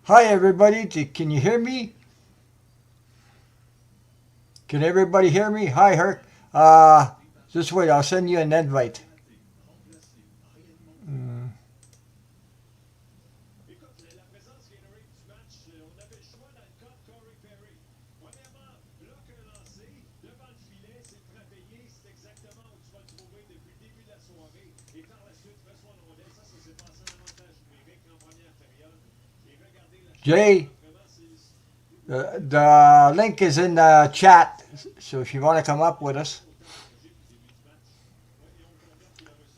Hi, everybody. Can you hear me? Can everybody hear me? Hi, Herc. Uh, just wait. I'll send you an invite. Mm. Jay, the link is in the chat. So if you want to come up with us.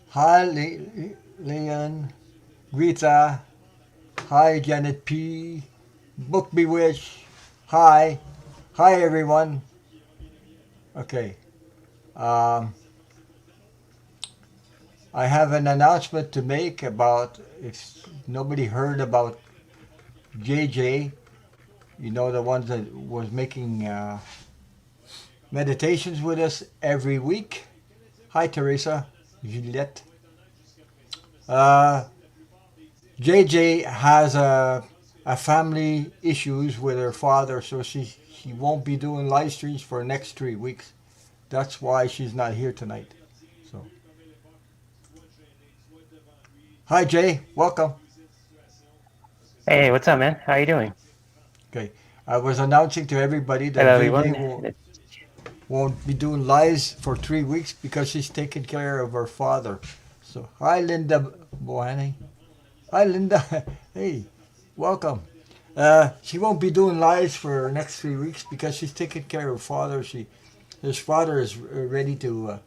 Hi, Leon, Rita. Hi, Janet P. Book Bewitch. Hi. Hi, everyone. Okay. Um, I have an announcement to make about if nobody heard about JJ, the one that was making meditations with us every week. Hi, Teresa, Juliette. Uh, JJ has a family issues with her father, so she won't be doing live streams for the next 3 weeks. That's why she's not here tonight. So, hi, Jay. Welcome. Hey, what's up, man? How you doing? Okay. I was announcing to everybody that Hello, JJ everyone. won't be doing lives for 3 weeks because she's taking care of her father. So, hi, Linda Bohani. Hi, Linda. Hey, welcome. She won't be doing lives for the next 3 weeks because she's taking care of her father. His father is ready to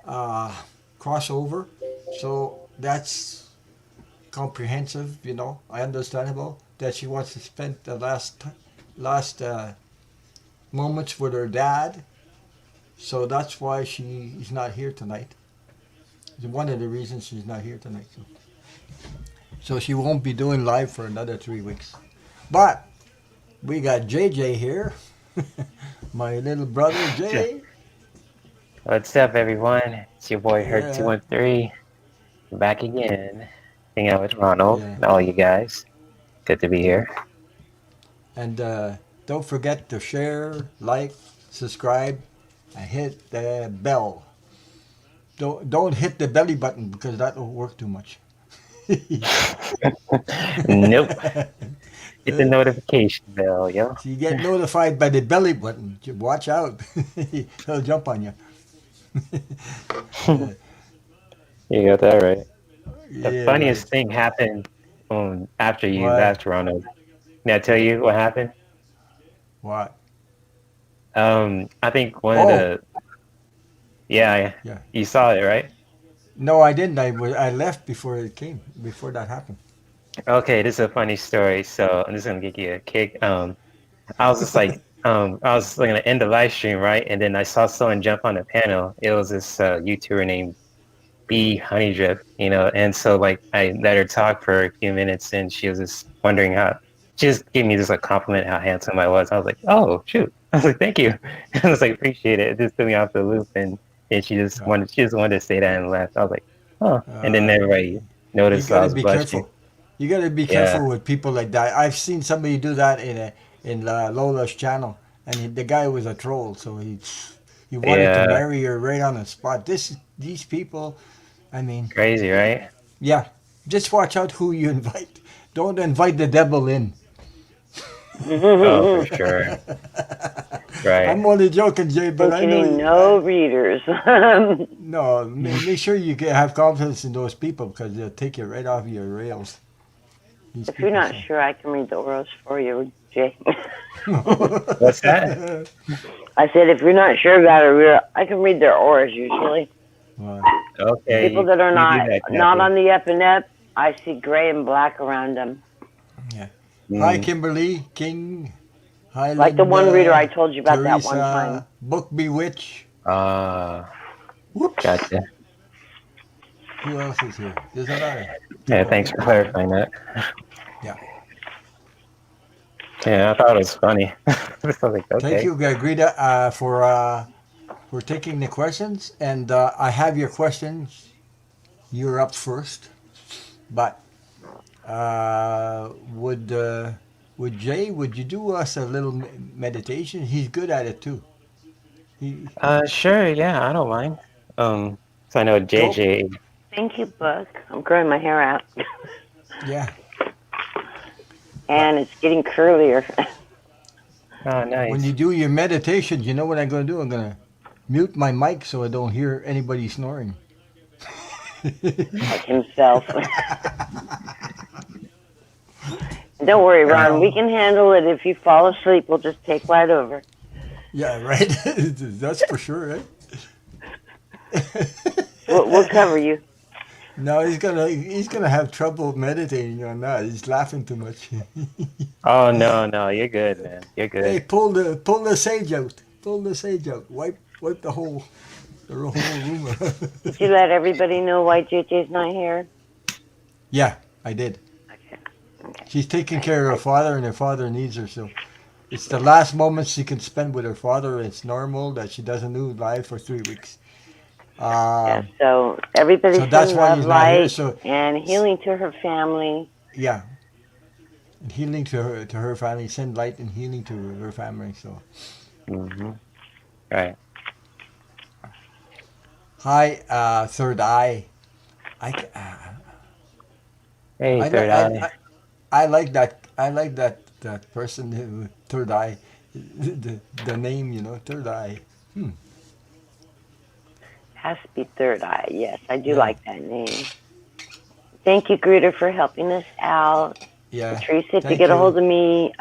uh, cross over. So that's comprehensive. I understandable that she wants to spend the last moments with her dad. So that's why she is not here tonight. It's one of the reasons she's not here tonight. So she won't be doing live for another 3 weeks. But we got JJ here, my little brother Jay. What's up, everyone? It's your boy Yeah, Hurt213 back again. Hanging out with Ronald yeah. and all you guys. Good to be here. And don't forget to share, like, subscribe, and hit the bell. Don't hit the belly button because that will work too much. Nope. Hit the notification bell, yo. So you get notified by the belly button. Watch out. He'll jump on you. uh, You got that right. The yeah, funniest right. thing happened after you What? left, Ronald. Can I tell you what happened? What? I think one of Oh, the yeah, yeah. you saw it, right? No, I didn't. I left before it came. Before that happened. Okay, this is a funny story, so I'm just gonna give you a kick. I was just like, I was gonna end the live stream, right? And then I saw someone jump on the panel. It was this YouTuber named B Honeydrip, and so like I let her talk for a few minutes, and she was just wondering how. She just gave me just a compliment how handsome I was. I was like, oh shoot! I was like, thank you. I was like, appreciate it. It just threw me off the loop, and Uh, she just wanted to say that and left. I was like, oh, and then uh, everybody you noticed I gotta was be blushing. careful. You gotta be Yeah, careful with people like that. I've seen somebody do that in Lola's channel, and the guy was a troll. So he wanted to yeah, marry her right on the spot. These people. I mean, crazy, right? yeah. Just watch out who you invite. Don't invite the devil in. Oh, for sure. Right. I'm only joking, Jay, but and I know getting you. no readers. No, make sure you have confidence in those people because they'll take you right off your rails. These If you're people not say. sure, I can read the auras for you, Jay. What's that? I said, if you're not sure about a real, I can read their auras usually. Well, yeah, People Okay, that are you do not that, not Kathleen. on the up and up, I see gray and black around them. yeah. Hi, Mm, Kimberly King. Hi, Like the one reader I Linda, told you about that one time. Teresa, Book Bewitch. ah, Whoops. gotcha. Who else is here? There's another Yeah, couple of thanks for people here. clarifying that. Yeah. Yeah, I thought it was funny. I was like, Thank okay. you, Greta, for taking the questions. And I have your questions. You're up first. But Would Jay? Would you do us a little meditation? He's good at it too. He Sure, yeah, I don't mind. Um, so I know go. JJ. Thank you, Buck. I'm growing my hair out, Yeah, but and it's getting curlier. Oh, when you nice. do your meditation, you know what I'm going to do? I'm going to mute my mic so I don't hear anybody snoring. Like himself. Don't worry, Ron. We Uh, can handle it. If you fall asleep, we'll just take right over. yeah, right. That's for sure, right? We'll cover you. No, he's gonna have trouble meditating on that. He's laughing too much. Oh no, no, you're good, man. You're Hey, good. pull the sage out. Pull the sage out. Wipe the whole room. Did you let everybody know why JJ's not here? Yeah, I did. Okay. Okay. She's taking care of her father, and her father needs her. So it's the last moments she can spend with her father. It's normal that she doesn't do live for 3 weeks. Yeah. Um, So everybody so that's send why love, he's not here. light, So and healing to her family. yeah, and healing to her family. Send light and healing to her family. So Mm-hmm. Right. hi, third eye. I, Hey, I, li- third I, eye. I, I like that. I like that person who third eye. The name, third eye. Hmm. Has to be third eye. Yes, I do Yeah. like that name. Thank you, Gruder, for helping us out. Yeah. Teresa, if you Thank get a you. hold of me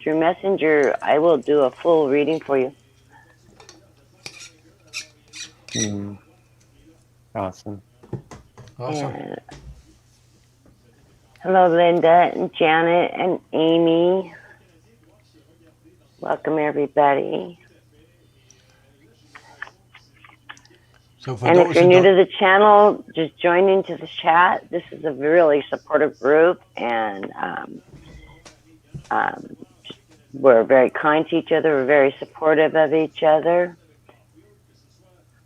through Messenger, I will do a full reading for you. Mm, awesome. Awesome. And hello, Linda and Janet and Amy. Welcome, everybody. So for And if those you're who new don't, to the channel, just join into the chat. This is a really supportive group, and um, we're very kind to each other. We're very supportive of each other.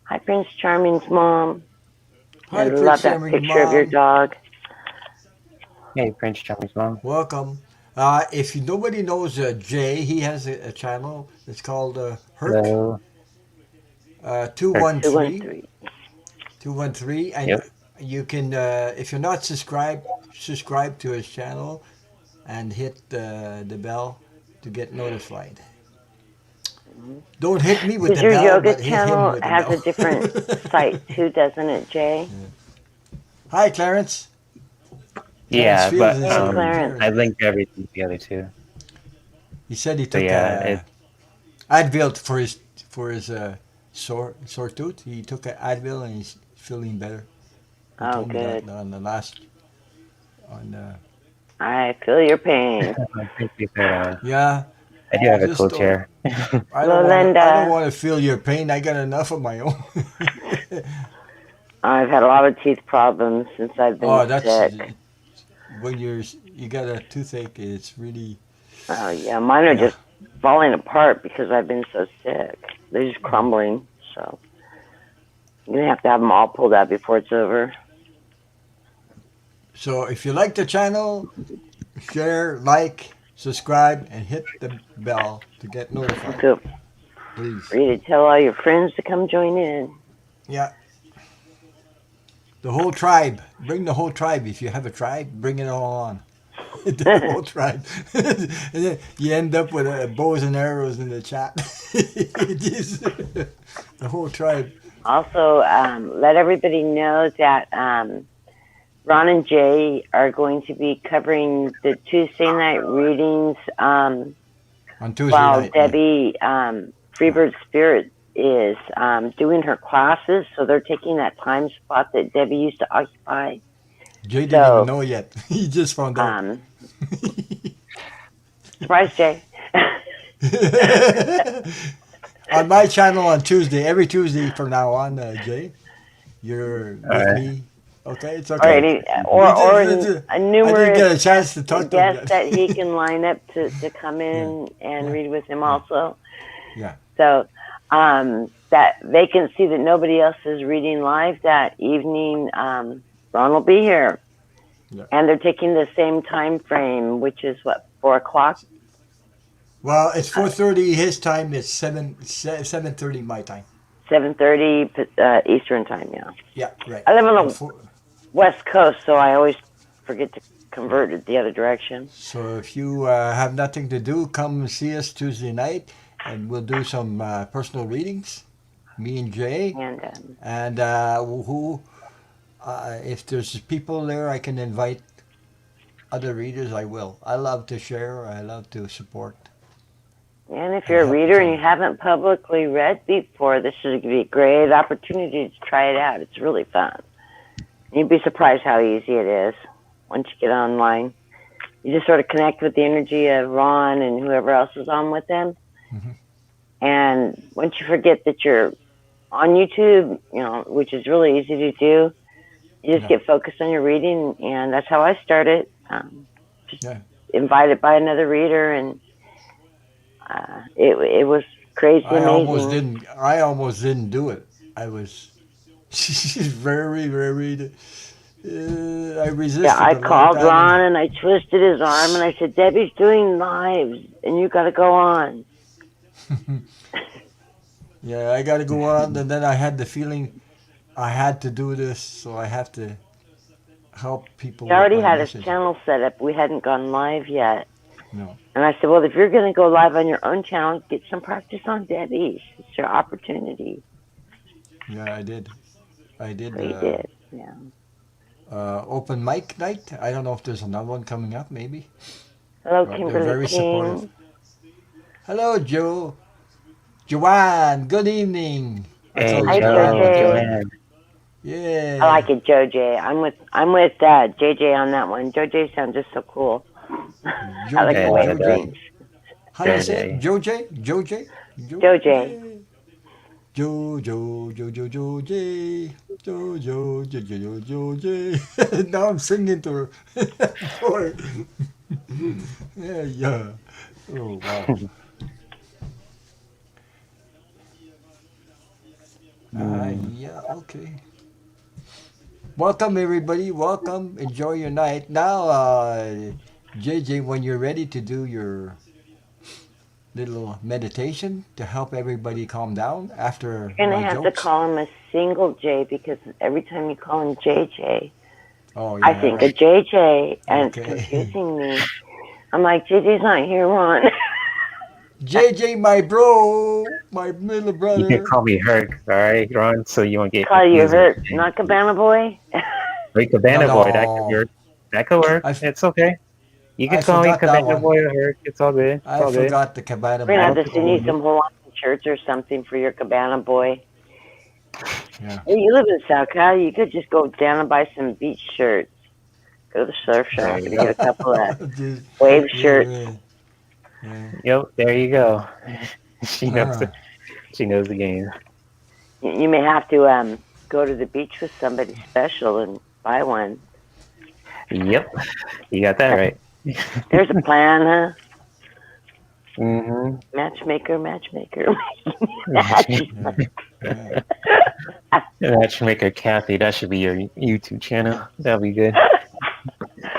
Hi, Prince Charming's mom. I hi, Prince love that Shaming picture of your Mom. dog. Hey, Prince Charming's mom. Welcome. If nobody knows Jay, he has a channel. It's called Herc Hello. Two 213 213. 213, and Yep. you can, if you're not subscribed, subscribe to his channel and hit the bell to get notified. Don't hit me with Because the your bell, yoga but hit him channel with the has a bell. different site too, doesn't it, Jay? Hi, Clarence. Clarence Yeah, Fields but is Hey, here. Clarence. I Clarence. linked everything together too. He said he So took yeah, Advil for his sore tooth. He took an Advil and he's feeling better. He Oh, told me good. that on the last on I feel your pain. thank you, third eye. yeah. I do have a Just cool don't. chair. I don't Hello, want to. I don't Linda. want to feel your pain. I got enough of my own. I've had a lot of teeth problems since I've been Oh, that's sick. when you got a toothache. It's really Oh, yeah. Mine are yeah. just falling apart because I've been so sick. They're just crumbling. So you're going to have them all pulled out before it's over. So if you like the channel, share, like, subscribe, and hit the bell to get notified, Feel please. free to tell all your friends to come join in. Yeah. The whole tribe. Bring the whole tribe. If you have a tribe, bring it all on. The whole tribe. And then you end up with bows and arrows in the chat. The whole tribe. Also, let everybody know that Ron and Jay are going to be covering the Tuesday night readings On Tuesday while night. Yeah. Debbie Freebird Spirit is doing her classes. So they're taking that time spot that Debbie used to occupy. Jay didn't even So, know yet. He just found out. surprise, Jay. On my channel on Tuesday, every Tuesday from now on, Jay, you're All with right. me. Okay, it's Or okay. any, We or just, a I didn't numerous get a chance to talk to him guests yet. that he can line up to come Yeah, in and yeah, read with him yeah, also. yeah. So that they can see that nobody else is reading live that evening. Ron will be here. Yeah. And they're taking the same time frame, which is what, 4 o'clock? Well, it's Uh, 4:30 his time. It's 7:30 my time. 7:30 Eastern time, yeah. Yeah, right. I live on And the West Coast, so I always forget to yeah. convert it the other direction. So if you have nothing to do, come see us Tuesday night, and we'll do some personal readings. Me and Jay, And and who, if there's people there, I can invite other readers. I will. I love to share. I love to support if and you're a help reader each and you other. haven't publicly read before, this would be a great opportunity to try it out. It's really fun. You'd be surprised how easy it is once you get online. You just sort of connect with the energy of Ron and whoever else is on with them. Hmm. And once you forget that you're on YouTube, which is really easy to do, you just Yeah, get focused on your reading. And that's how I started. Just yeah. invited by another reader, and it was crazy I almost amazing. didn't. I almost didn't do it. I was very, very. I Yeah, resisted I a long called time, and Ron and I twisted his arm and I said, Debbie's doing lives and you got to go on. yeah, I got to go on. And then I had the feeling I had to do this, so I have to help people He with already my had his message. channel set up. We hadn't gone live yet. No, And I said, well, if you're going to go live on your own channel, get some practice on Debbie's. It's your opportunity. yeah, I did. I did So he did. Yeah. open mic night. I don't know if there's another one coming up, maybe. Hello, But they're Kimberly very supportive. King. Hello, Joe. Joanne, good evening. I Hey, call her Hi, Joanne, Joe, but JJ. Joanne. I yeah, like it, JoJ. I'm with JJ on that one. JJ sounds just so cool. I like the Yeah, way Joe it that, J. rings. How do you Joe say it? J. Joe J? Joe J? Joe JoJ. J. Joe, Joe, Joe, Joe, Joe J. Joe, Joe, Joe, Joe, Joe, Joe J. Now I'm singing to her. Boy. Yeah, yeah. Oh, wow. Mm. Yeah, okay. Welcome, everybody. Welcome. Enjoy your night. Now, JJ, when you're ready to do your little meditation to help everybody calm down after You're my gonna have to jokes. call him a single J because every time you call him JJ, Oh, I yeah, think of right. JJ and it's Okay. confusing me. I'm like, JJ's not here, Ron. JJ, my bro, my little You can brother. call me Herc, all right, Ron, so you won't get Call you confused with Hurt, Jay. not Cabana Boy. Wait, No, Cabana Boy, that could no. work. That could work. I, f- It's okay. You I can call me forgot that Cabana one. Boy or Herc. It's all good. It's I all good. forgot the Cabana We're gonna I have Boy. don't to think send Oh, you you some Hawaiian shirts or something for your Cabana Boy. yeah. Hey, you live in South Cal, you could just go down and buy some beach shirts. Go to the surf there shop you and get go. a couple of Just- wave yeah, shirts. right. Yeah. Yep, there you go. She knows Uh, it. She knows the game. You may have to go to the beach with somebody special and buy one. Yep, you got that right. There's a plan, huh? hmm Matchmaker, matchmaker. Match. yeah. Yeah. Matchmaker Kathy, that should be your YouTube channel. That'll be good.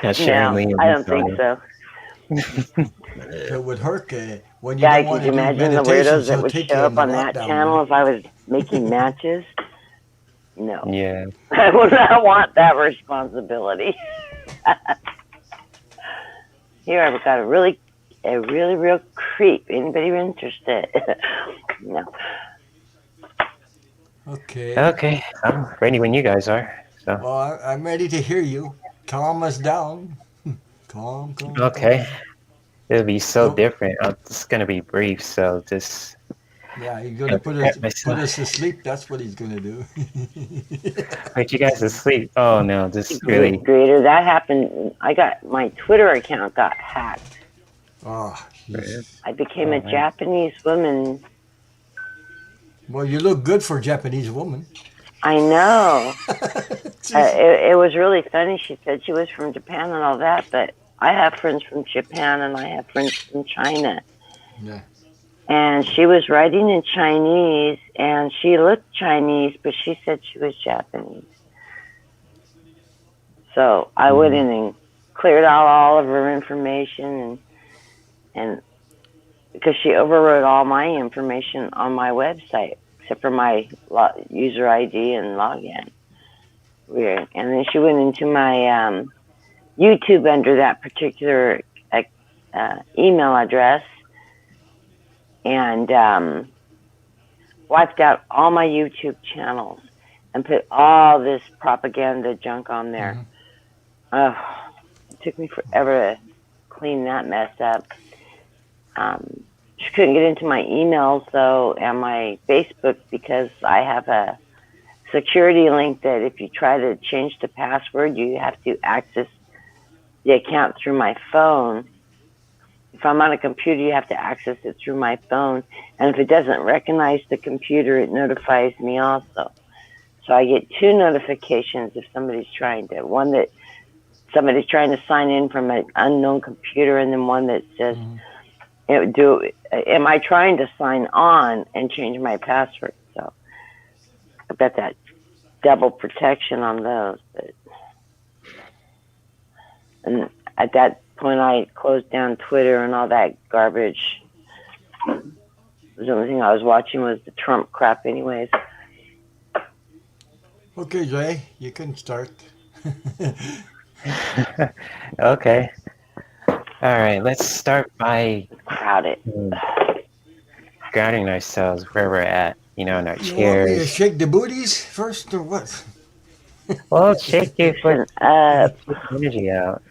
That's Sharon No, Lee I and don't think Sonya. so. So with Herc, when you don't Guy, want could to you do imagine the meditations, weirdos that he'll would take show you in up the on that lockdown channel room. if I was making matches? No. Yeah. I would not want that responsibility. Here I've got a really real creep. Anybody interested? No. Okay. Okay, I'm ready when you guys are. So, Well, I'm ready to hear you. Calm us down. Calm, calm, okay. calm. It'll be so Nope. different. It's gonna be brief, so just Yeah, he's gonna gotta prepare put myself. us to sleep. That's what he's gonna do. Put you guys to sleep. Oh no, just really. Greater. That happened. I got my Twitter account got hacked. Oh, jeez. I became Oh a man. Japanese woman. Well, you look good for a Japanese woman. I know. Jeez. It was really funny. She said she was from Japan and all that, but I have friends from Japan and I have friends from China. Yeah. And she was writing in Chinese, and she looked Chinese, but she said she was Japanese. So I went Mm-hmm. in and cleared out all of her information, and because she overwrote all my information on my website except for my user ID and login. Weird. And then she went into my YouTube under that particular email address and wiped out all my YouTube channels and put all this propaganda junk on there. Mm-hmm. Ugh, it took me forever to clean that mess up. She couldn't get into my emails though and my Facebook because I have a security link that if you try to change the password, you have to access the account through my phone. If I'm on a computer, you have to access it through my phone. And if it doesn't recognize the computer, it notifies me also. So I get two notifications if somebody's trying to, one that somebody's trying to sign in from an unknown computer, and then one that says, Mm-hmm. am I trying to sign on and change my password? So I've got that double protection on those. And at that point, I closed down Twitter and all that garbage. The only thing I was watching was the Trump crap, anyways. Okay, Jay, you can start. Okay. All right. Let's start by Crowded. mm, grounding ourselves where we're at. In our You want me to chairs. shake the booties first or what? Well, shake your foot, Listen up. take the energy out.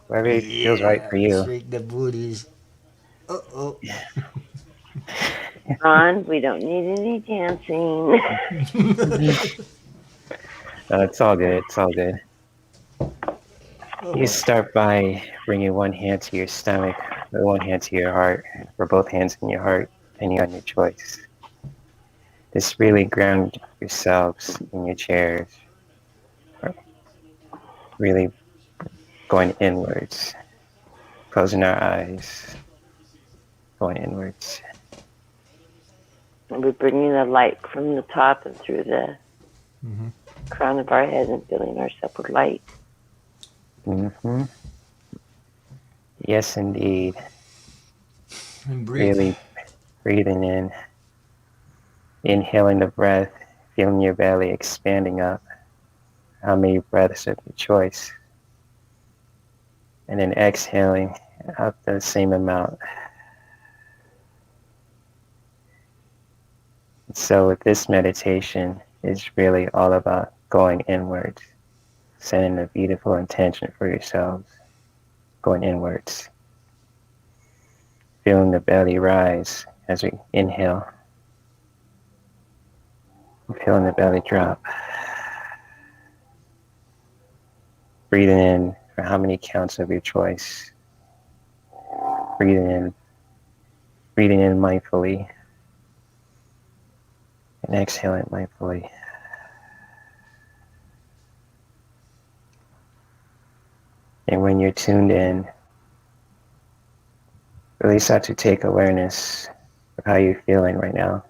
Wherever it feels right Yeah, for you. shake the booties. Uh-oh. Ron, we don't need any dancing. No, it's all good. It's all good. You Oh, start by bringing one hand to your stomach, or one hand to your heart, or both hands in your heart, depending on your choice. Just really ground yourselves in your chairs, really going inwards, closing our eyes, going inwards. And we're bringing the light from the top and through the mm-hmm. crown of our head and filling ourselves with light. Mm-hmm. Yes, indeed. And breathe. Really breathing in, inhaling the breath, feeling your belly expanding up. How many breaths of your choice? And then exhaling out the same amount. So with this meditation, it's really all about going inwards, setting a beautiful intention for yourselves, going inwards, feeling the belly rise as we inhale, and feeling the belly drop. Breathing in for how many counts of your choice. Breathing in mindfully, and exhaling mindfully. And when you're tuned in, really start to take awareness of how you're feeling right now.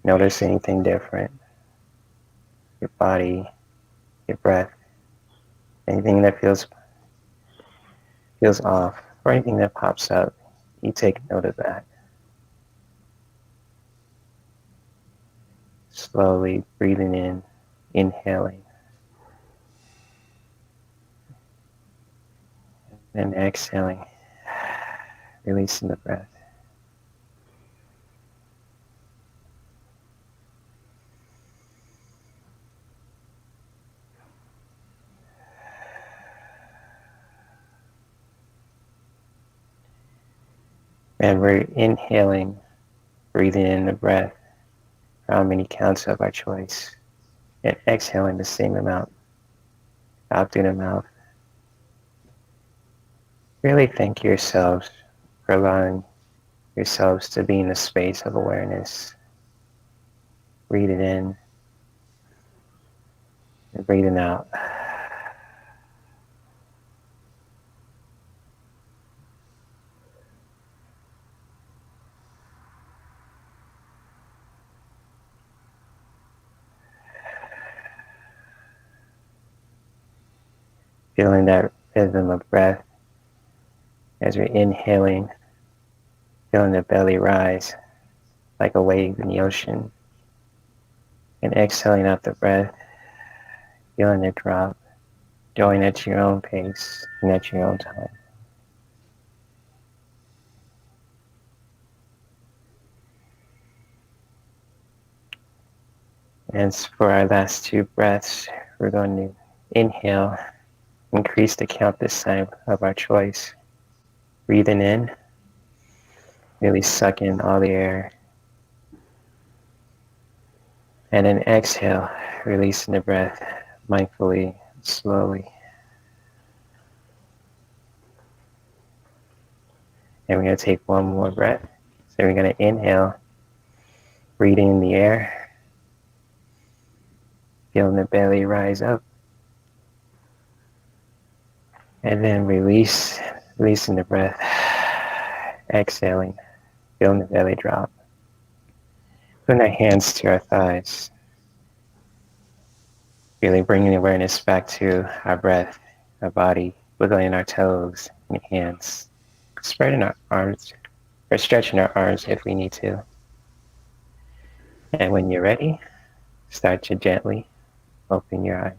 Notice anything different, your body, your breath, anything that feels off, or anything that pops up. You take note of that. Slowly breathing in, inhaling, and exhaling, releasing the breath. And we're inhaling, breathing in the breath for how many counts of our choice, and exhaling the same amount out through the mouth. Really thank yourselves for allowing yourselves to be in a space of awareness. Breathing in and breathing out. feeling that rhythm of breath as we're inhaling, feeling the belly rise like a wave in the ocean, and exhaling out the breath, feeling it drop, going at your own pace and at your own time. And for our last 2 breaths, we're going to inhale, increase the count this time of our choice. Breathing in, really suck in all the air. And then exhale, releasing the breath mindfully, slowly. And we're going to take one more breath. So we're going to inhale, breathing in the air, feeling the belly rise up. And then releasing the breath, exhaling, feeling the belly drop. Putting our hands to our thighs, really bringing awareness back to our breath, our body, wiggling our toes and hands, spreading our arms, or stretching our arms if we need to. And when you're ready, start to gently open your eyes.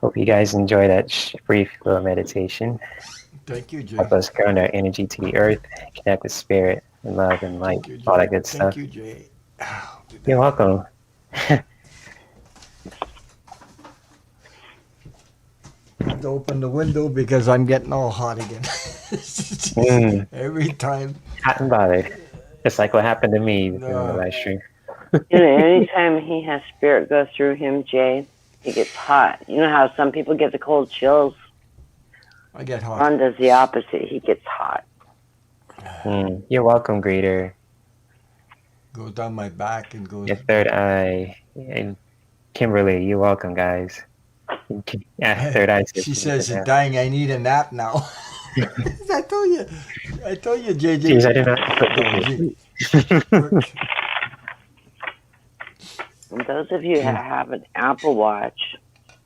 Hope you guys enjoy that brief little meditation. Thank you, Jay. Help us ground our energy to the earth, connect with spirit and love and light, Thank you, Jay. all that good Thank stuff. you, Jay. You're welcome. To open the window because I'm getting all hot again. Every time. Hot and bothered. Just like what happened to me during the live stream. Anytime he has spirit go through him, Jay, he gets hot. You know how some people get the cold chills? I get hot. Ron does the opposite. He gets hot. You're welcome, Greeter. Goes down my back and goes. Your third eye. And Kimberly, you're welcome, guys. Yeah, third eye. She says, "Dying, I need a nap now." I told you, JJ. Jeez, I did not put this. And those of you that have an Apple Watch,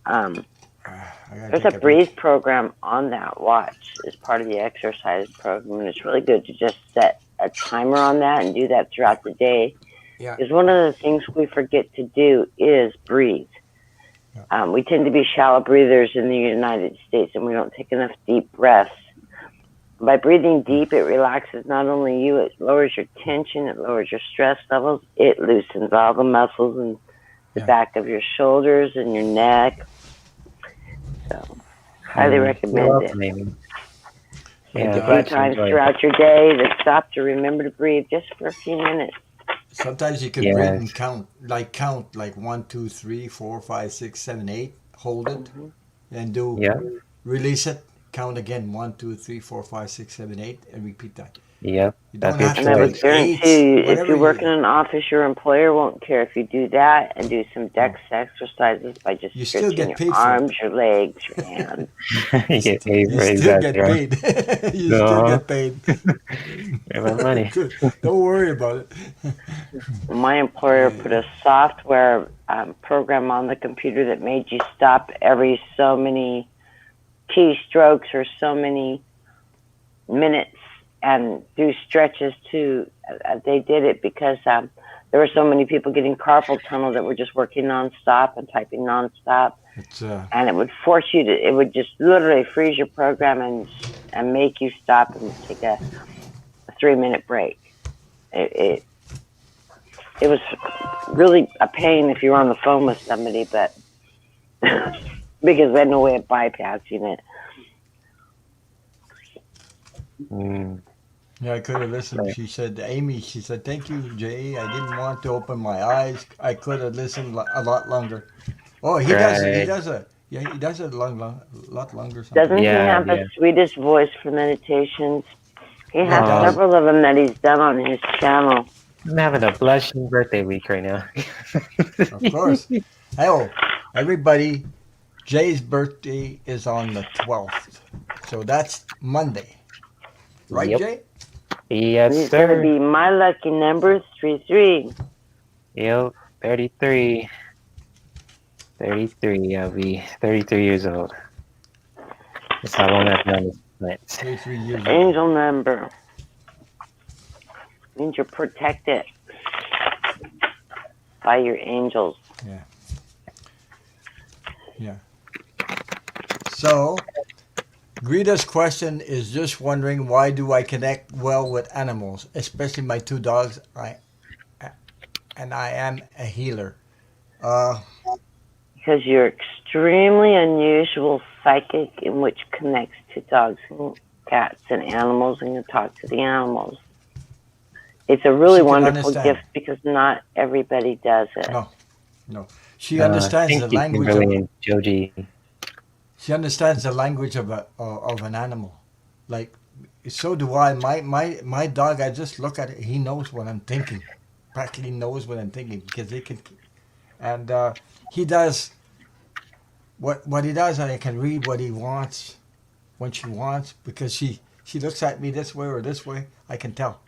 there's a breathe program on that watch as part of the exercise program, and it's really good to just set a timer on that and do that throughout the day. Yeah. Because one of the things we forget to do is breathe. Yeah. We tend to be shallow breathers in the United States, and we don't take enough deep breaths. By breathing deep, it relaxes not only you, it lowers your tension, it lowers your stress levels, it loosens all the muscles in the back of your shoulders and your neck. So, highly recommend it. A few times throughout your day to stop to remember to breathe just for a few minutes. Sometimes you can breathe and count like 1, 2, 3, 4, 5, 6, 7, 8. Hold it and do release it. Count again 1, 2, 3, 4, 5, 6, 7, 8, and repeat that. Yep. You don't have to and I would guarantee you, if you work in an office, your employer won't care if you do that and do some dex exercises by just stretching your arms, your legs, your hands. You get paid for it. You still get paid. You still get paid. Money. Don't worry about it. My employer put a software program on the computer that made you stop every so many keystrokes or so many minutes and do stretches too. They did it because there were so many people getting carpal tunnel that were just working nonstop and typing nonstop. And it would force you to, it would just literally freeze your program and make you stop and take a 3-minute break. It was really a pain if you were on the phone with somebody, but because they had no way of bypassing it. Yeah, I could have listened. She said, Amy, she said, thank you, Jay. I didn't want to open my eyes. I could have listened a lot longer. Oh, he does it. He does it a lot longer. Sometimes. Doesn't he have the sweetest voice for meditations? He has several of them that he's done on his channel. I'm having a blushing birthday week right now. Of course. Hey, Everybody, Jay's birthday is on the 12th. So that's Monday. Right, Yep. Jay? Yes, And he's going to sir. be my lucky number 33. Yep. 33. 33. I'll be 33 years old. That's how long I've been on this planet. 33 years old. Angel number means you're protected by your angels. Yeah. Yeah. So, Greta's question is just wondering why do I connect well with animals, especially my two dogs. I am a healer. Uh, Because you're extremely unusual psychic in which connects to dogs and cats and animals and you talk to the animals. It's a really she can wonderful understand. gift because not everybody does it. No, no. She understands Thank the you, language Kimberly of. and Joji. She understands the language of an animal. Like, so do I. My dog. I just look at it. He knows what I'm thinking. Practically knows what I'm thinking because they can. And he does what he does. I can read what he wants when she wants because she looks at me this way or this way. I can tell.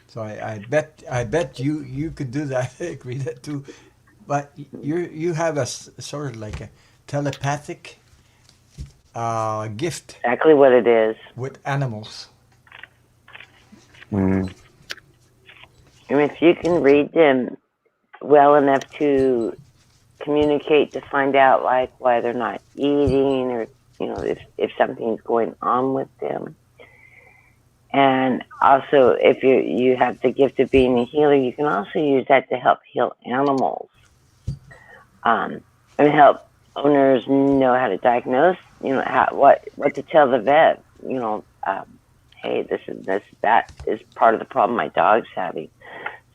So I bet you could do that. Agree that too. But you have sort of like a telepathic gift Exactly what it is. with animals. Mm. And if you can read them well enough to communicate to find out like why they're not eating or if something's going on with them. And also if you have the gift of being a healer, you can also use that to help heal animals. And help owners know how to diagnose, what to tell the vet, hey, that is part of the problem my dog's having,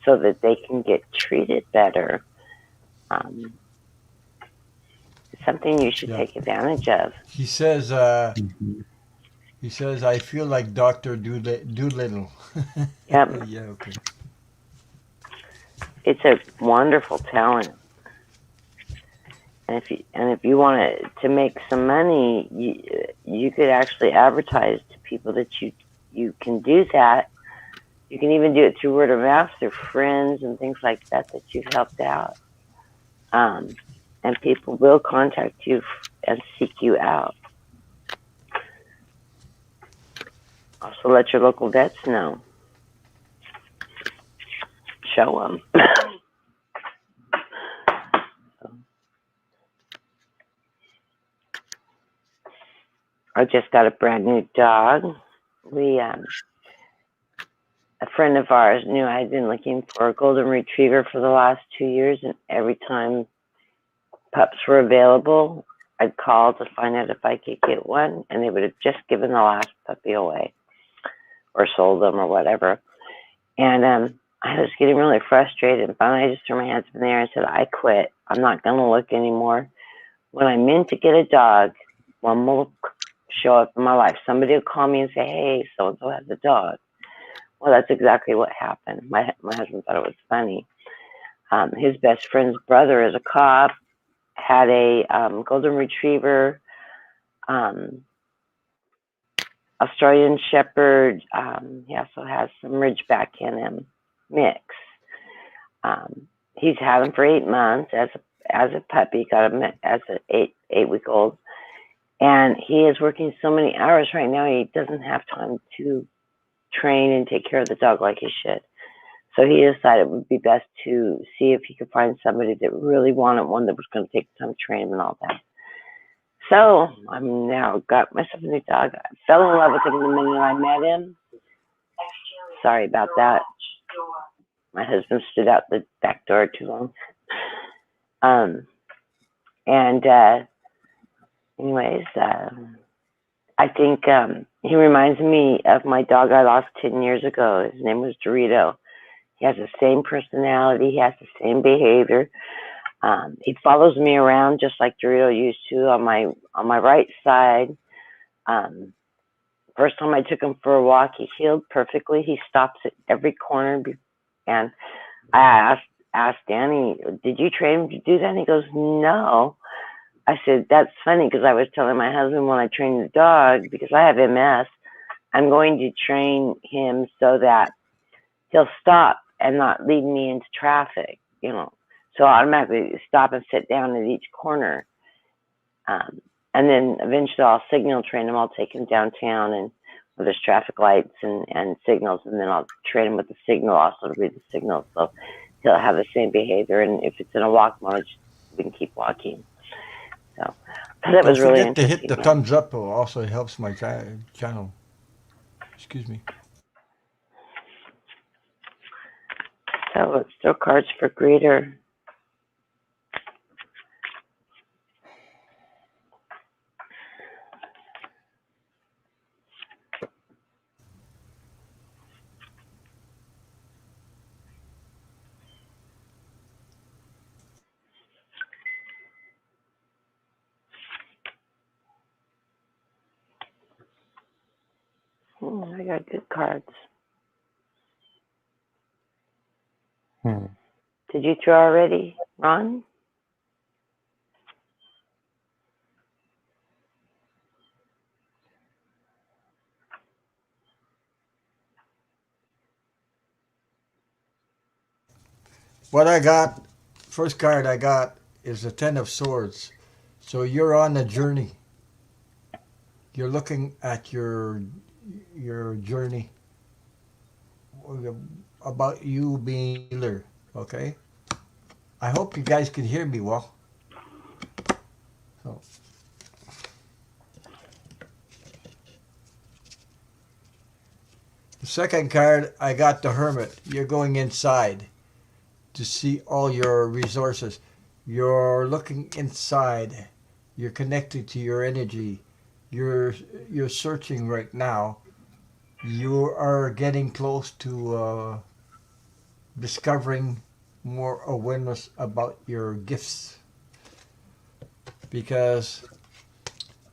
so that they can get treated better. It's something you should Yeah. take advantage of. He says. Mhm. He says I feel like Doctor Doolittle. Yep, Yeah. Okay. it's a wonderful talent. And if you want to make some money, you could actually advertise to people that you can do that. You can even do it through word of mouth, through friends and things like that you've helped out. And people will contact you and seek you out. Also, let your local vets know. Show them. I just got a brand new dog. A friend of ours knew I'd been looking for a golden retriever for the last 2 years, and every time pups were available, I'd call to find out if I could get one, and they would have just given the last puppy away or sold them or whatever. And I was getting really frustrated. And finally, I just threw my hands in the air and said, I quit. I'm not going to look anymore. When I'm in to get a dog, one will show up in my life. Somebody will call me and say, hey, so-and-so has a dog. Well, that's exactly what happened. My husband thought it was funny. His best friend's brother is a cop, had a golden retriever, Australian Shepherd. He also has some Ridgeback in him, mix. He's had him for 8 months as a puppy. Got him as an 8-week-old, and he is working so many hours right now. He doesn't have time to train and take care of the dog like he should. So he decided it would be best to see if he could find somebody that really wanted one that was going to take the time to train him and all that. So I'm now got myself a new dog. I fell in love with him the minute I met him. Sorry about that. My husband stood out the back door too long. Anyways, I think he reminds me of my dog I lost 10 years ago. His name was Dorito. He has the same personality. He has the same behavior. He follows me around just like Dorito used to on my right side. First time I took him for a walk, he heeled perfectly. He stops at every corner, and I asked Danny, did you train him to do that? And he goes, no. I said, that's funny because I was telling my husband when I train the dog, because I have MS, I'm going to train him so that he'll stop and not lead me into traffic, you know. So I'll automatically stop and sit down at each corner. And then eventually I'll signal train him. I'll take him downtown and where there's traffic lights and signals, and then I'll train him with the signal also to read the signal. So he'll have the same behavior. And if it's in a walk mode, we can keep walking. So that was really Don't forget to hit the interesting. thumbs up. It also helps my channel. Excuse me. So let's throw cards for greeter. I got good cards. Hmm. Did you throw already, Ron? What I got, first card I got is the Ten of Swords. So you're on a journey. You're looking at your journey about you being a healer. Okay. I hope you guys can hear me well. So. The second card, I got the Hermit. You're going inside to see all your resources. You're looking inside. You're connected to your energy. You're searching right now. You are getting close to discovering more awareness about your gifts because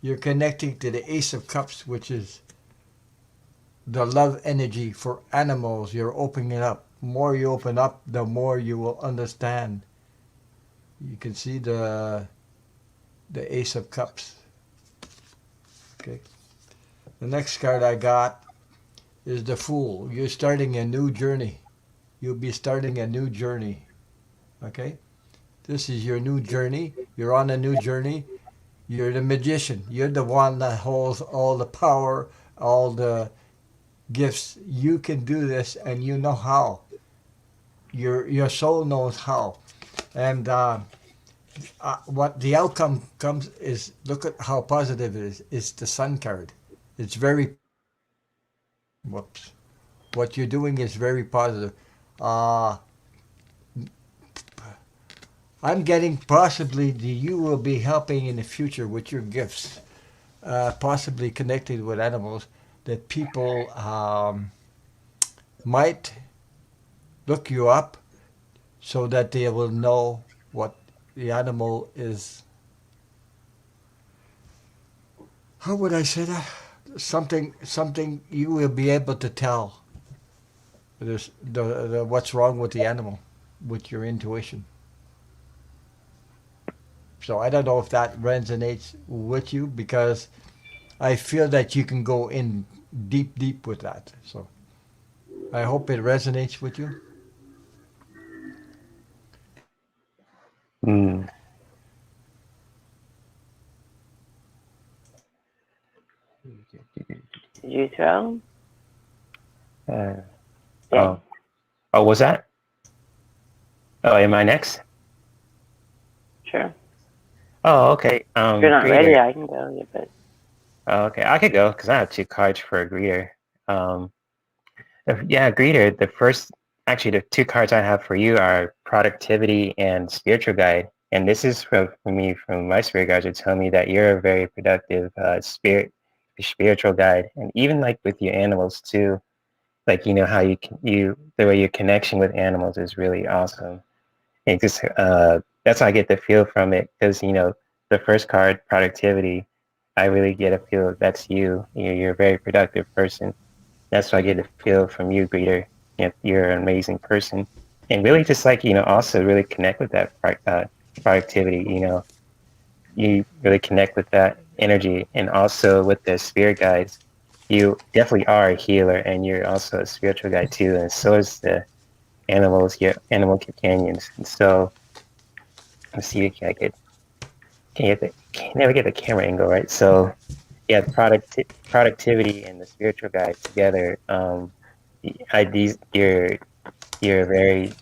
you're connecting to the Ace of Cups, which is the love energy for animals. You're opening it up. The more you open up, the more you will understand. You can see the Ace of Cups. Okay. The next card I got is the Fool. You're starting a new journey. You'll be starting a new journey. Okay? This is your new journey. You're on a new journey. You're the magician. You're the one that holds all the power, all the gifts. You can do this and you know how. Your soul knows how. And what the outcome comes is, look at how positive it is. It's the Sun card. It's very, whoops. What you're doing is very positive. Uh, I'm getting possibly you will be helping in the future with your gifts, possibly connected with animals, that people might look you up so that they will know what the animal is. How would I say that? Something you will be able to tell. There's the what's wrong with the animal, with your intuition. So I don't know if that resonates with you because I feel that you can go in deep with that. So I hope it resonates with you. Hmm. Did you throw? Uh, Yeah. oh, oh, was that? Oh, am I next? Sure. Oh, okay. If you're not ready, Greeter. I can go. Yeah, but Oh, okay, I could go because I have two cards for a greeter. Um, yeah, greeter. Actually, the two cards I have for you are productivity and spiritual guide. And this is for me, from my spirit guides, are telling me that you're a very productive spiritual guide, and even like with your animals too. Like how the way your connection with animals is really awesome. And just that's how I get the feel from it because the first card, productivity, I really get a feel that's you. You're a very productive person. That's what I get a feel from you, Greeter. You're an amazing person. and really just like, also really connect with that productivity, you really connect with that energy, and also with the spirit guides. You definitely are a healer, and you're also a spiritual guide too, and so is the animals, your animal companions. And so let's see if I can never get the camera angle right. So yeah, productivity and the spiritual guide together. You're a very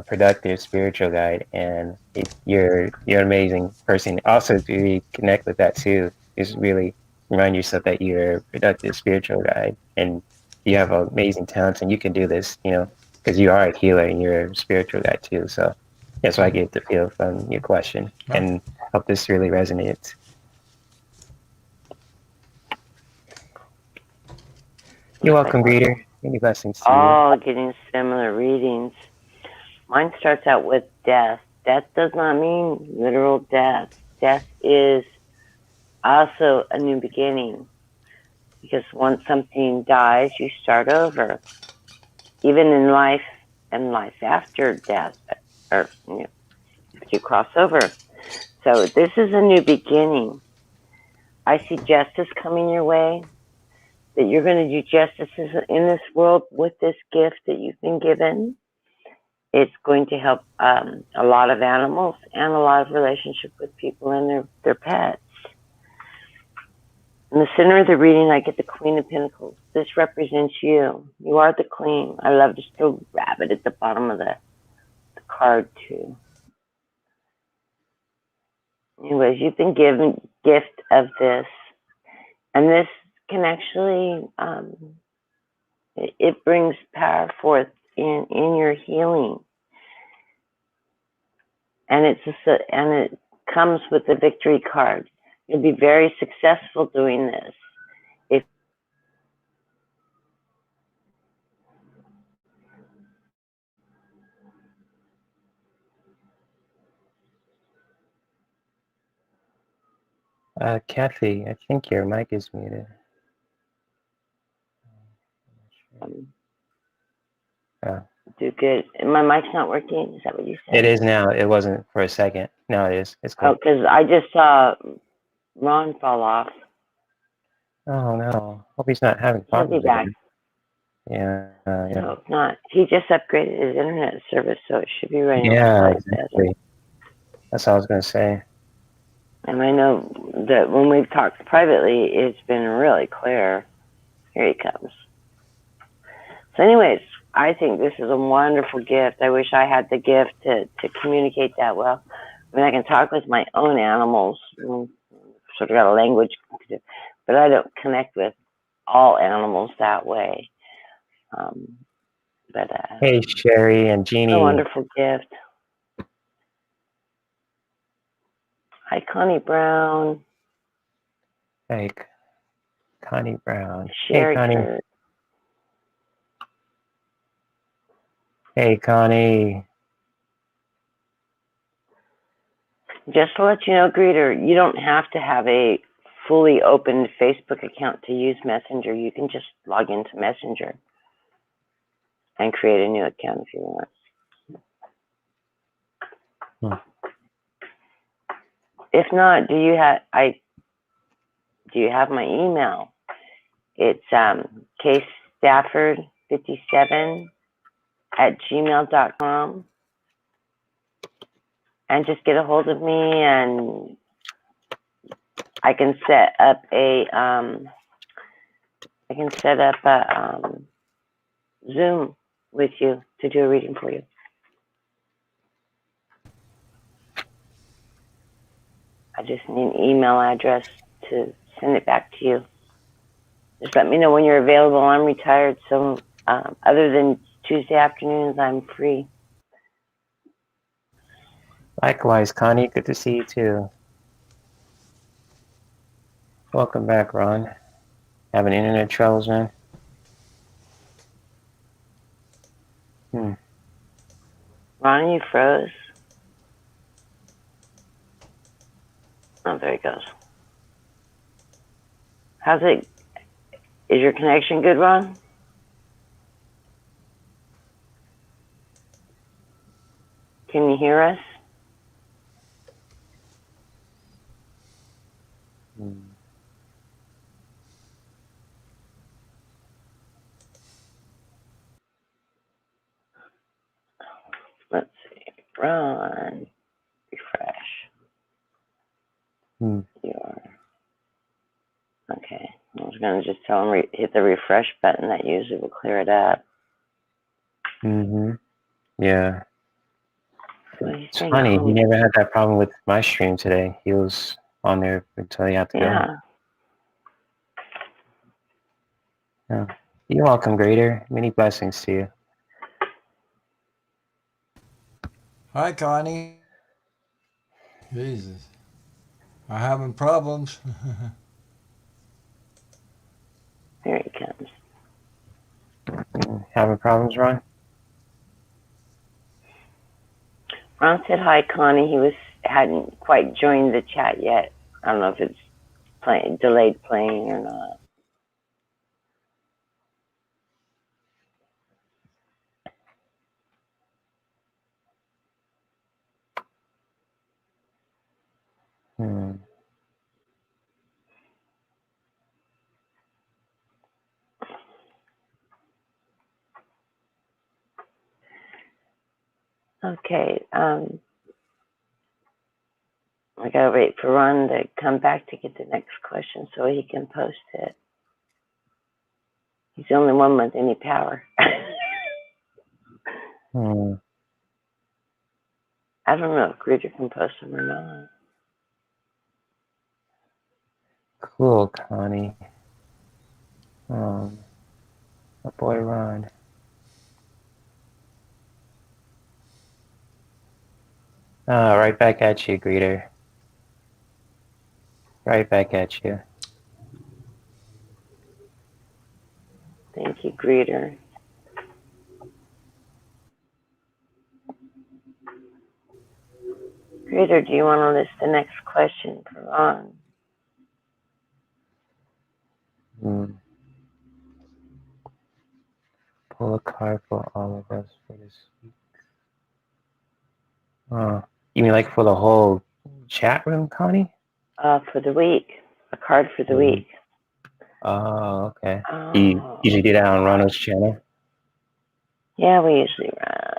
productive spiritual guide, and you're an amazing person. Also, to really connect with that too is really remind yourself that you're a productive spiritual guide, and you have amazing talents, and you can do this. Because you are a healer and you're a spiritual guide too. So that's what I get to feel from your question, and hope this really resonates. You're welcome, reader. Many blessings to you. All getting similar readings. Mine starts out with death. Death does not mean literal death. Death is also a new beginning, because once something dies, you start over. Even in life and life after death, or if you cross over. So this is a new beginning. I see justice coming your way, that you're going to do justice in this world with this gift that you've been given. It's going to help a lot of animals and a lot of relationship with people and their pets. In the center of the reading, I get the Queen of Pentacles. This represents you. You are the queen. I love to still rabbit at the bottom of the card too. Anyways, you've been given gift of this, and this can actually it brings power forth in your healing, and it comes with the victory card. You'll be very successful doing this. If Kathy, I think your mic is muted. do good. My mic's not working. Is that what you said? It is now. It wasn't for a second. No, it is. It's cool. Oh, because I just saw Ron fall off. Oh no! Hope he's not having problems. He'll be back. Again. Yeah. I hope not. He just upgraded his internet service, so it should be running. Yeah, exactly. That's all I was gonna say. And I know that when we've talked privately, it's been really clear. Here he comes. So anyways, I think this is a wonderful gift. I wish I had the gift to communicate that well. I mean, I can talk with my own animals, sort of got a language, but I don't connect with all animals that way. Hey, Sherry and Jeannie. A wonderful gift. Hi, Connie Brown. Hey, Connie Brown. Sherry hey, Connie. Kurt. Hey, Connie. Just to let you know, Greeter, you don't have to have a fully opened Facebook account to use Messenger. You can just log into Messenger and create a new account if you want. If not, do you have my email? It's kstafford57@gmail.com, and just get a hold of me, and I can set up a Zoom with you to do a reading for you. I just need an email address to send it back to you. Just let me know when you're available. I'm retired, so other than Tuesday afternoons, I'm free. Likewise, Connie. Good to see you too. Welcome back, Ron. Having internet troubles, man? Ron, you froze. Oh, there he goes. How's it? Is your connection good, Ron? Can you hear us? Mm. Let's see. Run. Refresh. Mm. Okay. I was going to just tell him hit the refresh button. That usually will clear it up. Mm-hmm. Yeah. He's It's saying funny. call He me. never had that problem with my stream today. He was on there until he had to go. Yeah. Yeah. You're welcome, Greater. Many blessings to you. Hi, Connie. Jesus. I'm having problems. Here he comes. Having problems, Ron? Ron said hi, Connie. He hadn't quite joined the chat yet. I don't know if it's delayed playing or not. Hmm. Okay. I gotta wait for Ron to come back to get the next question so he can post it. He's the only one with any power. Hmm. I don't know if Greeter can post them or not. Cool, Connie. My boy Ron. Right back at you, Greeter. Right back at you. Thank you, Greeter. Greeter, do you want to list the next question for Ron? Hmm. Pull a card for all of us for this week. You mean like for the whole chat room, Connie? For the week. A card for the week. Oh, okay. Do you Oh. usually do that on Ronald's channel? Yeah, we usually run.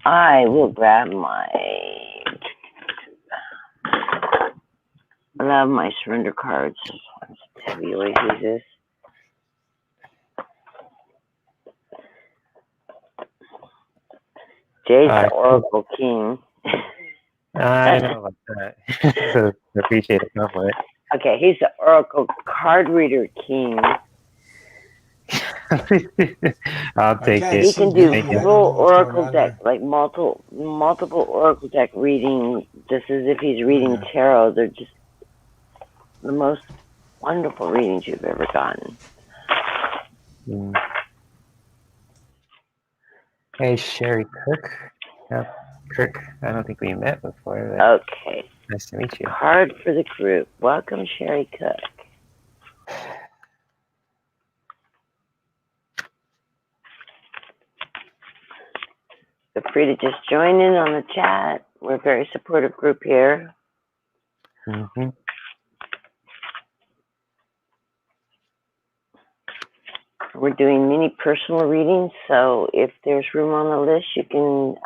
I will grab I love my surrender cards. It's heavy, always use this. Jade's the Oracle King. I know about that. So I appreciate the compliment. Okay, he's the Oracle Card Reader King. I'll take it. He can do Thank you. full Oracle deck, like multiple Oracle deck reading, just as if he's reading tarot. They're just the most wonderful readings you've ever gotten. Hey, Sherry Cook. Yep, Cook. I don't think we met before. But Okay. nice to meet you. Card for the group. Welcome, Sherry Cook. Feel free to just join in on the chat. We're a very supportive group here. Mm-hmm. We're doing mini personal readings, so if there's room on the list, you can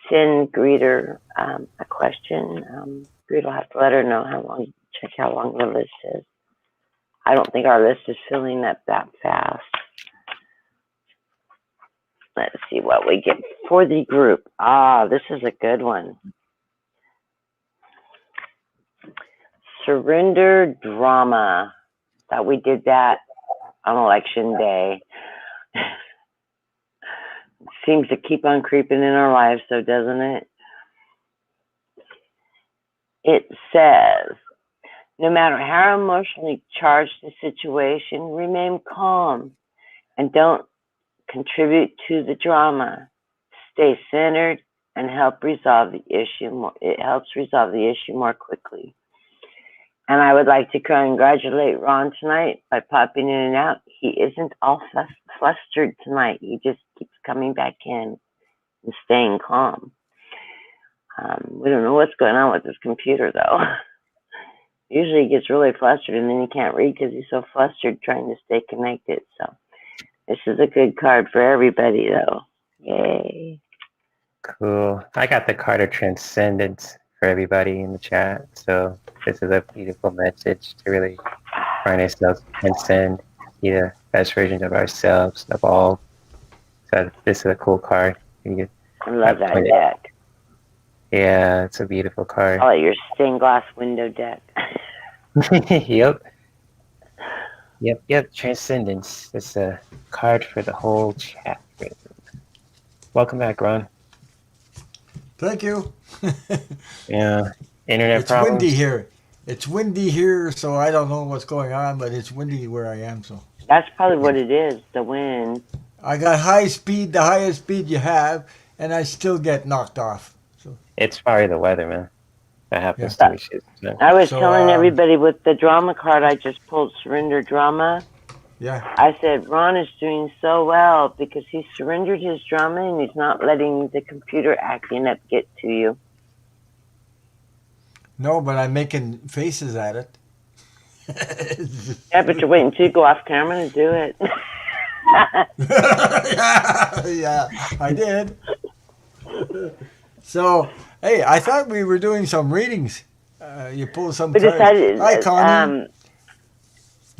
send Greeter a question. Greeter will have to let her know check how long the list is. I don't think our list is filling up that fast. Let's see what we get for the group. This is a good one. Surrender drama. Thought we did that on election day. Seems to keep on creeping in our lives, though, doesn't it? It says, no matter how emotionally charged the situation, remain calm and don't contribute to the drama. Stay centered and help resolve the issue. It helps resolve the issue more quickly. And I would like to congratulate Ron tonight by popping in and out. He isn't all flustered tonight. He just keeps coming back in. and staying calm. We don't know what's going on with this computer, though. Usually he gets really flustered, and then he can't read because he's so flustered trying to stay connected. So this is a good card for everybody, though. Yay. Cool. I got the card of transcendence for everybody in the chat. So this is a beautiful message to really find ourselves, transcend, be the best version of ourselves, of all. So this is a cool card. I love that deck. Yeah, it's a beautiful card. Call it your stained glass window deck. Yep. Transcendence. It's a card for the whole chat. Welcome back, Ron. Thank you. Yeah. Internet It's problems. windy here. It's windy here, so I don't know what's going on, but it's windy where I am. So That's probably what it is, the wind. I got high speed, the highest speed you have, and I still get knocked off. So It's probably the weather, man. That happens Yeah. to me. Shit. So, I was So, telling everybody with the drama card I just pulled, Surrender Drama. yeah, I said, Ron is doing so well because he surrendered his drama and he's not letting the computer acting up get to you. no, but I'm making faces at it. Yeah, but you're waiting till you go off camera to do it. Yeah, I did. So, hey, I thought we were doing some readings. You pulled some We cards. decided, Hi, Connie.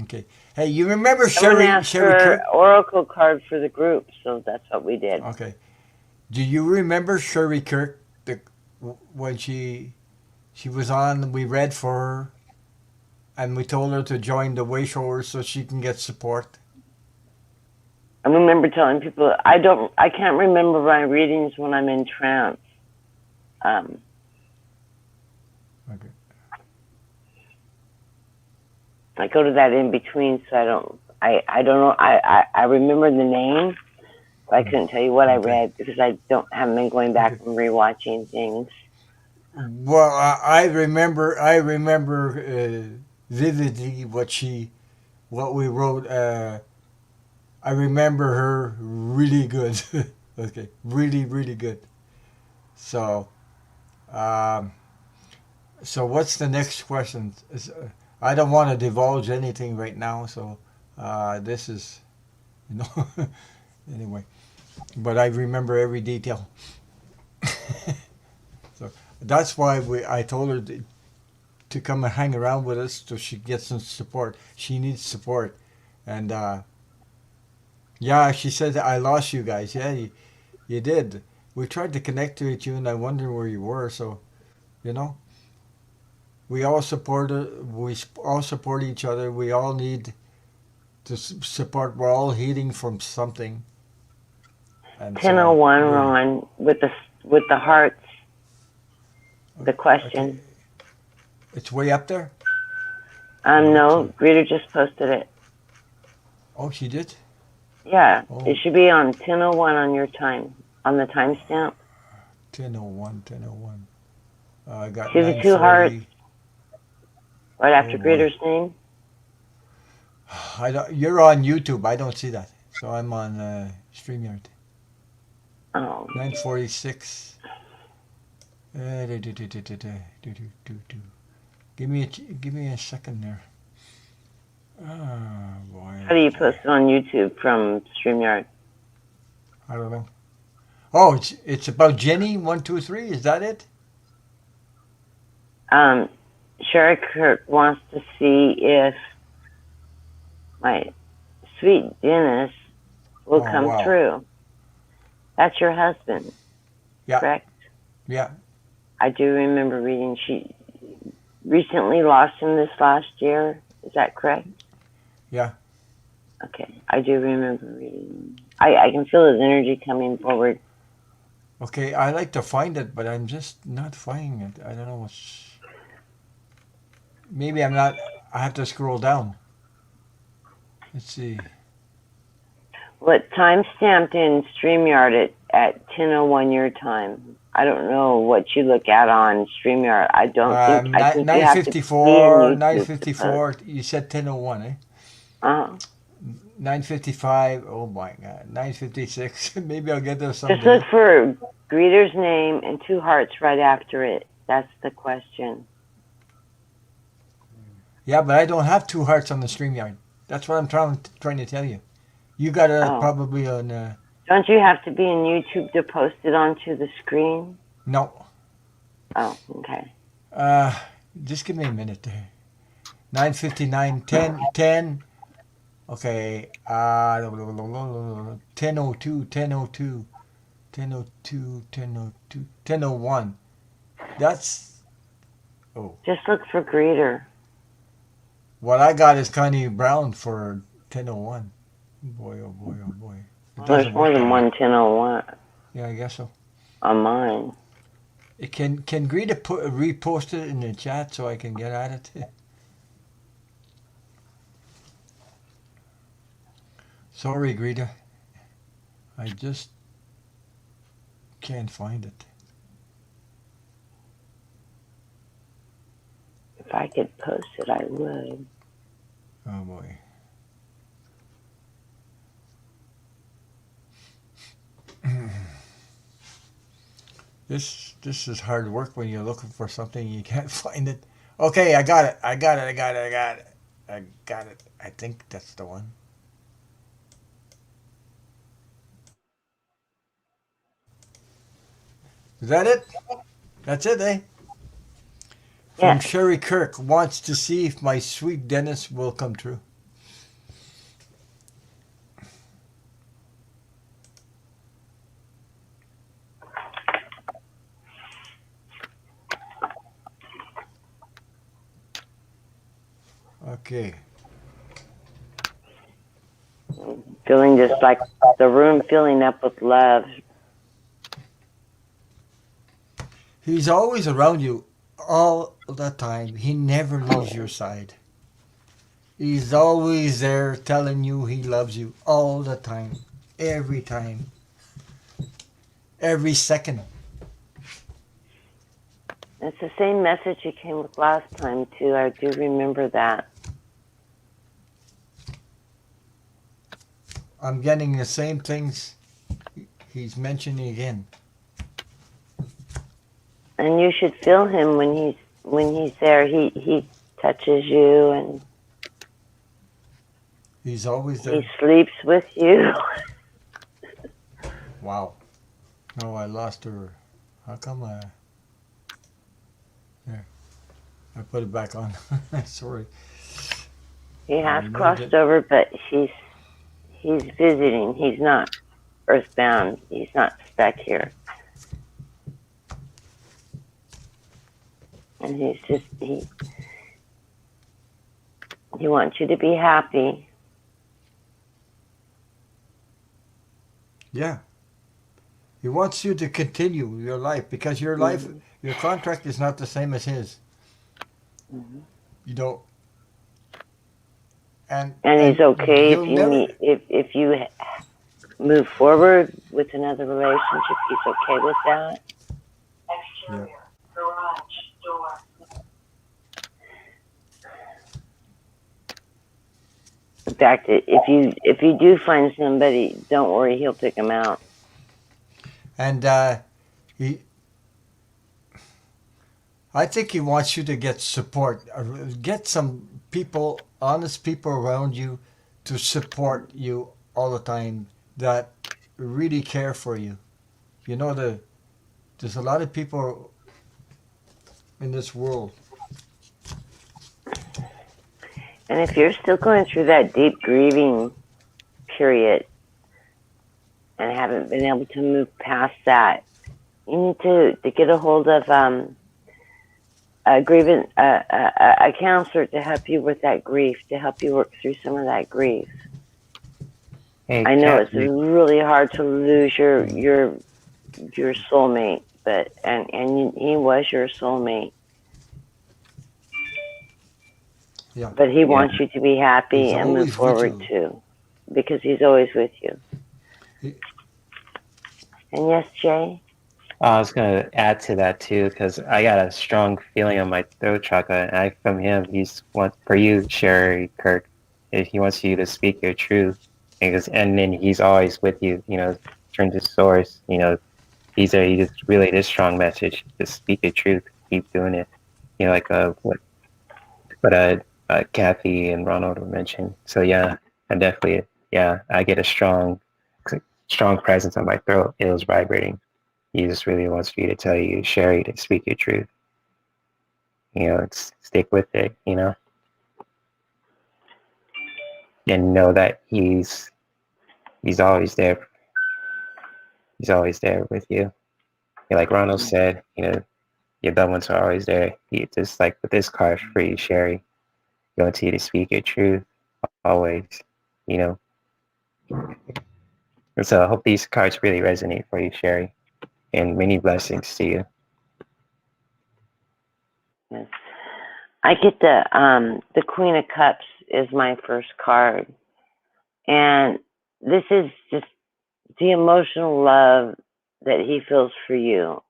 Okay. Hey, you remember someone Sherry asked for Kirk? oracle card for the group, so that's what we did. Okay. Do you remember Sherry Kirk? When she was on, we read for her, and we told her to join the Wayshowers so she can get support. I remember telling people I can't remember my readings when I'm in trance. Okay. I go to that in between, so I don't know. I remember the name, but I couldn't tell you what I read because I haven't been going back and rewatching things. Well, I remember vividly what we wrote. I remember her really good. Okay, really, really good. So, so what's the next question? I don't want to divulge anything right now, so this is, anyway. But I remember every detail. So that's why I told her to come and hang around with us so she gets some support. She needs support, and yeah, she said I lost you guys. Yeah, you did. We tried to connect with you, and I wondered where you were. So, we all support. We all support each other. We all need to support. We're all healing from something. And 1001, Ron, with the hearts. The question. Okay. It's way up there. No, Rita just posted it. Oh, she did. Yeah, Oh. it should be on 1001 on your time, on the timestamp. 1001. I got See the two hearts 9:40. right after boy. Greeter's name? You're on YouTube. I don't see that. So I'm on StreamYard. Oh. 9:46. Give me a second there. Ah, boy. How do you post it on YouTube from StreamYard? I don't know. Oh, it's about Jenny 123. Is that it? Sherry Kirk wants to see if my sweet Dennis will come through. That's your husband, correct? Yeah. I do remember reading she recently lost him this last year. Is that correct? Yeah. Okay, I do remember reading. I can feel his energy coming forward. Okay, I like to find it, but I'm just not finding it. I don't know what's... Maybe I'm not... I have to scroll down. Let's see. What time stamped in StreamYard at 10:01 your time? I don't know what you look at on StreamYard. I don't think... I think 9:54, 9:54. You said 10:01, eh? 9:55. Oh my God. 9:56. Maybe I'll get there Just someday. look for greeter's name and 2 hearts right after it. That's the question. Yeah, but I don't have 2 hearts on the StreamYard. That's what I'm trying to tell you. You got it Oh. probably on. Don't you have to be in YouTube to post it onto the screen? No. Oh, okay. Just give me a minute there. 9:59. 10. Okay. 10:02. 10:02. 10:02. 10:02. 10:01. That's. Oh. Just look for greeter. What I got is Connie Brown for 10:01. Boy, oh boy, oh boy. Well, there's more than one 10:01 Yeah, I guess so. on mine. Can Greta repost it in the chat so I can get at it? Sorry, Greta. I just can't find it. If I could post it, I would. Oh boy. This is hard work when you're looking for something and you can't find it. Okay, I got it. I got it. I think that's the one. Is that it? That's it, eh? From Yeah. Sherry Kirk, wants to see if my sweet Dennis will come true. Okay. Feeling just like the room filling up with love. He's always around you all the time. He never leaves your side. He's always there telling you he loves you all the time. Every time. Every second. It's the same message you came with last time, too. I do remember that. I'm getting the same things he's mentioning again. And you should feel him when he's there. He touches you and He's always there. he sleeps with you. Wow. No, I lost her. How come there. I put it back on. Sorry. He has crossed over, but he's visiting. He's not earthbound. He's not stuck here. And he wants you to be happy. Yeah. He wants you to continue your life because your life, your contract is not the same as his. You know. And he's okay if you move forward with another relationship. He's okay with that. Exterior garage door. In fact, if you do find somebody, don't worry, he'll pick them out. And I think he wants you to get support, get some people, honest people around you to support you all the time that really care for you. You know, there's a lot of people in this world. And if you're still going through that deep grieving period and haven't been able to move past that, you need to get a hold of a counselor to help you with that grief, to help you work through some of that grief. Hey, I know it's Kathleen. really hard to lose your soulmate, but and he was your soulmate. Yeah. But he wants you to be happy He's and move always with forward you. too, because he's always with you. And yes, Jay? I was going to add to that too, because I got a strong feeling on my throat chakra. And from him, he's wants for you, Sherry Kirk, if he wants you to speak your truth. and then he's always with you. You know, turn to source. You know, he just relayed this strong message. Just speak the truth. Keep doing it. You know, like what Kathy and Ronald were mentioned. So yeah, I definitely I get a strong presence on my throat. It was vibrating. He just really wants you to tell you, share it, and speak your truth. You know, stick with it. You know, and know that he's always there. He's always there with you. Yeah, like Ronald said, you know, your loved ones are always there. You just like with this card for you, Sherry, you want you to speak your truth always. You know, and so I hope these cards really resonate for you, Sherry, and many blessings to you. Yes. I get the Queen of Cups is my first card, and this is just the emotional love that he feels for you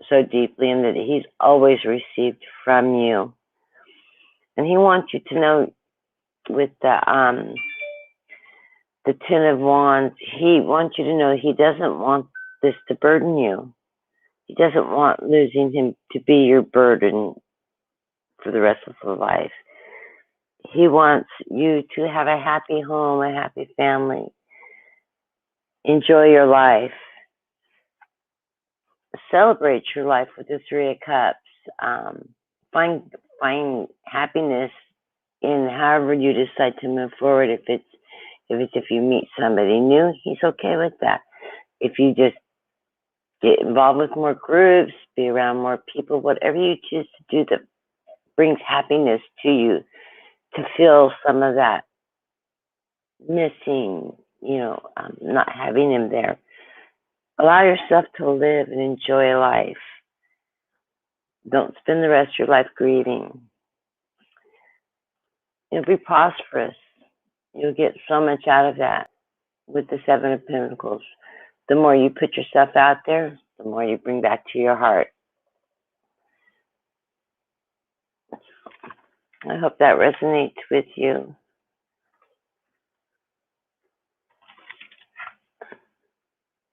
so deeply, and that he's always received from you. And he wants you to know with the Ten of Wands, he wants you to know he doesn't want this to burden you. He doesn't want losing him to be your burden for the rest of your life. He wants you to have a happy home, a happy family. Enjoy your life. Celebrate your life with the Three of Cups. Um, find happiness in however you decide to move forward. If you meet somebody new, he's okay with that. If you just get involved with more groups, be around more people, whatever you choose to do that brings happiness to you, to feel some of that missing, not having him there. Allow yourself to live and enjoy life. Don't spend the rest of your life grieving. Be prosperous. You'll get so much out of that with the Seven of Pentacles. The more you put yourself out there, the more you bring back to your heart. I hope that resonates with you.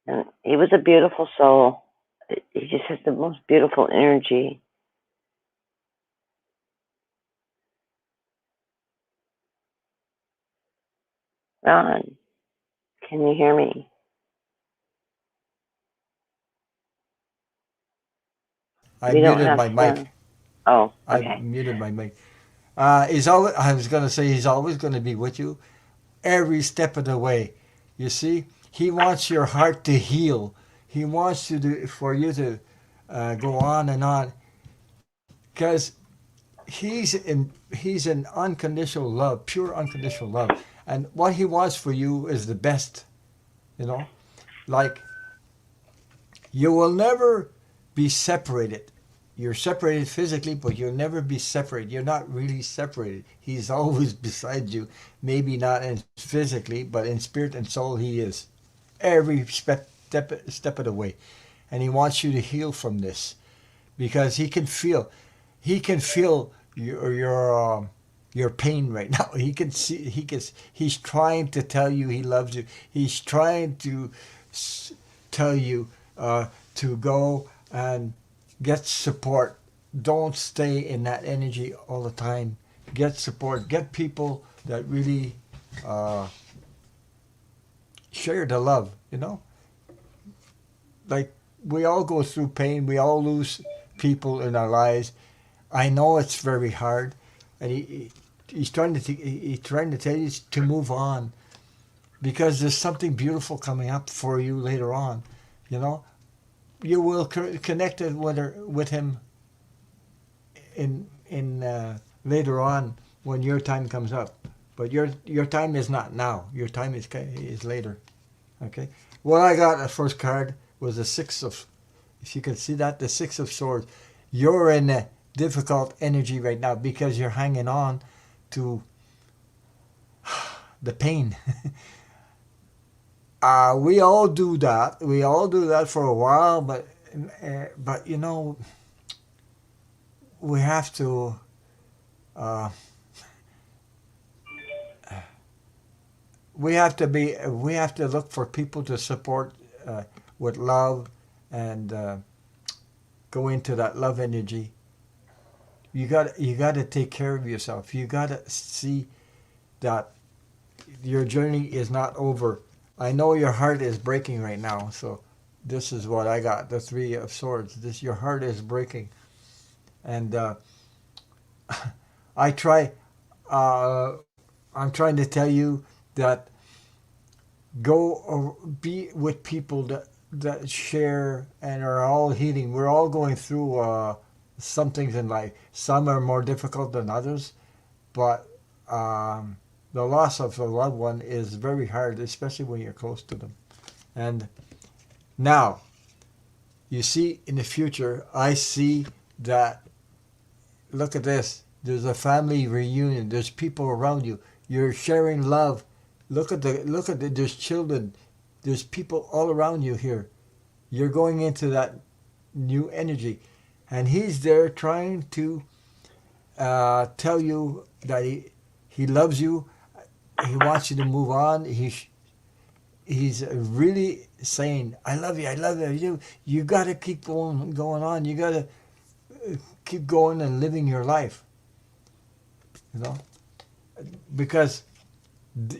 And he was a beautiful soul. He just has the most beautiful energy. Ron, can you hear me? I We don't muted have my mic. sound. Oh, I okay. muted my mic. He's always. I was gonna say he's always gonna be with you every step of the way. You see, he wants your heart to heal. He wants for you to go on, because he's in unconditional love, pure unconditional love, and what he wants for you is the best. You know, like you will never be separated. You're separated physically, but you'll never be separated. You're not really separated. He's always beside you. Maybe not physically, but in spirit and soul, he is. Every step of the way. And he wants you to heal from this because he can feel your pain right now. He can see. He's trying to tell you he loves you. He's trying to tell you to go and get support. Don't stay in that energy all the time. Get support. Get people that really uh, share the love. Like we all go through pain. We all lose people in our lives. I know it's very hard, and he's trying to tell you to move on because there's something beautiful coming up for you later on. You know, you will connect with him in later on when your time comes up. But your time is not now. Your time is later. Okay. What I got at first card was the six of. If you can see that, the Six of Swords. You're in a difficult energy right now because you're hanging on to the pain. We all do that. We all do that for a while, but we have to. Uh, we have to look for people to support with love and go into that love energy. You got to take care of yourself. You got to see that your journey is not over. I know your heart is breaking right now, so this is what I got, the Three of Swords. This Your heart is breaking, and I try. Uh, I'm trying to tell you that go be with people that share and are all healing. We're all going through some things in life. Some are more difficult than others, but the loss of a loved one is very hard, especially when you're close to them. And now, you see, in the future, I see that. Look at this. There's a family reunion. There's people around you. You're sharing love. Look at the. There's children. There's people all around you here. You're going into that new energy, and he's there trying to tell you that he loves you. He wants you to move on. He's really saying, "I love you. I love you. You got to keep going on. You got to keep going and living your life." You know, because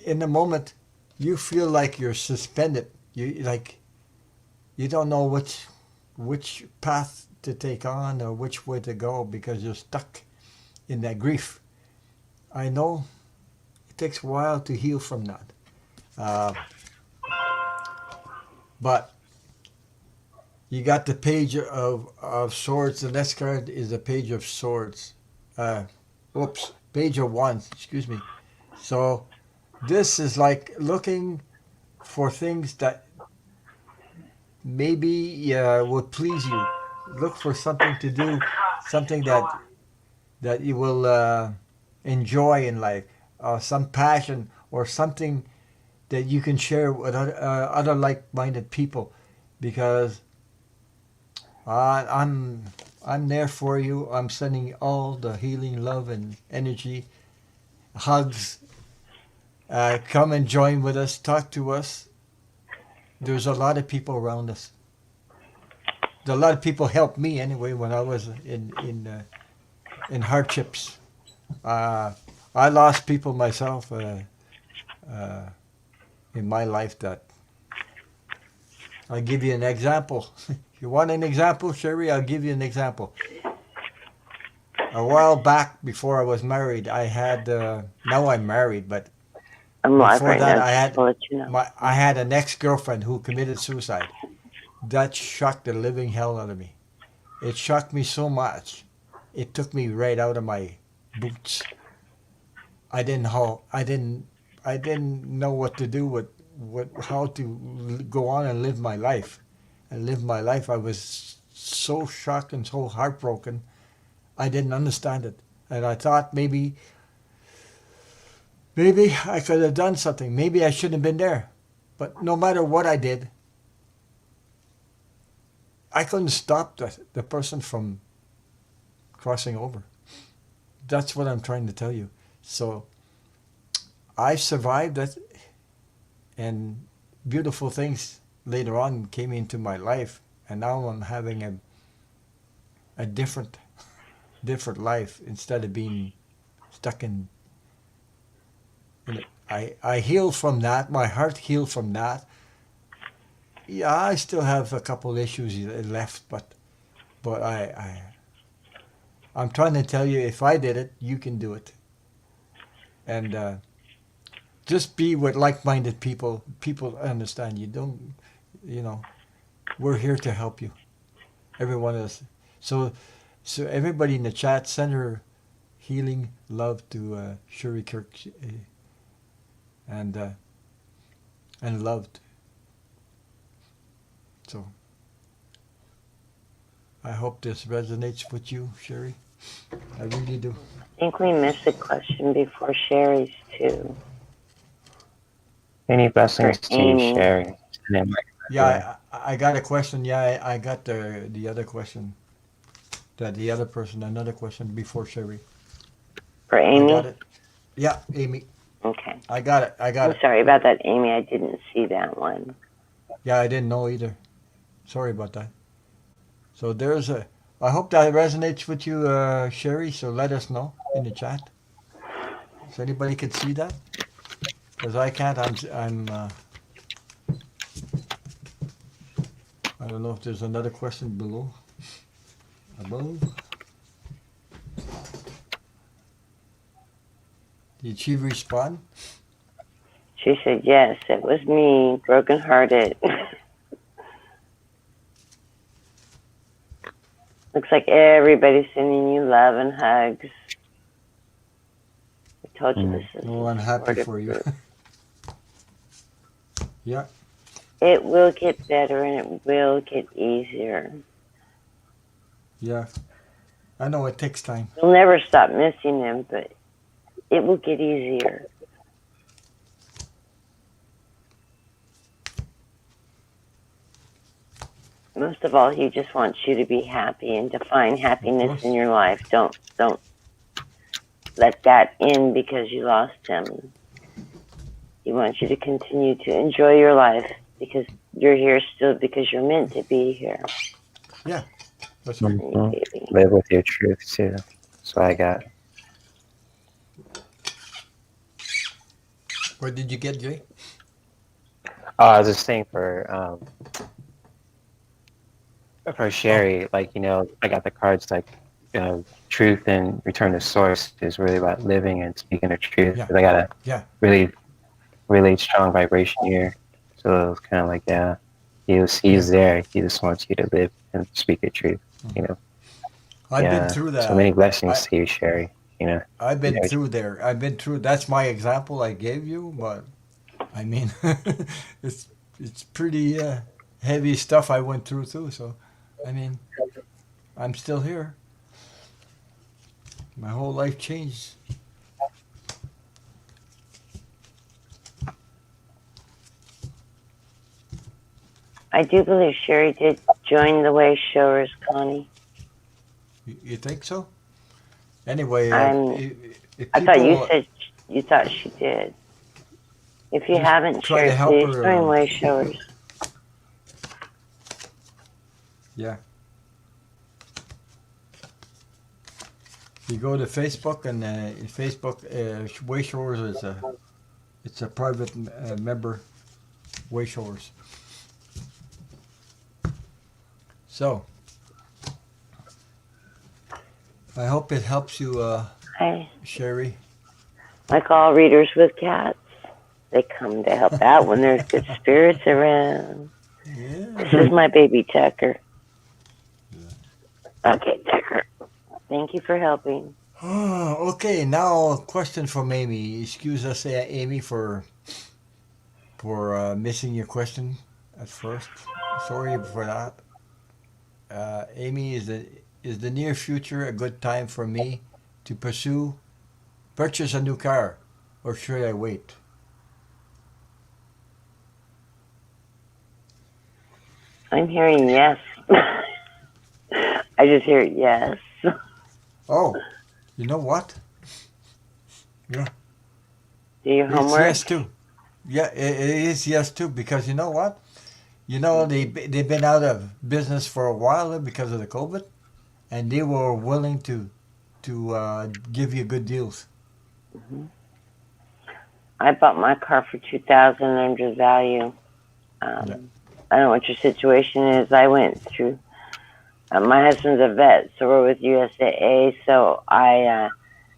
in the moment you feel like you're suspended. You don't know which path to take on or which way to go because you're stuck in that grief. I know it takes a while to heal from that, uh, but you got the page of swords. The next card is the page of swords. Uh, Page of wands. Excuse me. So this is like looking for things that maybe would please you. Look for something to do, something that you will enjoy in life, some passion or something that you can share with other like-minded people, because I'm there for you. I'm sending all the healing love and energy, hugs. Come and join with us. Talk to us. There's a lot of people around us. A lot of people helped me anyway when I was in hardships. Uh, I lost people myself uh, in my life. That I'll give you an example. You want an example, Sherry? I'll give you an example. A while back, before I was married, I had. Now I'm married, but I'm live before right that, now. I'll let you know. I had an ex-girlfriend who committed suicide. That shocked the living hell out of me. It shocked me so much. It took me right out of my boots. I didn't know what to do with how to go on and live my life. And live my life. I was so shocked and so heartbroken. I didn't understand it, and I thought maybe I could have done something. Maybe I shouldn't have been there. But no matter what I did, I couldn't stop the person from crossing over. That's what I'm trying to tell you. So I survived that, and beautiful things later on came into my life, and now I'm having a different life instead of being stuck in it. I healed from that. My heart healed from that. Yeah, I still have a couple issues left, but I'm trying to tell you, if I did it, you can do it. And just be with like-minded people. People understand you. Don't, you know, we're here to help you. Everyone is. So everybody in the chat, send her healing love to Shuri Kirk, and loved. So I hope this resonates with you, Sherry. I really do. I think we missed a question before Sherry's too. Any blessings to you, Amy. Sherry? Yeah, I got a question. Yeah, I got the other question. That the other person, another question before Sherry. For I got Amy. it. Yeah, Amy. Okay. I got it. I got I'm it. sorry about that, Amy. I didn't see that one. Yeah, I didn't know either. Sorry about that. So there's a. I hope that resonates with you, Sherry. So let us know in the chat. So anybody can see that, because I can't. I'm. I don't know if there's another question below. Above. Did she respond? She said, yes, it was me, brokenhearted. Looks like everybody's sending you love and hugs. I told you this is Oh, a I'm happy supportive for you. group. Yeah. It will get better and it will get easier. Yeah. I know it takes time. You'll never stop missing them, but it will get easier. Most of all, he just wants you to be happy and to find happiness in your life. Don't let that end because you lost him. He wants you to continue to enjoy your life because you're here still because you're meant to be here. Yeah. That's right. Live with your truth too. That's what I got. What did you get, Jay? Oh, I was just saying for Sherry, like, you know, I got the cards like, you know, truth and return to source is really about living and speaking the truth. Yeah. 'Cause I got a Yeah. really strong vibration here. So it's kind of like, yeah, he's there. He just wants you to live and speak the truth, you know. I've been through So many that. blessings to you, Sherry. You know. I've been through there. I've been through. That's my example I gave you, but I mean, it's pretty heavy stuff I went through too. So, I mean, I'm still here. My whole life changed. I do believe Sherry did join the Way Showers, Connie. You think so? Anyway, if I thought you people said you thought she did. If you just haven't try to shared, help please her, join Way Showers. yeah. You go to Facebook and Facebook Way Showers is it's a private member Way Showers. So I hope it helps you, Sherry. Like all readers with cats, they come to help out when there's good spirits around. Yeah. This is my baby Tucker. Yeah. Okay, Tucker. Thank you for helping. Okay, now a question from Amy. Excuse us, Amy, for missing your question at first. Sorry for that. Amy, is the near future a good time for me to purchase a new car, or should I wait? I'm hearing yes. I just hear yes. Oh, you know what? Yeah. Do your homework? It's yes too. Yeah, it is yes too, because you know what? You know they've been out of business for a while because of the COVID, and they were willing to give you good deals. Mm-hmm. I bought my car for $2,000 under value. Yeah. I don't know what your situation is. I went through. My husband's a vet, so we're with USAA. So I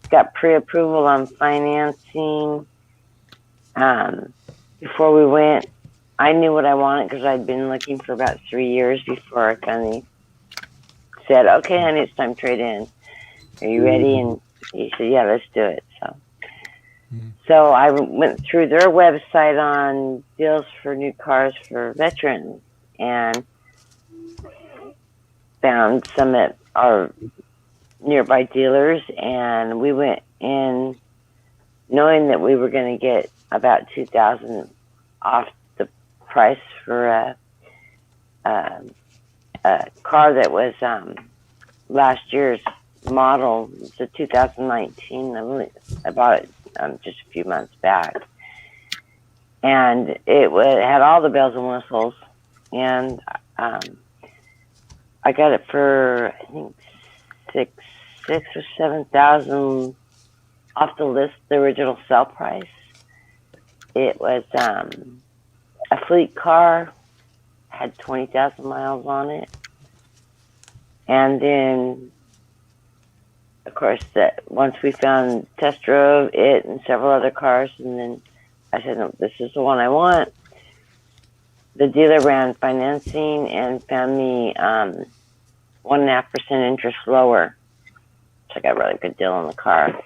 got pre-approval on financing. Before we went, I knew what I wanted because I'd been looking for about 3 years before I finally said, "Okay, honey, it's time to trade in. Are you ready?" And he said, "Yeah, let's do it." So I went through their website on deals for new cars for veterans and found some at our nearby dealers, and we went in knowing that we were going to get about $2,000 off the price for a car that was last year's model. It's a 2019. I bought it just a few months back, and had all the bells and whistles, and I got it for I think six or 7,000 off the list, the original sale price. It was a fleet car, had 20,000 miles on it, and then of course that once we test drove it and several other cars, and then I said, no, this is the one I want. The dealer ran financing and found me 1.5% interest lower. So I got a really good deal on the car.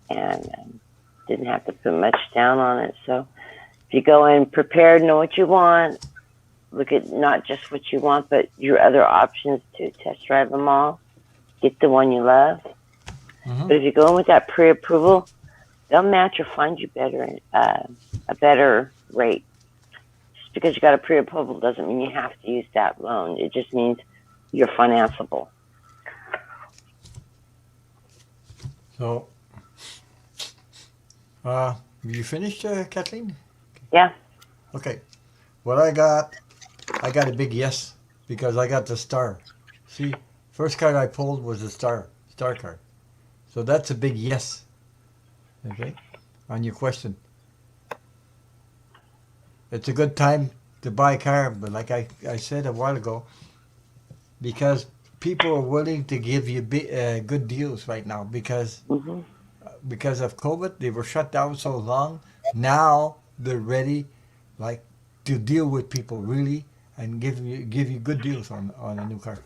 And didn't have to put much down on it. So if you go in prepared, know what you want, look at not just what you want, but your other options to test drive them all, get the one you love. Mm-hmm. But if you go in with that pre-approval, they'll match or find you a better rate. Just because you got a pre-approval doesn't mean you have to use that loan. It just means you're financeable. So, you finished, Kathleen? Yeah. Okay. What I got a big yes because I got the star. See, first card I pulled was the star card. So that's a big yes. Okay, on your question. It's a good time to buy a car, but like I said a while ago, because people are willing to give you good deals right now because Mm-hmm. because of COVID, they were shut down so long. Now they're ready, like, to deal with people really and give you good deals on a new car.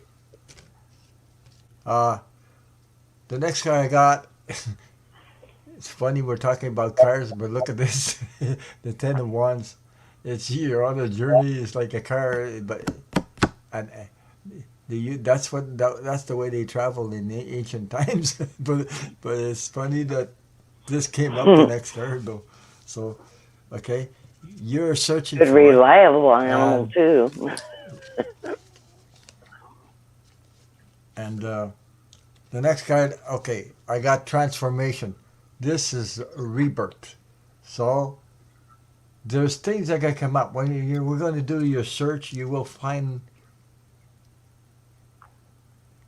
The next car I got, it's funny we're talking about cars, but look at this, the 10 of Wands. It's you're on a journey. It's like a car, but and that's the way they traveled in the ancient times. but it's funny that this came up the next card though. So, okay, you're searching Good, for it. reliable animal too. And the next card, okay, I got transformation. This is rebirth. So there's things that can come up when we're going to do your search. You will find,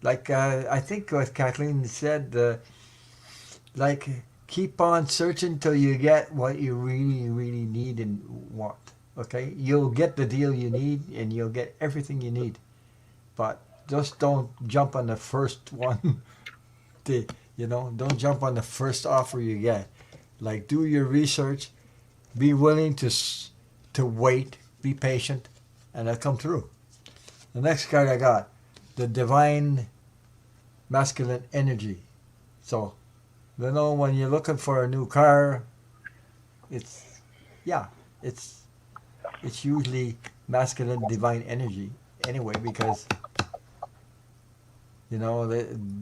like I think what Kathleen said, like keep on searching till you get what you really, really need and want. Okay, you'll get the deal you need and you'll get everything you need, but just don't jump on the first one. Don't jump on the first offer you get. Like, do your research, be willing to wait, be patient, and it'll come through. The next card I got, the divine masculine energy. So, when you're looking for a new car, it's usually masculine divine energy anyway, because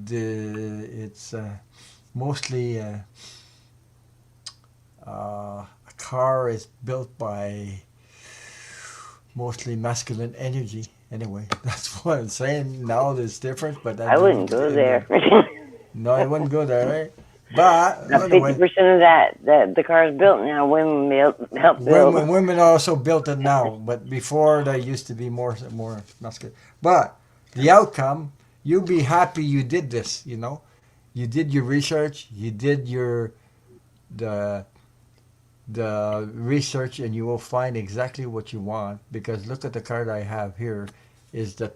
it's mostly a car is built by mostly masculine energy anyway. That's what I'm saying. Now there's different, but I wouldn't go there. No, I wouldn't go there, right? But About anyway, 50% of that the car is built now. Women help build. women also built it now, but before they used to be more masculine. But the outcome, you'll be happy you did this. You did your research, you did the research, and you will find exactly what you want. Because look at the card I have here, is the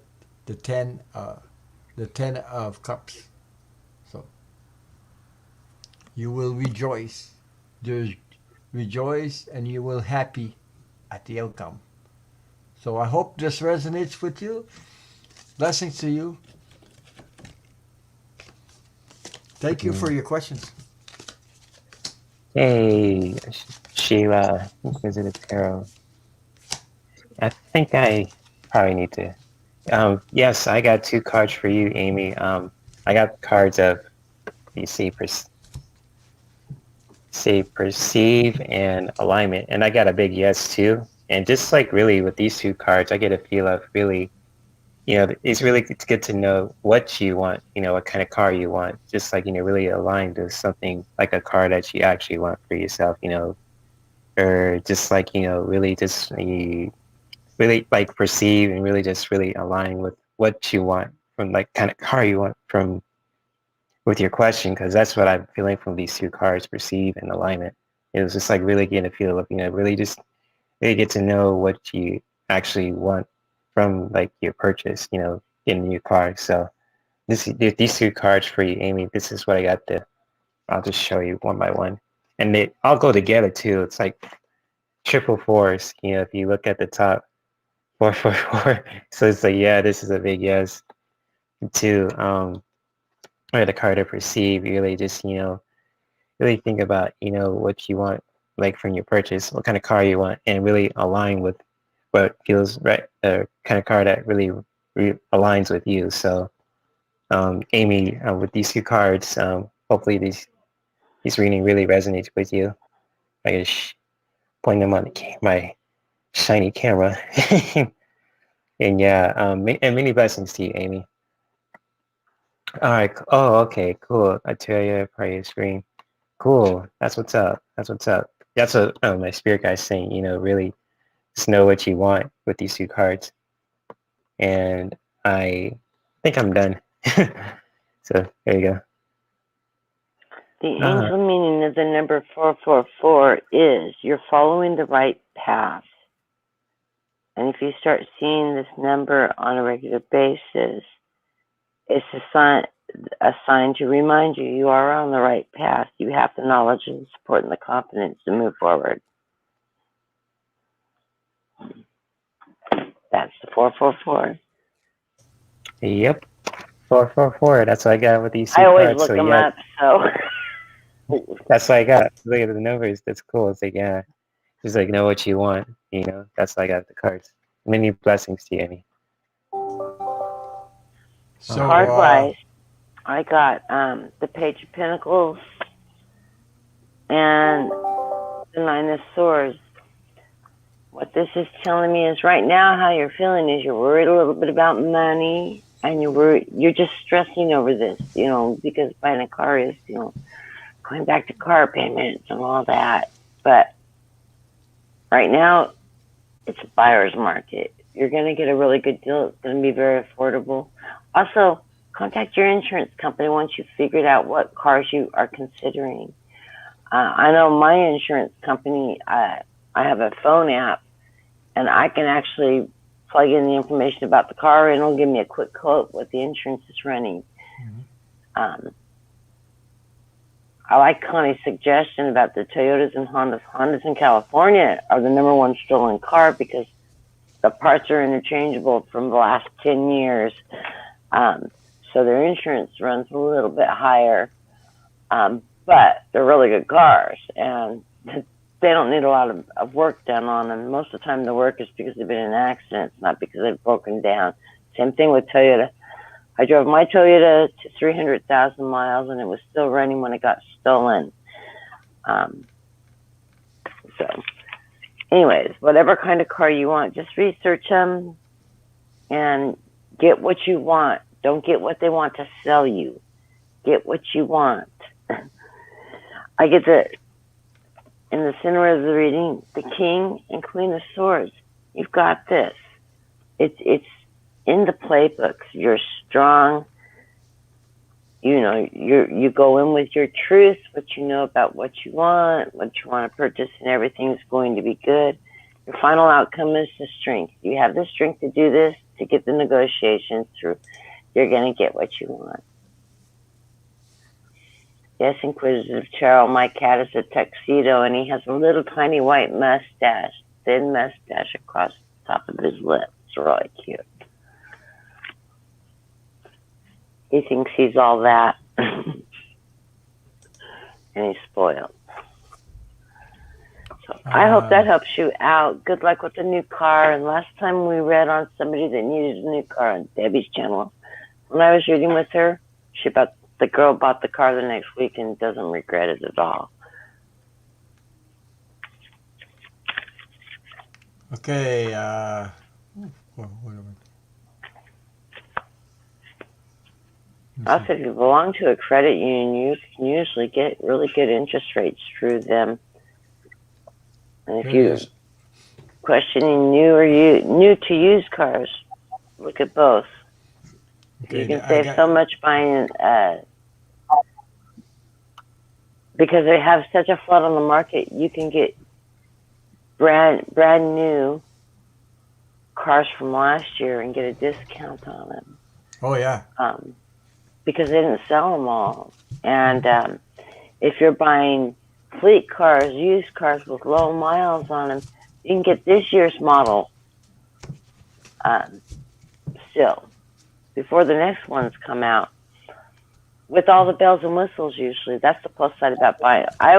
10 of cups. So you will rejoice. There's rejoice, and you will happy at the outcome. So I hope this resonates with you. Blessings to you. Thank you for your questions. Hey, Sheila, Inquisitive Tarot. I think I probably need to. Yes, I got 2 cards for you, Amy. I got cards of, you see, perceive and alignment, and I got a big yes too. And just like really with these 2 cards, I get a feel of really it's really good to know what you want, what kind of car you want, just like, really aligned to something like a car that you actually want for yourself, or just like, really just you really like perceive and really just really align with what you want from like kind of car you want from with your question, because that's what I'm feeling from these two cards, perceive and alignment. It was just like really getting a feel of, really just really get to know what you actually want from like your purchase, getting your car. So these two cards for you, Amy, this is what I got to, I'll just show you one by one. And they all go together too. It's like triple fours, if you look at the top, 444. So it's like, yeah, this is a big yes. Two, or the card to perceive, you really just, really think about, what you want, like from your purchase, what kind of car you want, and really align with what feels right, kind of car that really aligns with you. So, Amy, with these two cards, hopefully these reading really resonates with you. I can point them on my shiny camera. And yeah, and many blessings to you, Amy. All right. Oh, okay. Cool. I tell you, probably screen. Cool. That's what's up. That's what's up. That's what my spirit guy's saying. Really just know what you want with these two cards. And I think I'm done. So there you go. The angel meaning of the number 444 is you're following the right path. And if you start seeing this number on a regular basis, it's a sign to remind you you are on the right path. You have the knowledge and the support and the confidence to move forward. That's the 444. Yep. 444. That's what I got with these two I always cards. look So them yeah, up, so. that's what I got. Look at the numbers. That's cool. It's like, yeah, just like know what you want. That's why I got the cards. Many blessings to you, Amy. So, Card-wise, I got the Page of Pentacles and the Nine of Swords. What this is telling me is right now how you're feeling is you're worried a little bit about money and you're just stressing over this, because buying a car is, going back to car payments and all that. But right now, it's a buyer's market. You're going to get a really good deal. It's going to be very affordable. Also, contact your insurance company once you've figured out what cars you are considering. I know my insurance company, I have a phone app, and I can actually plug in the information about the car, and it'll give me a quick quote what the insurance is running. Mm-hmm. I like Connie's suggestion about the Toyotas and Hondas. Hondas in California are the number one stolen car because the parts are interchangeable from the last 10 years. So their insurance runs a little bit higher. But they're really good cars, and they don't need a lot of work done on them. Most of the time the work is because they've been in accidents, not because they've broken down. Same thing with Toyota. I drove my Toyota to 300,000 miles, and it was still running when it got stolen. So anyways, whatever kind of car you want, just research them and get what you want. Don't get what they want to sell you. Get what you want. I get in the center of the reading, the King and Queen of Swords. You've got this. It's in the playbooks. You're strong. You go in with your truth, what you know about what you want to purchase, and everything's going to be good. Your final outcome is the strength. You have the strength to do this, to get the negotiations through. You're going to get what you want. Yes, Inquisitive Charles, my cat is a tuxedo, and he has a little tiny white mustache, thin mustache across the top of his lip. It's really cute. He thinks he's all that, and he's spoiled. So I hope that helps you out. Good luck with the new car. And last time we read on somebody that needed a new car on Debbie's channel, when I was reading with her, the girl bought the car the next week and doesn't regret it at all. okay. Also, if you belong to a credit union, you can usually get really good interest rates through them. And if There it you're is. questioning new to used cars, look at both. You Okay, can I save got. so much buying because they have such a flood on the market. You can get brand new cars from last year and get a discount on them Oh yeah. because they didn't sell them all. And if you're buying fleet cars, used cars with low miles on them, you can get this year's model still before the next ones come out with all the bells and whistles. Usually, that's the plus side about buying. I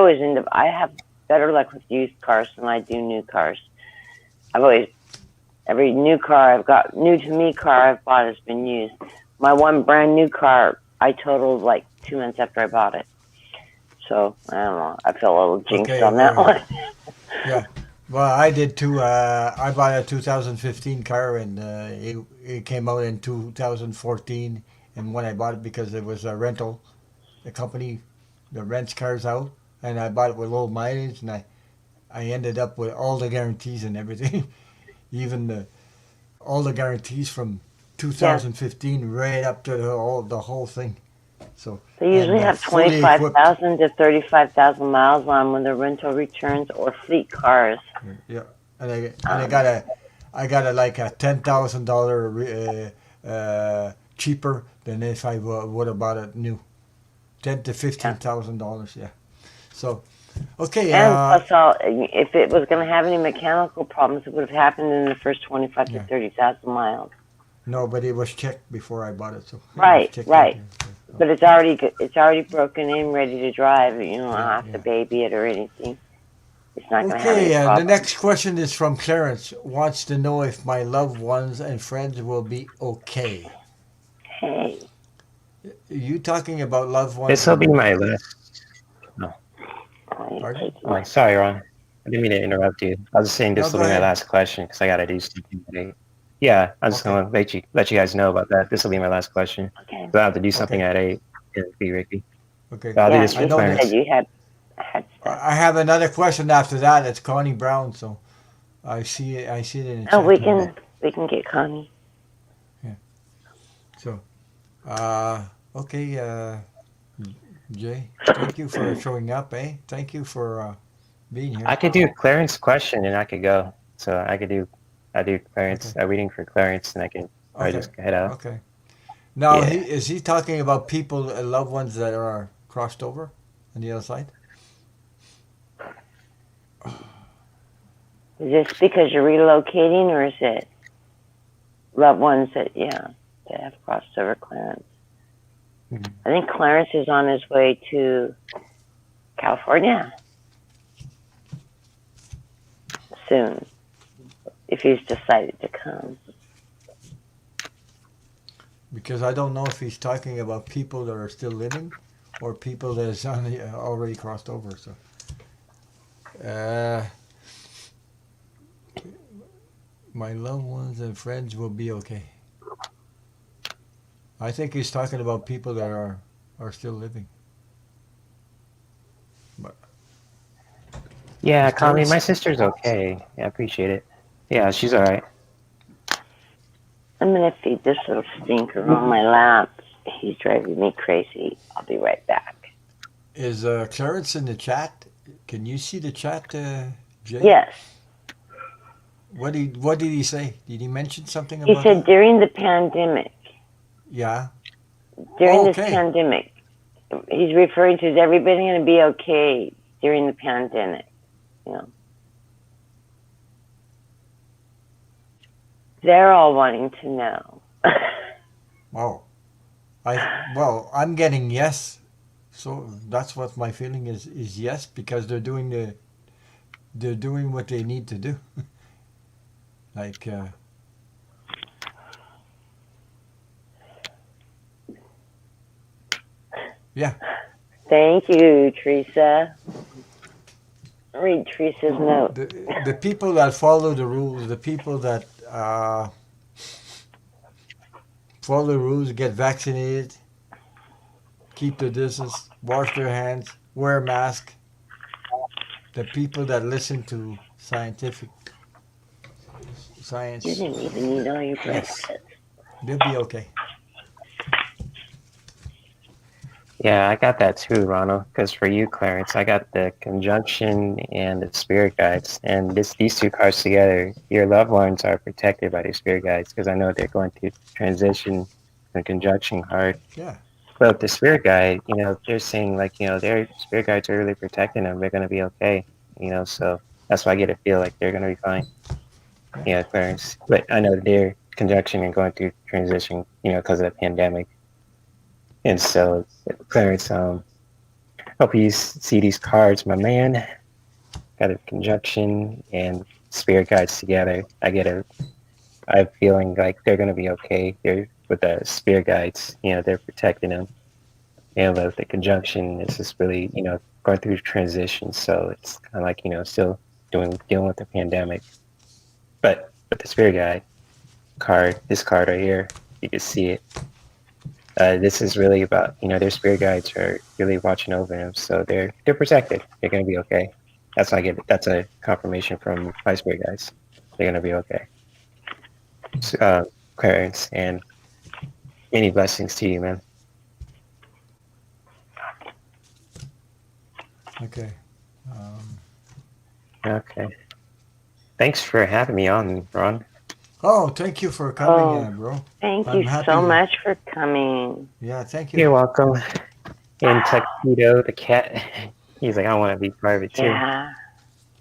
have better luck with used cars than I do new cars. Every new car I've got, new to me car I've bought has been used. My one brand new car I totaled like 2 months after I bought it. So I don't know. I feel a little jinxed Okay, on that one. yeah. Well, I did too. I bought a 2015 car, and it came out in 2014. And when I bought it, because it was a rental, the company that rents cars out, and I bought it with low mileage, and I ended up with all the guarantees and everything, even all the guarantees from Yeah, 2015 right up to the whole thing. So they and usually have fully equipped. 25,000 to 35,000 miles on when they're rental returns or fleet cars. Yeah, and Um, I got a like a $10,000 cheaper than if I would have bought it new. Ten to yeah. $15,000. Yeah. So okay. And plus, if it was going to have any mechanical problems, it would have happened in the first 25 to Yeah. 30,000 miles. No, but it was checked before I bought it, so it was Right, checked out right. there. So, But it's already broken in, ready to drive. You don't yeah, have to yeah. baby it or anything. It's not going to have any Okay, the problems. next question is from Clarence. Wants to know if my loved ones and friends will be okay. Hey, You talking about loved ones This will be and my last. No, why are you pardon? taking oh, my sorry, Ron. I didn't mean to interrupt you. I was just saying No, this will go be my ahead. last question because I gotta do something today. Yeah, I'm just Okay, gonna let you guys know about that. This will be my last question. Okay. So I have to do something okay, at 8. Yeah, be Ricky. okay. So I'll do Yeah, this I for you know said Clarence. that. you had stuff. I have another question after that. It's Connie Brown, so I see it. I see it in the Oh, chat here. we can get Connie. Yeah. So, uh, okay, Jay. Thank you for showing up. Thank you for being I here. could do Clarence question and I could go. So I do Okay. Clarence a reading for Clarence and I can probably Okay. just head out. Okay. Now, Yeah. is he talking about people, loved ones that are crossed over on the other side? Is this because you're relocating, or is it loved ones that have crossed over Clarence? Mhm. I think Clarence is on his way to California soon, if he's decided to come. Because I don't know if he's talking about people that are still living or people that is already crossed over. So, uh, my loved ones and friends will be okay. I think he's talking about people that are still living. But Yeah, is Connie, my Clarence? sister's okay. Yeah, I appreciate it. Yeah, she's all right. I'm gonna feed this little stinker on my lap. He's driving me crazy. I'll be right back. Is Clarence in the chat? Can you see the chat, Jay? Yes, What did he say? Did he mention something he about said that? during the pandemic. Yeah. During Oh, this okay. pandemic, he's referring to is everybody going to be okay during the pandemic? You know, they're all wanting to know. Oh, I'm getting yes. So that's what my feeling is yes, because they're doing what they need to do. Like yeah. Thank you, Teresa. Read Teresa's note. The people that follow the rules, the people that follow the rules, get vaccinated, keep the distance, wash their hands, wear a mask. The people that listen to scientific You science, didn't even need all your yes, bracelets. they'll be okay. Yeah, I got that too, Ronald. Because for you, Clarence, I got the conjunction and the spirit guides, and these two cards together, your loved ones are protected by the spirit guides because I know they're going to transition the conjunction card. Yeah. But the spirit guide, they're saying like, their spirit guides are really protecting them. They're going to be okay. So that's why I get a feel like they're going to be fine. Yeah. Yeah, Clarence. But I know they're conjunction and going through transition, because of the pandemic. And so, Clarence, hope you see these cards, my man. Got a conjunction and spirit guides together. I'm feeling like they're gonna be okay. They're with the spirit guides, they're protecting them. And with the conjunction, it's just really, going through transition. So it's kind of like, still dealing with the pandemic. But with the spirit guide card, this card right here, you can see it. This is really about, their spirit guides are really watching over them, so they're protected. They're gonna be okay. That's why I get. That's a confirmation from my spirit guides. They're gonna be okay. So, Clarence, and many blessings to you, man. Okay. Um, Okay. Thanks for having me on, Ron. oh, thank you for coming, Oh, bro. thank I'm you happy so to. much for coming. Yeah, thank you. You're welcome. And Tuxedo, the cat, he's like, I want to be part of it too. Yeah.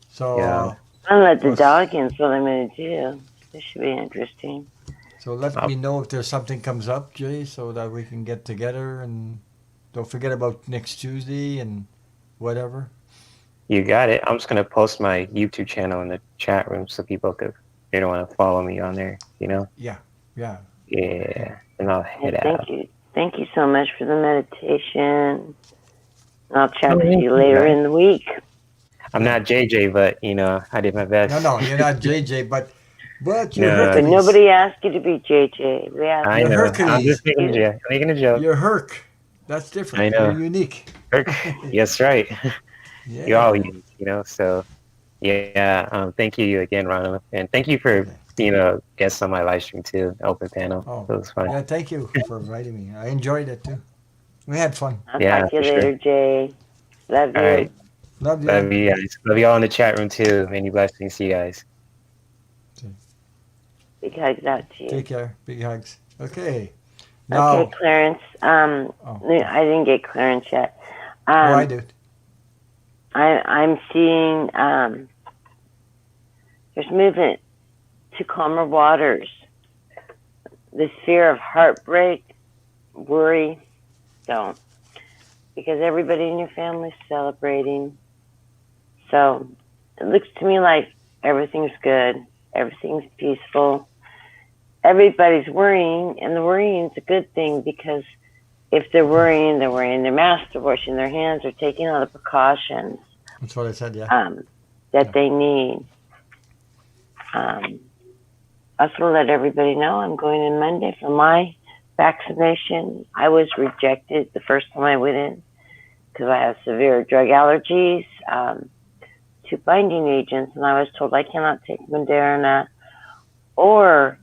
So, Yeah. I'll let the was dog in, what I'm going to do. This should be interesting. so let Oh, me know if there's something comes up, Jay, so that we can get together and don't forget about next Tuesday and whatever. you got it. I'm just gonna post my YouTube channel in the chat room so people could, they don't want to follow me on there. Yeah, yeah. Okay. Yeah, and I'll Well, head thank out. you. Thank you so much for the meditation. I'll chat Oh, with thank you you, later guys. in the week. I'm Yeah. not JJ, but I did my No, best. no, you're not JJ, but you're No, But Hercules. nobody asked you to be JJ. We asked I You're know. I'm just Hercules. making a you. joke. Making a joke. You're Herc. That's I different. You're know. unique. Kirk, yes, right. You're all Yeah. unique. So yeah. Thank you again, Ronald, and thank you for Okay. guests on my live stream too, open panel. Oh, It was fun. yeah. Thank you for inviting me. I enjoyed it too. We had fun. I'll Yeah, talk to you for sure. later, Jay. Love All you. right. Love you. Love you guys. Love you all in the chat room too. Many blessings to you guys. Big hugs out to you. Take care. Big hugs. Okay. Okay, Now, Clarence. oh, I didn't get Clarence yet. I Um, did. I'm seeing there's movement to calmer waters. This fear of heartbreak, worry, don't. Because everybody in your family's celebrating. So it looks to me like everything's good, everything's peaceful. Everybody's worrying, and the worrying is a good thing because if they're wearing their mask, they're washing their hands, they're taking all the precautions That's what I said. Yeah. that Yeah. they need. I just want to let everybody know I'm going in Monday for my vaccination. I was rejected the first time I went in because I have severe drug allergies to binding agents, and I was told I cannot take Moderna or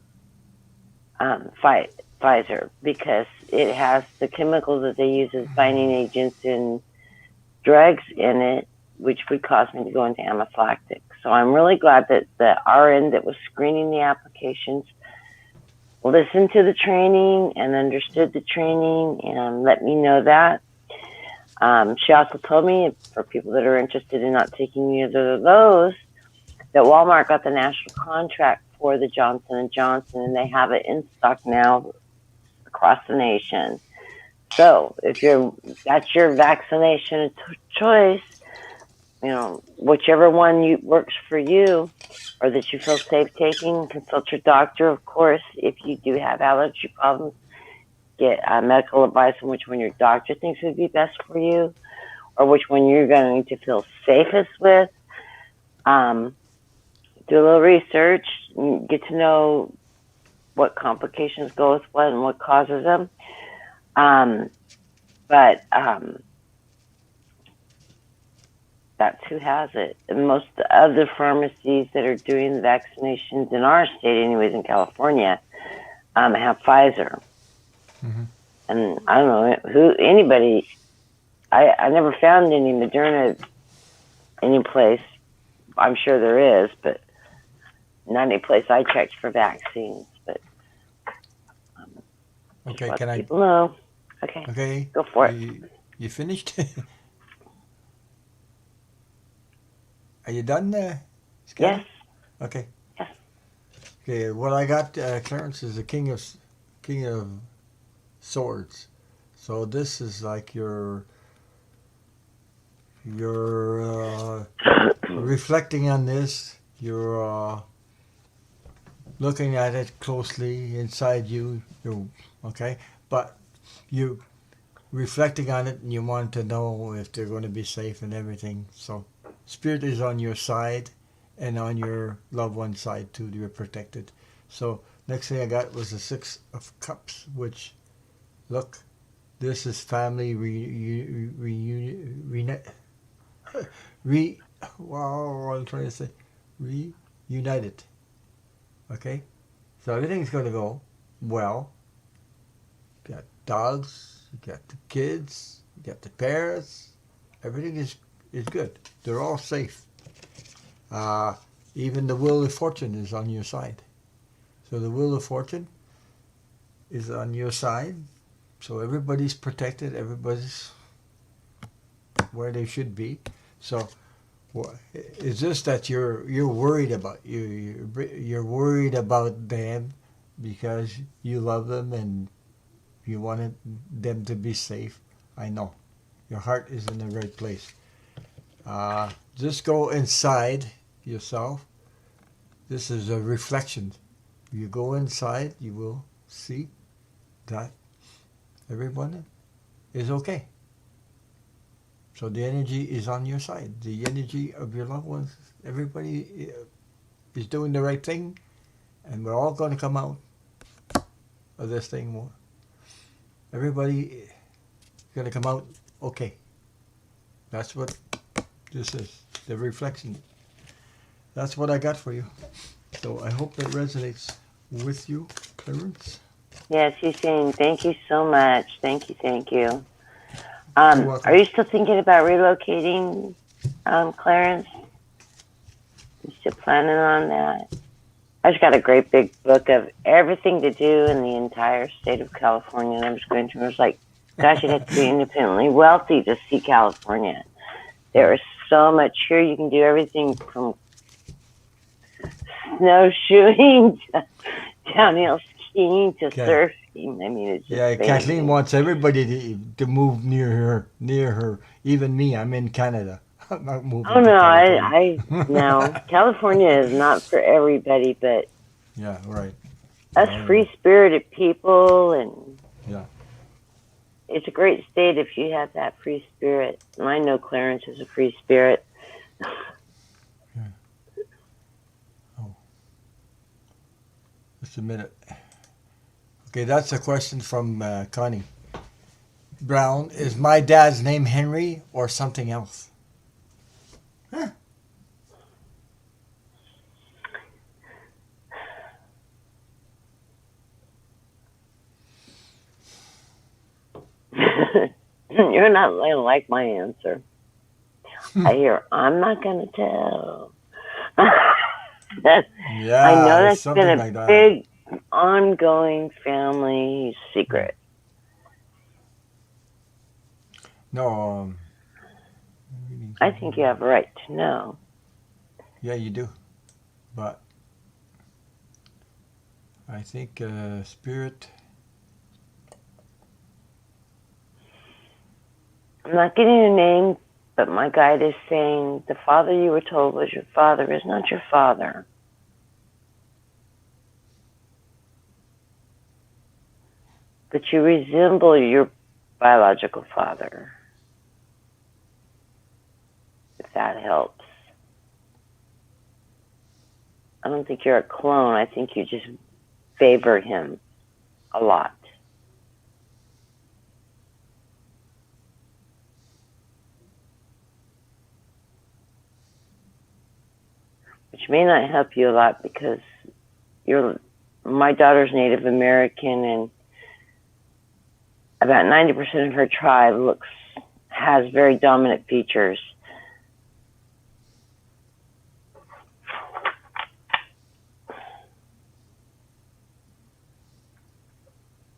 Pfizer because it has the chemicals that they use as binding agents in drugs in it, which would cause me to go into anaphylactic. So I'm really glad that the RN that was screening the applications listened to the training and understood the training and let me know that. She also told me, for people that are interested in not taking either of those, that Walmart got the national contract for the Johnson & Johnson, and they have it in stock now across the nation. So if that's your vaccination choice, whichever one works for you or that you feel safe taking, consult your doctor, of course. If you do have allergy problems, get medical advice on which one your doctor thinks would be best for you or which one you're going to feel safest with. Do a little research, get to know what complications go with what and what causes them. but that's who has it. And most other pharmacies that are doing the vaccinations in our state, anyways, in California, have Pfizer. Mhm. And I don't know anybody. I never found any Moderna any place. I'm sure there is, but not any place I checked for vaccines. But just Okay, let can I? people know. Okay, Okay, go for it. you finished? Are you done, Yes, Scanner? Okay. yes. Okay, what I got, Clarence, is the King of Swords. So this is like you're reflecting on this. You're looking at it closely inside you. You okay, but you reflecting on it, and you want to know if they're going to be safe and everything. So spirit is on your side, and on your loved one's side too. You're protected. So next thing I got was the Six of Cups, which look, this is family reunion. Re wow, what I'm trying to say, reunited. Okay, so everything's going to go well. You got dogs, you got the kids, you got the parents. Everything is good. They're all safe. Uh, Even the wheel of fortune is on your side. So the wheel of fortune is on your side. So everybody's protected. Everybody's where they should be. So it's just that you're worried about you're worried about them because you love them and you wanted them to be safe. I know your heart is in the right place. Just go inside yourself. This is a reflection. You go inside, you will see that everyone is okay. So the energy is on your side. The energy of your loved ones, everybody is doing the right thing, and we're all going to come out of this thing. Everybody is going to come out okay. That's what this is, the reflection. That's what I got for you. So I hope that resonates with you, Clarence. Yes, he's saying thank you so much. Thank you, thank you. You're welcome. Are you still thinking about relocating, Clarence? You still planning on that? I just got a great big book of everything to do in the entire state of California, and I'm just going through. I was like, gosh, you'd have to be independently wealthy to see California. There is so much here. You can do everything from snowshoeing to downhill skiing to Okay. surfing. I mean, it's just Yeah, amazing. Kathleen wants everybody to move near her. Even me, I'm in Canada. I'm not moving Oh to no, California. no. California is not for everybody, but Yeah, right. us I know. free spirited people, and Yeah. it's a great state if you have that free spirit. And I know Clarence is a free spirit. Oh, just a minute. Okay, that's a question from Connie Brown. Is my dad's name Henry or something else? Huh. You're not gonna like my answer. I hear I'm not gonna tell. I know Yeah, it's that's been something a like that. big ongoing family secret. No, I think you have a right to know. yeah, you do. But I think spirit. I'm not getting a name, but my guide is saying the father you were told was your father is not your father. But you resemble your biological father, if that helps. I don't think you're a clone. I think you just favor him a lot. which may not help you a lot because my daughter's Native American, and about 90% of her tribe has very dominant features.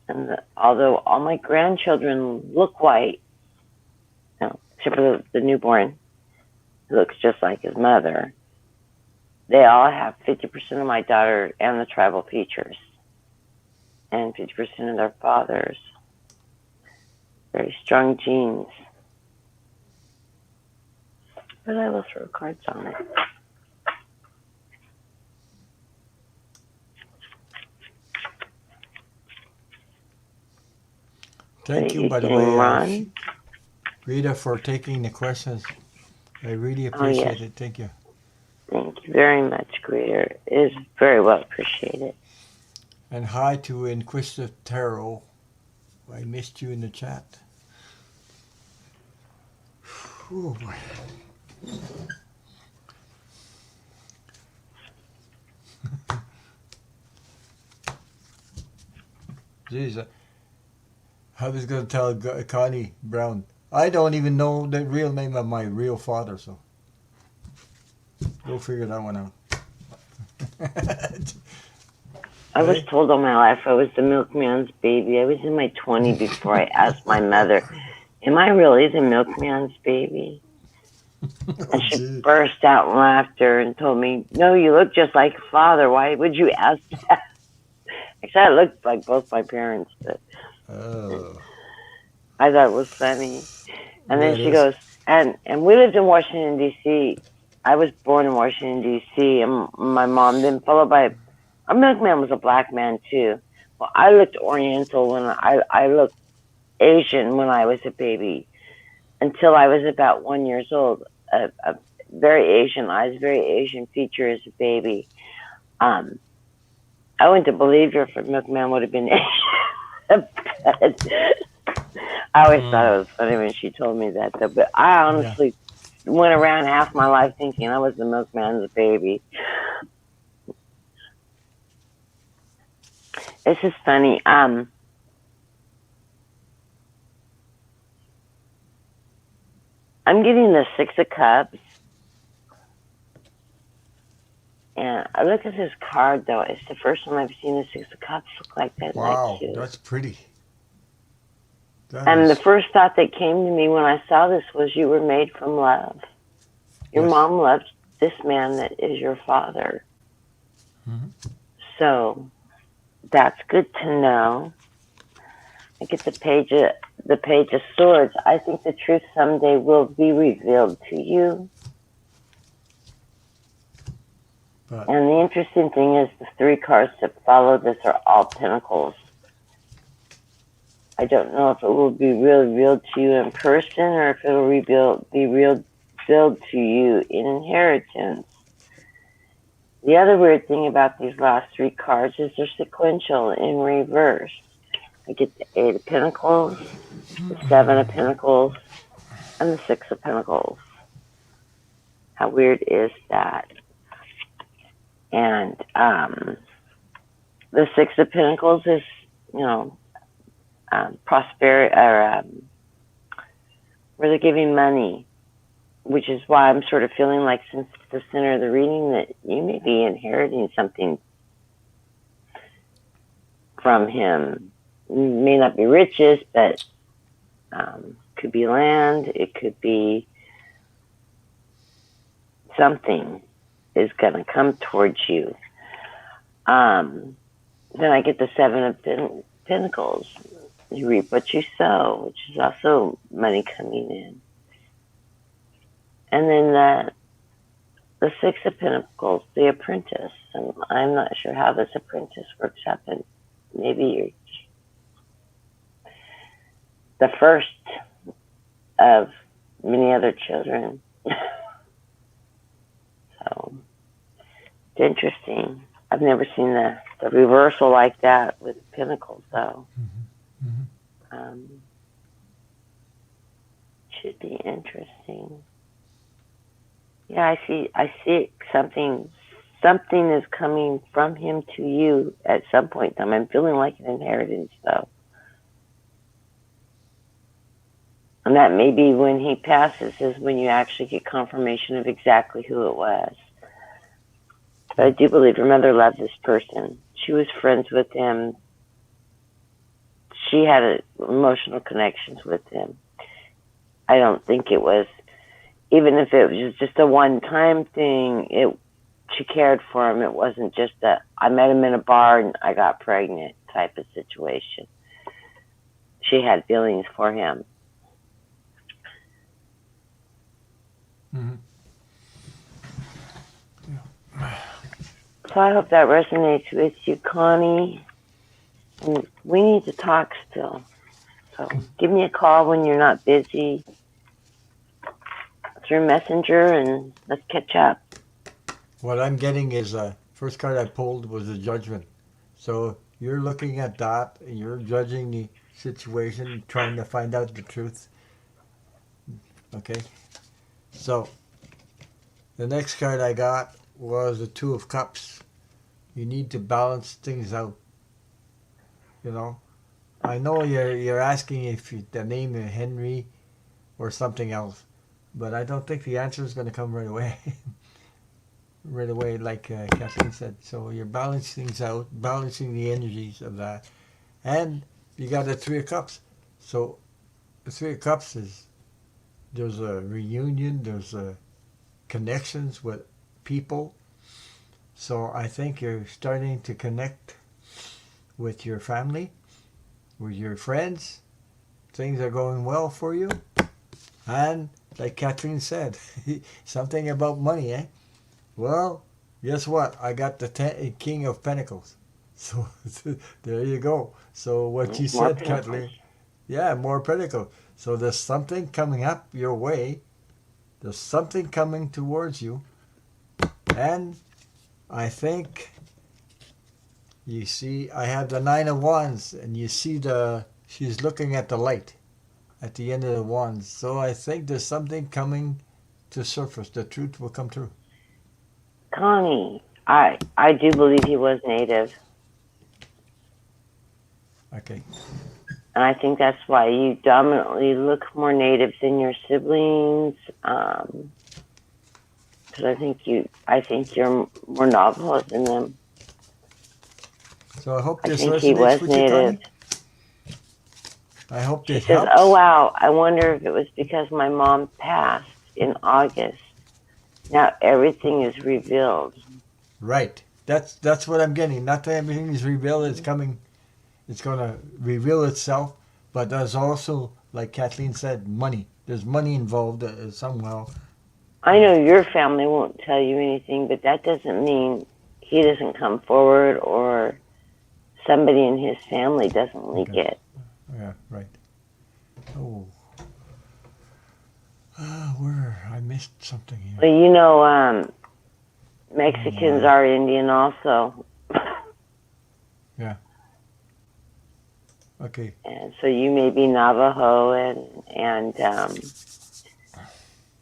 And although all my grandchildren look white, except for the newborn, who looks just like his mother, they all have 50% of my daughter and the tribal features, and 50% of their fathers. Very strong genes. But I will throw cards on it. Thank you, by the way, Rita, for taking the questions. I really appreciate it. Thank you. Thank you very much, Greeter. It is very well appreciated. And hi to Inquisitive Tarot. I missed you in the chat. Oh boy. Jeez, I was going to tell Connie Brown, I don't even know the real name of my real father, so go figure that one out. I was told all my life I was the milkman's baby. I was in my 20s before I asked my mother, am I really the milkman's baby? And she burst out in laughter and told me, no, you look just like your father. Why would you ask that? Actually, I looked like both my parents, but I thought it was funny. And then she goes, and we lived in Washington, D.C. I was born in Washington, D.C., and my mom, then followed by, our milkman was a black man, too. Well, I looked Oriental when I looked Asian when I was a baby, until I was about 1 year old. Very Asian eyes, very Asian features as a baby. I wouldn't have believed her if a milkman would have been Asian. I always thought it was funny when she told me that, though. But I honestly went around half my life thinking I was the milkman's baby. This is funny. I'm getting the Six of Cups. And I look at this card, though. It's the first time I've seen the Six of Cups look like that. Wow, that's pretty. And the first thought that came to me when I saw this was you were made from love. Your mom loved this man that is your father. Mm-hmm. So that's good to know. I get the Page of Swords. I think the truth someday will be revealed to you. And the interesting thing is the three cards that follow this are all pentacles. I don't know if it will be revealed to you in person or if it will be revealed to you in inheritance. The other weird thing about these last three cards is they're sequential in reverse. I get the Eight of Pentacles, the Seven of Pentacles, and the Six of Pentacles. How weird is that? And the Six of Pentacles is, prosperity, or where they're giving money, which is why I'm sort of feeling like, since the center of the reading, that you may be inheriting something from him. It may not be riches, but could be land. It could be something is going to come towards you. Then I get the Seven of Pentacles. You reap what you sow, which is also money coming in. And then the Six of Pentacles, the Apprentice. And I'm not sure how this apprentice works out, but maybe you're the first of many other children. So it's interesting. I've never seen the reversal like that with Pentacles, though. Should be interesting. Yeah, I see something something is coming from him to you at some point in time. I'm feeling like an inheritance, though. And that may be when he passes is when you actually get confirmation of exactly who it was. But I do believe your mother loved this person. She was friends with him. She had emotional connections with him. I don't think it was, even if it was just a one-time thing, she cared for him. It wasn't just a, I met him in a bar and I got pregnant type of situation. She had feelings for him. Mm-hmm. So I hope that resonates with you, Connie. And we need to talk still. So give me a call when you're not busy through Messenger and let's catch up. What I'm getting is first card I pulled was the Judgment. So you're looking at that and you're judging the situation, trying to find out the truth. Okay? So the next card I got was the Two of Cups. You need to balance things out. You know? I know you're asking if the name is Henry or something else, but I don't think the answer is going to come right away. Right away, like Kathleen said. So you're balancing things out, balancing the energies of that. And you got the Three of Cups. So the Three of Cups is, there's a reunion, there's connections with people. So I think you're starting to connect with your family, with your friends. Things are going well for you. And like Kathleen said, something about money, eh? Well, guess what? I got the King of Pentacles. So there you go. So what you said, Kathleen. Yeah, more Pentacles. So there's something coming up your way. There's something coming towards you. And I think you see, I have the Nine of Wands, and you see she's looking at the light at the end of the wands. So I think there's something coming to surface. The truth will come through. Connie, I do believe he was Native. Okay. And I think that's why you dominantly look more Native than your siblings. Because I think you're more Navajo than them. So I hope this I think he resonates was with you, Native. Connie. I hope She this says, helps. "Oh wow, I wonder if it was because my mom passed in August. Now everything is revealed." Right. That's what I'm getting. Not that everything is revealed. It's coming. It's going to reveal itself. But there's also, like Kathleen said, money. There's money involved somehow. I know your family won't tell you anything, but that doesn't mean he doesn't come forward or somebody in his family doesn't leak it. Yeah, right. Oh. Where? I missed something here. Well, you know, Mexicans are Indian also. Yeah. Okay. And so you may be Navajo and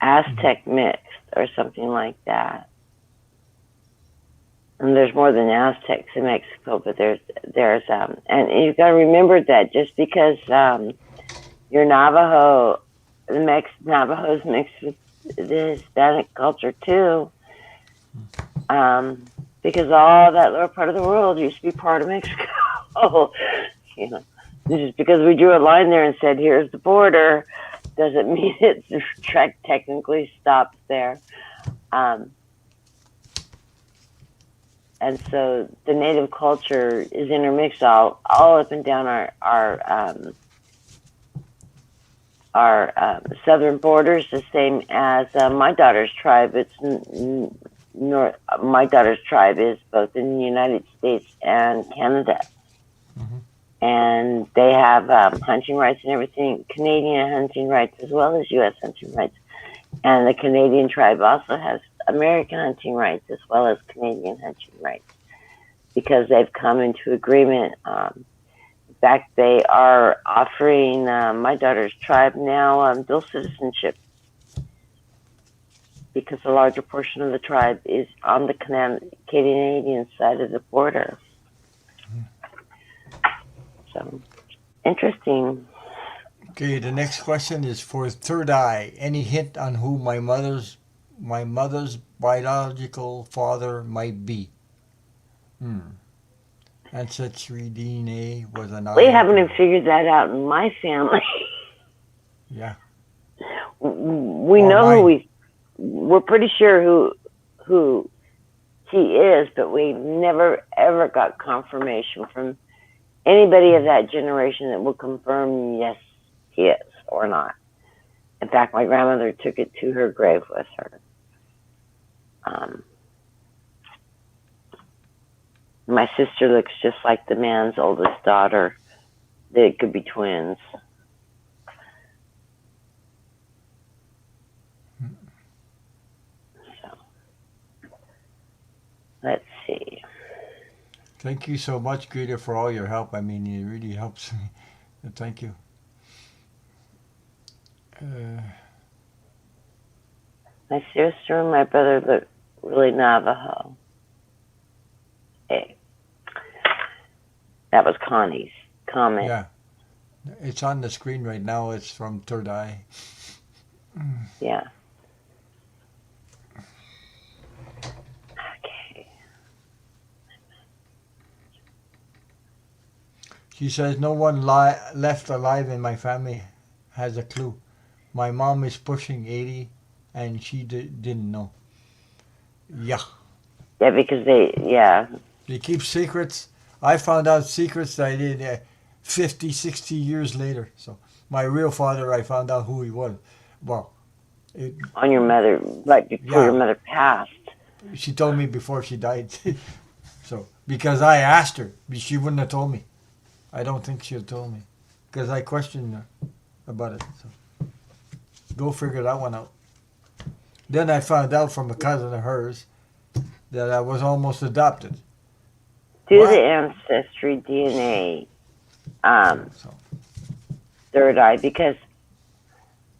Aztec mixed or something like that. And there's more than Aztecs in Mexico, but there's and you've got to remember that just because you're Navajo, Navajo's mixed with the Hispanic culture too, because all that lower part of the world used to be part of Mexico. You know, just because we drew a line there and said here's the border, doesn't mean it's technically stops there. And so the Native culture is intermixed all up and down our southern borders, the same as my daughter's tribe. It's my daughter's tribe is both in the United States and Canada. Mm-hmm. And they have hunting rights and everything, Canadian hunting rights as well as U.S. hunting rights. And the Canadian tribe also has American hunting rights as well as Canadian hunting rights because they've come into agreement. In fact, they are offering my daughter's tribe now dual citizenship. because a larger portion of the tribe is on the Canadian side of the border. So, interesting. Okay, the next question is for third eye. Any hint on who my mother's biological father might be? Ancestry DNA was an We eye. haven't even figured that out in my family. Yeah. We Or know mine. we're pretty sure who he is, but we never ever got confirmation from anybody of that generation that will confirm yes he is or not. In fact, my grandmother took it to her grave with her. My sister looks just like the man's oldest daughter. They could be twins. So, let's see. Thank you so much, Greta, for all your help. I mean, it really helps me. Thank you. My sister and my brother look really Navajo. Hey, that was Connie's comment. Yeah. It's on the screen right now. It's from Third Eye. Yeah. Okay. She says, no one left alive in my family has a clue. My mom is pushing 80 and she didn't know. Yeah. Yeah, because They keep secrets. I found out secrets that I did 50, 60 years later. So my real father, I found out who he was. Well, on your mother, right before your mother passed. She told me before she died. So, because I asked her, she wouldn't have told me. I don't think she had told me. Because I questioned her about it. So, go figure that one out. Then I found out from a cousin of hers that I was almost adopted. Do What? the ancestry DNA, third eye, because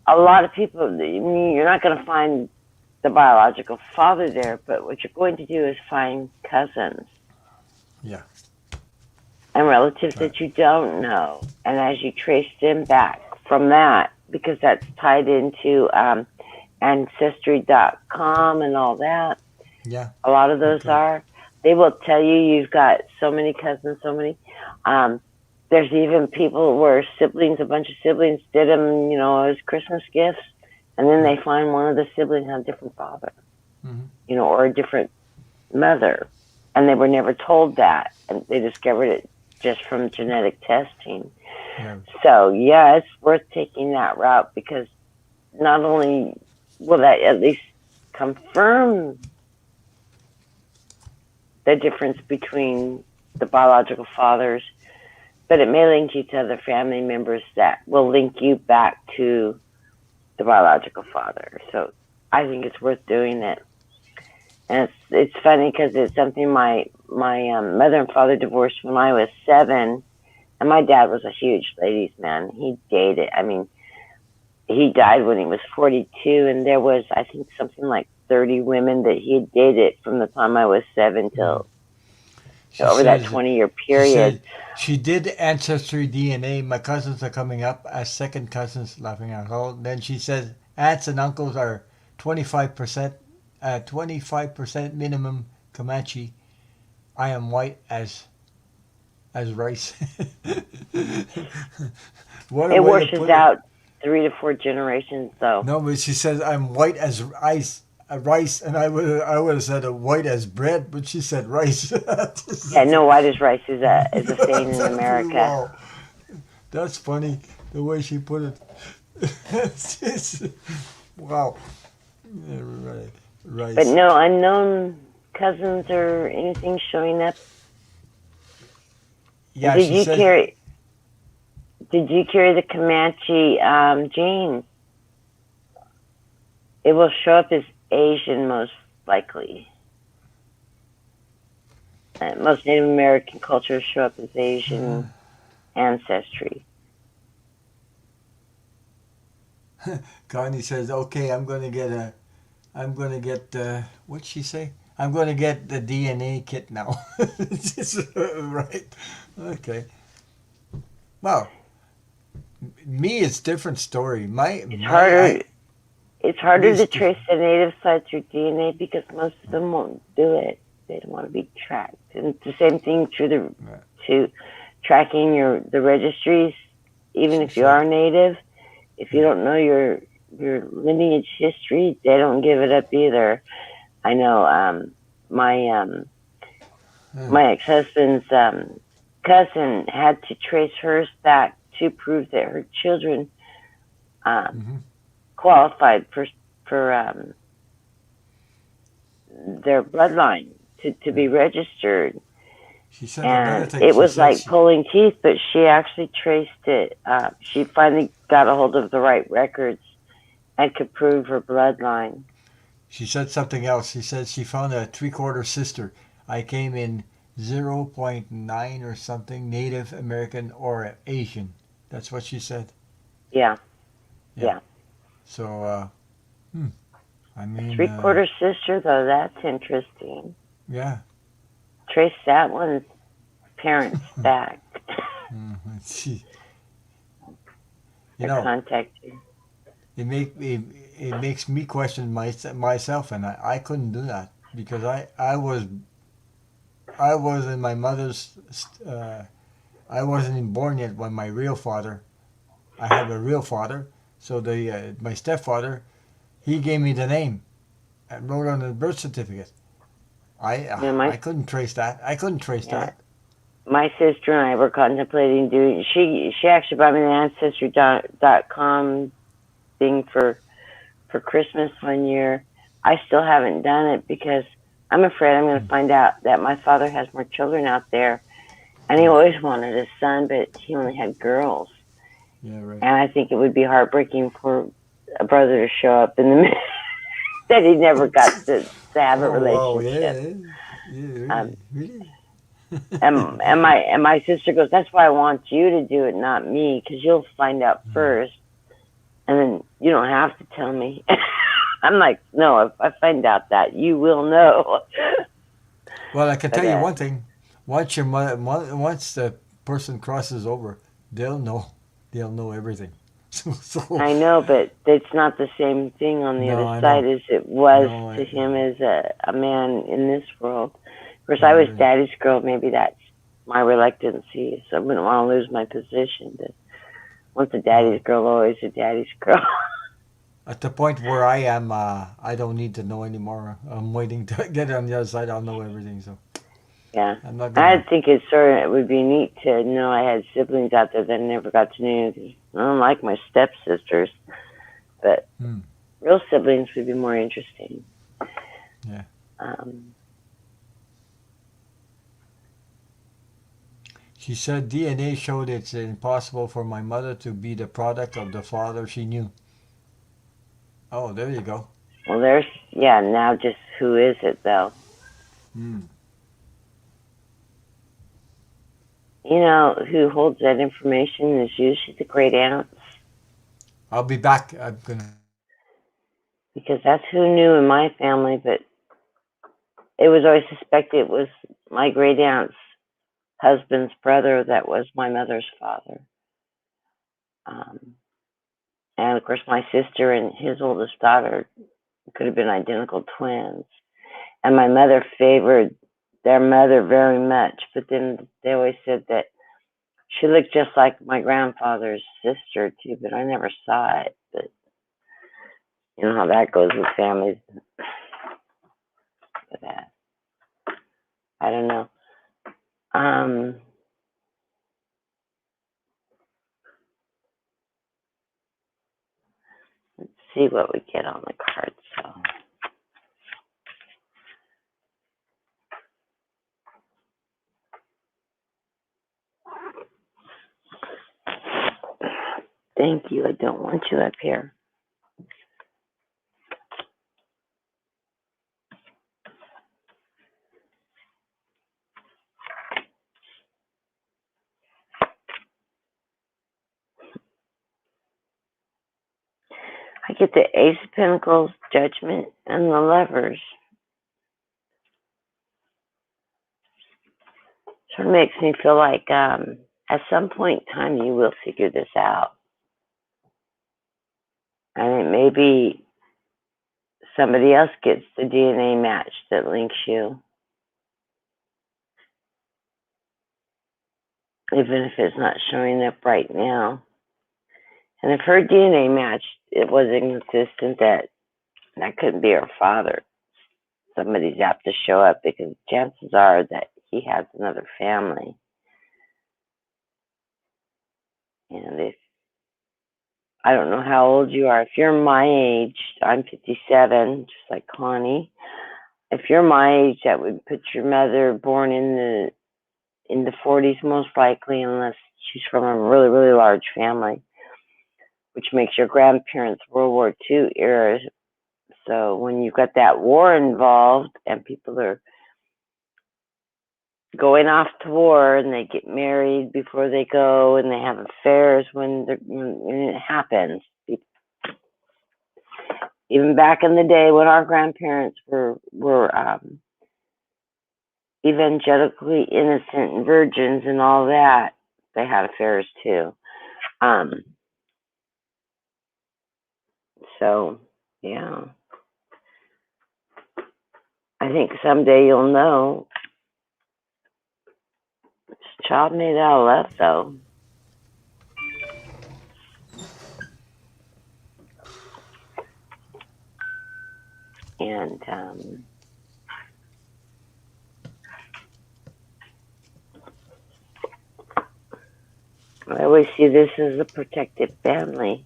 a lot of people, you're not going to find the biological father there, but what you're going to do is find cousins. Yeah. And relatives that you don't know. And as you trace them back from that, because that's tied into Ancestry.com and all that. Yeah. A lot of those they will tell you you've got so many cousins, so many. There's even people where a bunch of siblings did them, as Christmas gifts. And then they find one of the siblings had a different father, or a different mother. And they were never told that. And they discovered it just from genetic testing. Yeah. So, yeah, it's worth taking that route because not only will that at least confirm the difference between the biological fathers, but it may link you to other family members that will link you back to the biological father. So I think it's worth doing it. And it's funny because it's something my mother and father divorced when I was 7, and my dad was a huge ladies' man. He dated. I mean, he died when he was 42, and there was, I think, something like 30 women that he had dated from the time I was 7 till over that 20-year period. She did Ancestry DNA. My cousins are coming up as second cousins, laughing out loud. Then she says aunts and uncles are 25% minimum Comanche. I am white as rice. What a it way to washes put out 3 to 4 generations, though. No, but she says I'm white as rice, and I would have said white as bread, but she said rice. Yeah, no, white as rice is a saying in America. Wow. That's funny the way she put it. Wow. Yeah, right. Rice. But no unknown cousins or anything showing up. Yeah, Did you carry the Comanche gene? It will show up as Asian most likely. Most Native American cultures show up as Asian ancestry. Connie says, "Okay, I'm going to get I'm gonna get what'd she say? I'm gonna get the DNA kit now. Right. Okay. Well, me, it's different story. My It's my harder. I It's harder me's to trace the native side through DNA because most of them won't do it. They don't want to be tracked. And it's the same thing to tracking the registries. Even she if you said, are native, if you yeah. don't know your lineage history, they don't give it up either. I know my Uh, my ex husband's cousin had to trace hers back to prove that her children um, hmm qualified for their bloodline to yeah. be registered. She said another And thing. it She was said like she pulling teeth, but she actually traced it. She finally got a hold of the right records and could prove her bloodline. she said something else. She said she found a three-quarter sister. I came in 0.9 or something Native American or Asian. That's what she said. Yeah, Yeah. yeah. So hmm, I A mean, three-quarter sister, though, that's interesting. yeah. Trace that one's parents back She, you or know, contact you. it makes me question myself, and I couldn't do that because I was in my mother's. I wasn't even born yet when my real father. I have a real father, so the my stepfather he gave me the name and wrote on the birth certificate. You know, I couldn't trace that. I couldn't trace yeah, that. my sister and I were contemplating doing. She actually bought me the ancestry.com thing for Christmas one year. I still haven't done it because I'm afraid I'm going to find out that my father has more children out there, and he Yeah, always wanted a son, but he only had girls. yeah, right. And I think it would be heartbreaking for a brother to show up in the that he never got to have a Oh wow, relationship. yeah, yeah, Um, really, really. and my sister goes, that's why I want you to do it, not me, because you'll find out first, and then you don't have to tell me. I'm like, no, if I find out that, you will know. Well, I can but tell you one thing. Once your once the person crosses over, they'll know. They'll know everything. So I know, but it's not the same thing on the no, other I side know. as it was No, to him as a man in this world. Of course, yeah, I was really. daddy's girl. Maybe that's my reluctancy, so I wouldn't want to lose my position. But once a daddy's Well, girl, always a daddy's girl. at the point where I am, I don't need to know anymore. I'm waiting to get on the other side. I'll know everything. So Yeah. I'm not I gonna. think it would be neat to know I had siblings out there that I never got to know. 'Cause I don't like my stepsisters, but Hmm, real siblings would be more interesting. yeah. Um, She said DNA showed it's impossible for my mother to be the product of the father she knew. Oh, there you go. well, yeah, now just who is it, though? Hmm. You know, who holds that information is usually the great aunts, I'll be back. I'm gonna. because that's who knew in my family, but it was always suspected it was my great aunt's husband's brother that was my mother's father. Um, and of course, my sister and his oldest daughter could have been identical twins. And my mother favored their mother very much, but then they always said that she looked just like my grandfather's sister too, but I never saw it. But you know how that goes with families. For that, I don't know. Um, let's see what we get on the card. So, thank you. I don't want you up here. I get the Ace of Pentacles, Judgment, and the Lovers. Sort of makes me feel like at some point in time you will figure this out. And it may be somebody else gets the DNA match that links you. Even if it's not showing up right now. And if her DNA match, it was inconsistent, that couldn't be her father. Somebody's apt to show up because chances are that he has another family. And if, I don't know how old you are. If you're my age, I'm 57, just like Connie. If you're my age, that would put your mother born in the 40s most likely, unless she's from a really, really large family, which makes your grandparents World War II era. So when you've got that war involved and people are going off to war and they get married before they go and they have affairs when it happens. Even back in the day when our grandparents were evangelically innocent and virgins and all that, they had affairs too. So yeah, I think someday you'll know. This child made out of love, though. And I always see this as a protected family.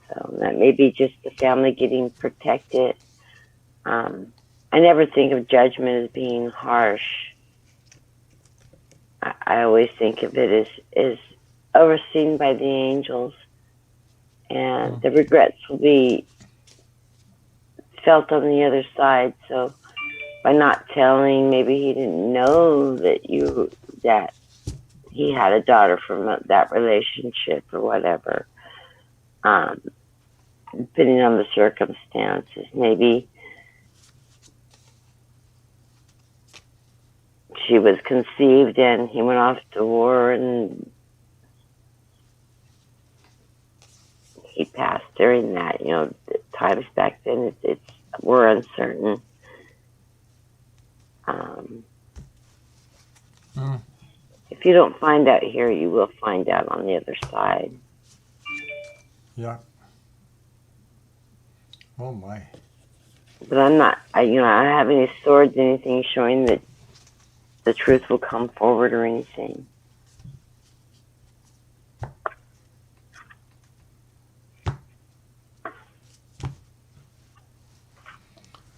So that may be just the family getting protected. I never think of judgment as being harsh. I always think of it as overseen by the angels. And the regrets will be felt on the other side. So by not telling, maybe he didn't know that he had a daughter from that relationship or whatever. Depending on the circumstances, maybe she was conceived and he went off to war and he passed during that. You know, the times back then were uncertain. If you don't find out here, you will find out on the other side. Yeah. Oh my. But I'm not, I don't have any swords, anything showing that the truth will come forward or anything.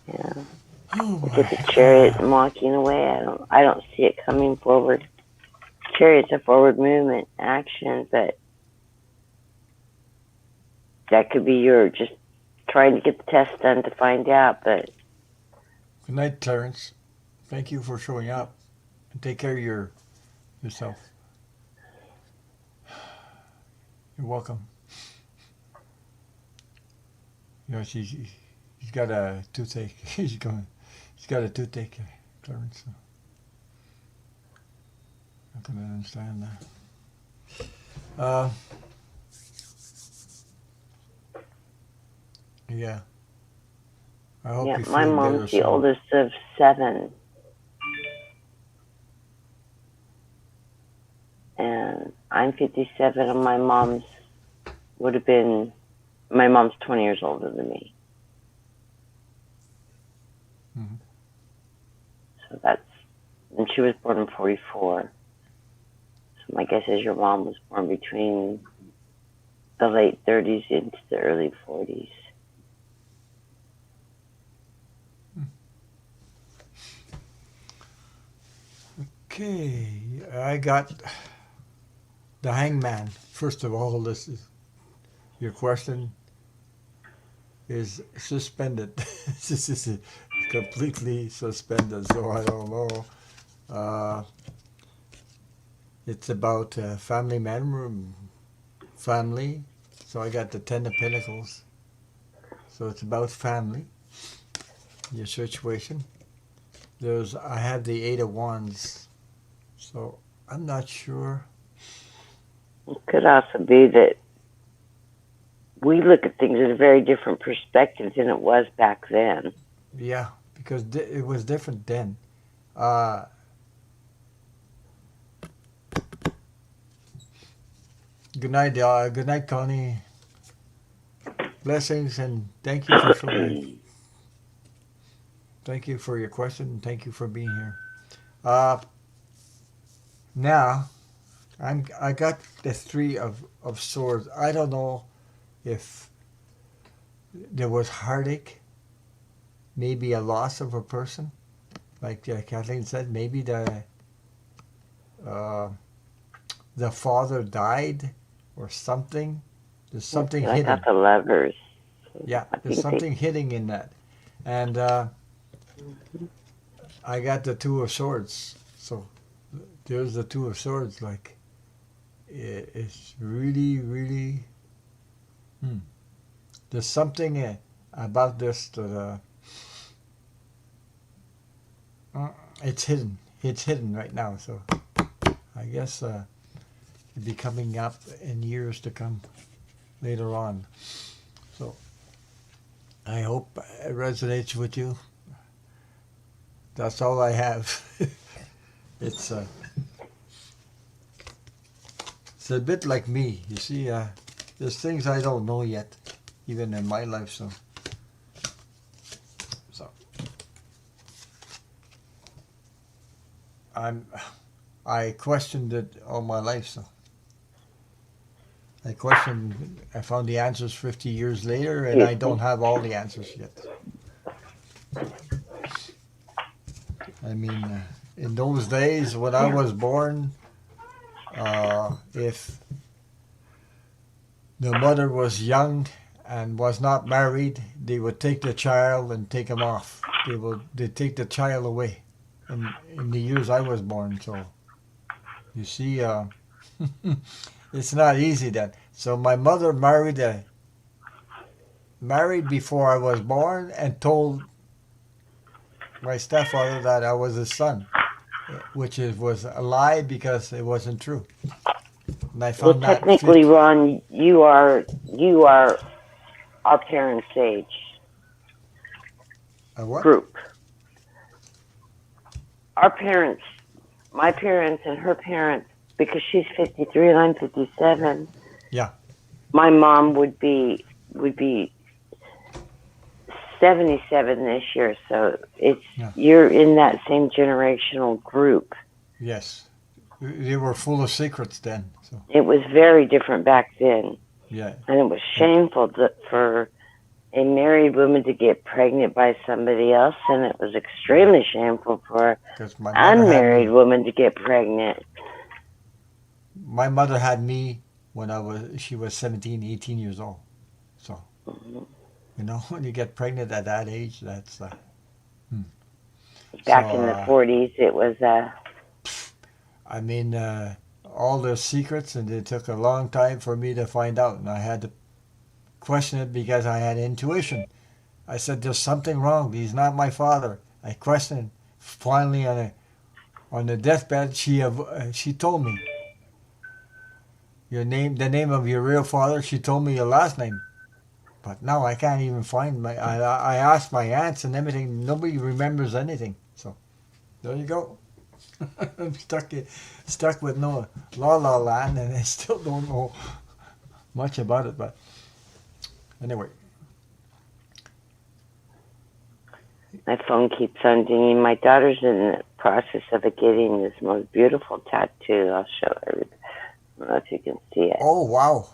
Yeah. Oh Look at the chariot walking away. I don't see it coming forward. Chariot's a forward movement, action, but that could be you're just trying to get the test done to find out. But good night, Clarence. Thank you for showing up. And take care of yourself. You're welcome. You know, she's got a toothache. She's got a toothache, Clarence. So I can understand that. Yeah. I hope you feel my better mom's the soon. oldest of 7. And I'm 57, and my mom's 20 years older than me. Mm-hmm. So and she was born in 44. So my guess is your mom was born between the late 30s into the early 40s. Okay, I got the hangman. First of all, your question is suspended. This is completely suspended, so I don't know. It's about family man, family. So I got the 10 of Pentacles. So it's about family, your situation. I have the Eight of Wands, so I'm not sure. It could also be that we look at things at a very different perspective than it was back then. Yeah, because it was different then. Uh, good night, Connie. Blessings and thank you for showing. Thank you for your question and thank you for being here. Uh, now I got the Three of Swords. I don't know if there was heartache, maybe a loss of a person, like Kathleen said. Maybe uh, the father died or something. There's something I hidden. got the Lovers. Yeah, there's something hidden in that. And I got the Two of Swords. So there's the Two of Swords. Like, it's really, really. There's something about this that it's hidden. It's hidden right now. So I guess it'll be coming up in years to come later on. So I hope it resonates with you. That's all I have. It's a bit like me. You see, there's things I don't know yet, even in my life. So I questioned it all my life. So I found the answers 50 years later, and I don't have all the answers yet. I mean, in those days when I was born, if the mother was young and was not married, they would take the child and take him off. They take the child away. In the years I was born, so you see, it's not easy then. So my mother married before I was born and told my stepfather that I was his son, which was a lie because it wasn't true. And I found well, technically, Ron, you are our parents' age. A what? Group. Our parents, my parents and her parents, because she's 53 and I'm 57. Yeah. My mom would be 77 this year, so you're in that same generational group. Yes. They were full of secrets then. So. It was very different back then. Yeah. And it was shameful for a married woman to get pregnant by somebody else, and it was extremely shameful for an unmarried woman to get pregnant. My mother had me when she was 17, 18 years old. So, you know, when you get pregnant at that age, that's... Back in the 40s, it was... I mean, all the secrets, and it took a long time for me to find out, and I had to question it because I had intuition. I said, there's something wrong. He's not my father. I questioned. Finally, on the deathbed, she told me the name of your real father. She told me your last name. But now I can't even find I asked my aunts and everything. Nobody remembers anything. So there you go. I'm stuck with no La La Land, and I still don't know much about it. But anyway. My phone keeps on dinging. My daughter's in the process of getting this most beautiful tattoo. I'll show her. I don't know if you can see it. Oh, wow.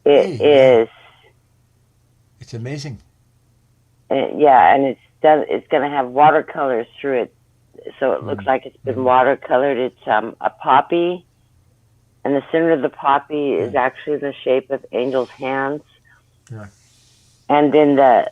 It is. It's amazing. Yeah, and it's going to have watercolors through it. So it looks like it's been watercolored. It's a poppy, and the center of the poppy is actually the shape of angels' hands. Yeah. And then the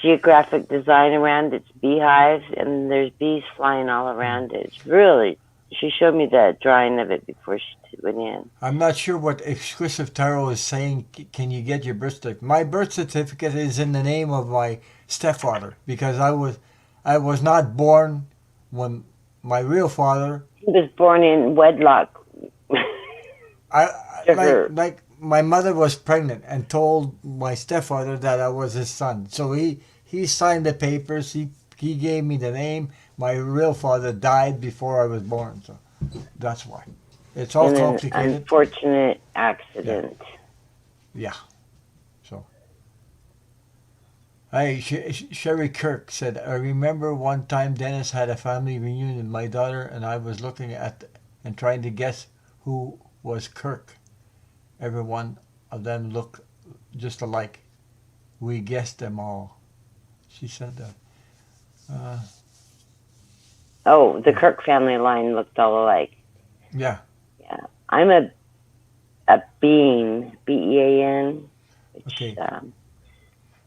geographic design around it's beehives, and there's bees flying all around it. It's really, She showed me the drawing of it before she went in. I'm not sure what Exclusive Tarot is saying. Can you get your birth certificate? My birth certificate is in the name of my stepfather because I was not born when my real father. He was born in wedlock to her. Like my mother was pregnant and told my stepfather that I was his son. So he signed the papers. He gave me the name. My real father died before I was born, so that's why. It's all In an complicated. unfortunate accident. Yeah. So. Hey, Sherry Kirk said, I remember one time Dennis had a family reunion. My daughter and I was looking at and trying to guess who was Kirk. Every one of them looked just alike. We guessed them all. She said that. Oh, the Kirk family line looked all alike. Yeah. Yeah. I'm a Bean, Bean, which, Okay.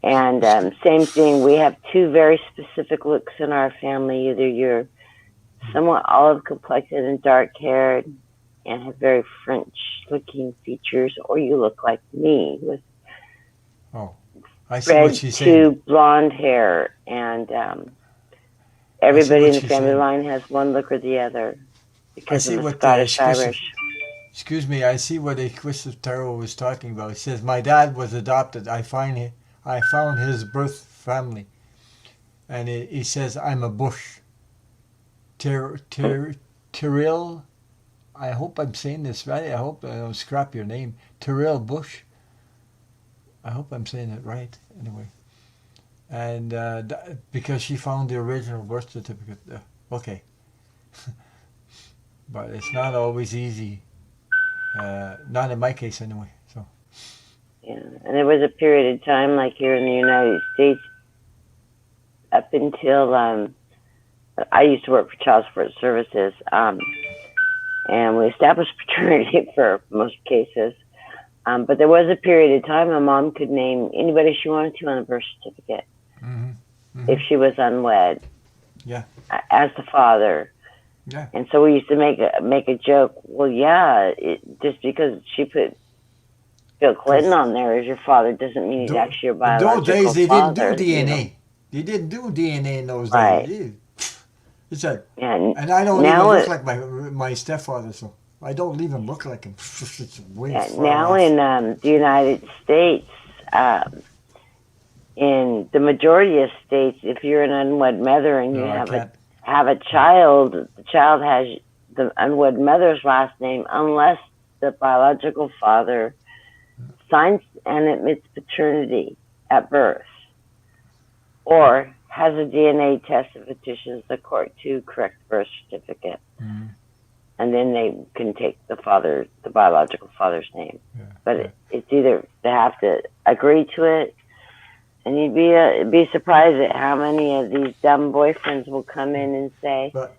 and same thing. We have two very specific looks in our family. Either you're somewhat olive complected and dark haired and have very French looking features, or you look like me with I see what red she's saying. to blonde hair. And everybody in the family line has one look or the other because of the Scottish Irish. Excuse me, I see what Exclusive Tarot was talking about. It says, my dad was adopted. I found his birth family. And he says, I'm a Bush. Tyrell, I hope I'm saying this right. I hope I don't scrap your name. Tyrell Bush. I hope I'm saying it right. Anyway. And because she found the original birth certificate. Okay. But it's not always easy. Not in my case, anyway. So. Yeah, and there was a period of time, like here in the United States, up until I used to work for Child Support Services, and we established paternity for most cases. But there was a period of time a mom could name anybody she wanted to on a birth certificate if she was unwed. Yeah. As the father. Yeah. And so we used to make a joke. Well, yeah, just because she put Bill Clinton on there as your father doesn't mean he's actually your biological father. Those days they didn't do DNA. You know? They didn't do DNA in those right. days. It's like, yeah, and I don't even look like my stepfather, so I don't even look like him. It's way far now off. in the United States, in the majority of states, if you're an unwed mother and you have a child, the child has the unwed mother's last name unless the biological father signs and admits paternity at birth or has a DNA test and petitions the court to correct the birth certificate. And then they can take the biological father's name. Yeah, but it's either they have to agree to it, and you'd be surprised at how many of these dumb boyfriends will come in and say, but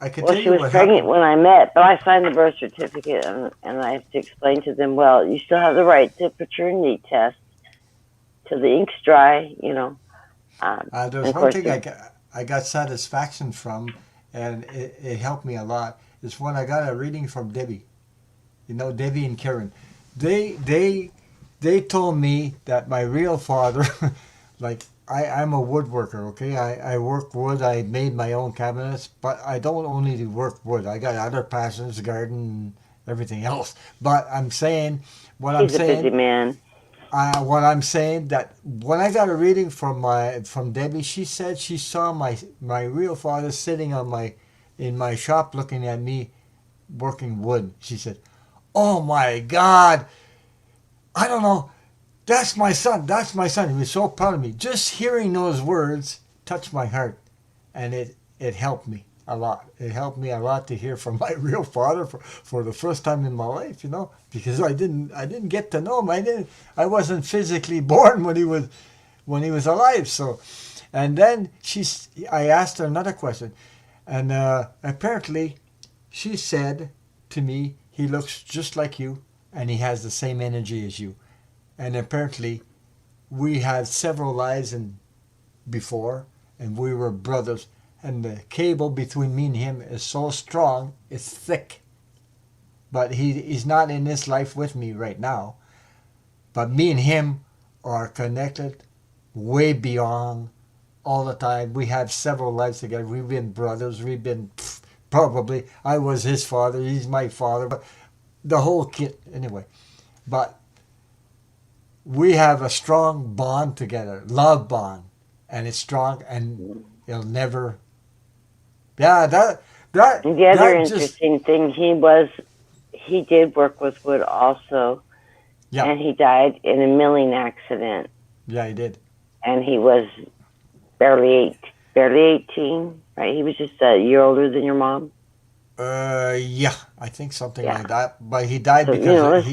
I can well, tell she was pregnant when I met, but I signed the birth certificate, and I have to explain to them, well, you still have the right to paternity test till the ink's dry, you know. There's one thing I got satisfaction from, and it helped me a lot, is when I got a reading from Debbie. You know, Debbie and Karen. They told me that my real father, like, I'm a woodworker, okay? I work wood. I made my own cabinets, but I don't only work wood. I got other passions, garden, everything else. But I'm saying, He's a busy man. What I'm saying that when I got a reading from Debbie, she said she saw my real father sitting in my shop looking at me working wood. She said, "Oh my God, I don't know. That's my son. That's my son." He was so proud of me. Just hearing those words touched my heart, and it helped me a lot. It helped me a lot to hear from my real father for the first time in my life, you know, because I didn't get to know him. I wasn't physically born when he was alive. So, and then I asked her another question, and apparently, she said to me, "He looks just like you, and he has the same energy as you." And apparently, we had several lives before, and we were brothers. and the cable between me and him is so strong, it's thick. But he's not in this life with me right now. But me and him are connected way beyond all the time. We have several lives together. We've been brothers. We've been probably, I was his father. He's my father. But the whole kit, anyway. But we have a strong bond together, love bond. And it's strong and it'll never, yeah, that, And the other that just, interesting thing, he did work with wood also, yeah, and he died in a milling accident, yeah, he did. and he was barely 18, right? He was just a year older than your mom. Yeah, I think something Yeah. like that. But he died So, because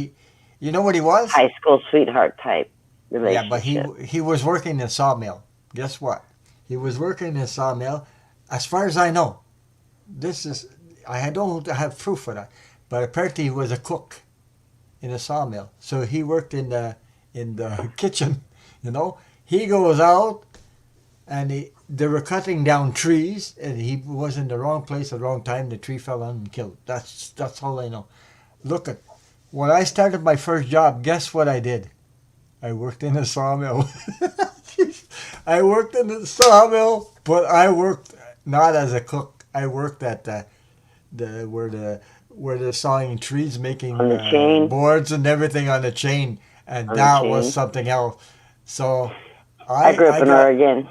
you know what he was? High school sweetheart type Yeah, but relationship. he was working in a sawmill. Guess what? He was working in a sawmill. As far as I know, I don't have proof for that, but apparently he was a cook in a sawmill. So he worked in the kitchen. You know, he goes out and they were cutting down trees, and he was in the wrong place at the wrong time. The tree fell on and killed. That's all I know. Look at when I started my first job. Guess what I did? I worked in a sawmill. I worked in the sawmill, but I worked not as a cook. I worked at where they're sawing trees, making On the chain. boards and everything on the chain, and On the that chain. was something else. So I grew up in Oregon.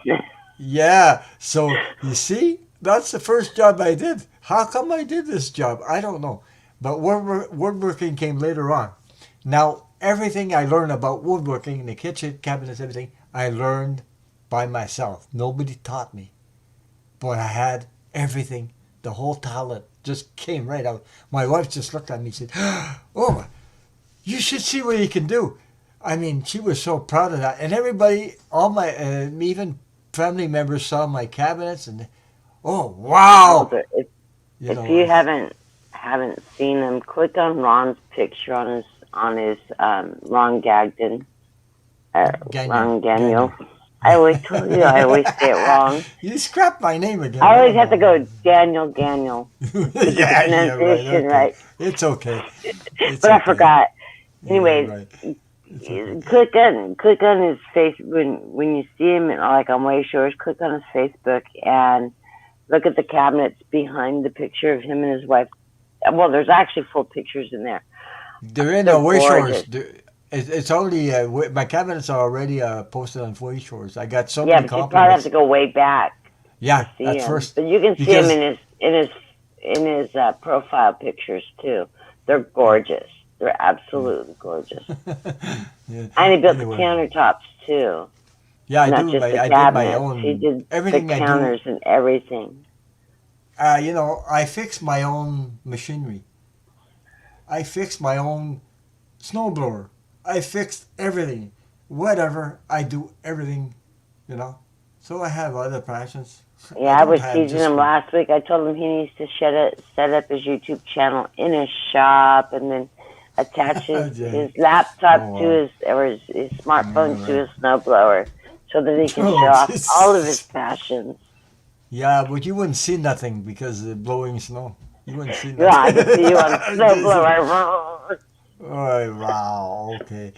yeah. So you see, that's the first job I did. How come I did this job? I don't know. But woodworking came later on. Now, everything I learned about woodworking, the kitchen, cabinets, everything, I learned by myself. Nobody taught me. But I had everything. The whole talent just came right out. My wife just looked at me and said, "Oh, you should see what you can do." I mean, she was so proud of that. And everybody, all my, even family members saw my cabinets and, oh, wow. If you haven't seen him, click on Ron's picture on his Ron Gagnon. Ron Gagnon. I always told you I always say it wrong. You scrapped my name again. I always have to go Daniel Gagnon. yeah, right, okay. Right. It's okay. But I forgot. Anyways, right. click on his face when you see him like on Way Shores. Click on his Facebook and look at the cabinets behind the picture of him and his wife. Well, there's actually full pictures in there. They're in the Way Shores. It's already my cabinets are already posted on Way Shores. I got so many compliments. Yeah, but you probably have to go way back. Yeah, at first. But you can see him in his profile pictures too. They're gorgeous. They're absolutely gorgeous. Yeah. And he built the countertops too. Yeah, I Not do. just the I cabinets. did my own. He did everything the counters and everything. I fixed my own machinery. I fixed my own snowblower. I fixed everything. Whatever, I do everything, So I have other passions. Yeah, I was teasing him last week. I told him he needs to set up his YouTube channel in his shop and then attach his laptop to his smartphone to his snowblower so that he can show off all of his passions. Yeah, but you wouldn't see nothing because of blowing snow. You wouldn't see nothing. Yeah, I can see you on snowblower. Oh, wow, okay.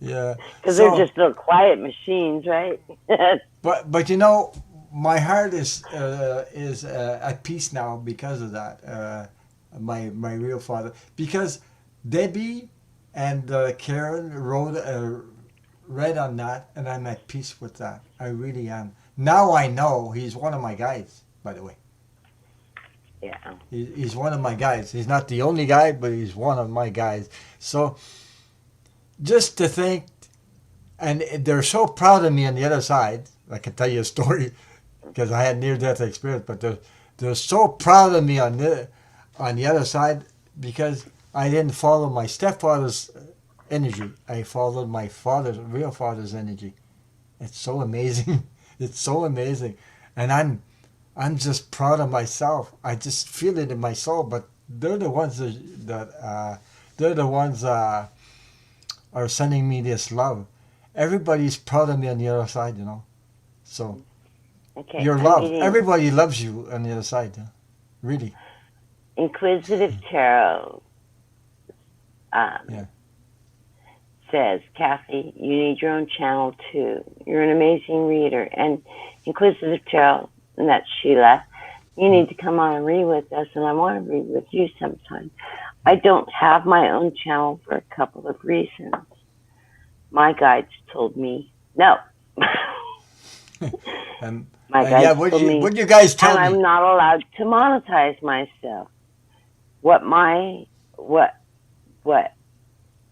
Yeah. Because they're just little quiet machines, right? but my heart is at peace now because of that. My real father, because Debbie and Karen read on that, and I'm at peace with that. I really am. Now I know he's one of my guys. By the way. Yeah. He's one of my guys. He's not the only guy, but he's one of my guys. So just to think, and they're so proud of me on the other side. I can tell you a story because I had near-death experience, but they're so proud of me on the other side because I didn't follow my stepfather's energy. I followed my real father's energy. It's so amazing. It's so amazing. And I'm just proud of myself. I just feel it in my soul. But they're the ones are sending me this love. Everybody's proud of me on the other side, So Okay, Your I'm love. reading Everybody loves you on the other side. Huh? Really. Inquisitive Tarot. Yeah. Says, Kathy, you need your own channel too. You're an amazing reader. And Inquisitive Tarot, and that's Sheila, you need to come on and read with us, and I want to read with you sometime. I don't have my own channel for a couple of reasons. My guides told me no. And My yeah, guides told me, what you guys and tell I'm me? not allowed to monetize myself. What my what what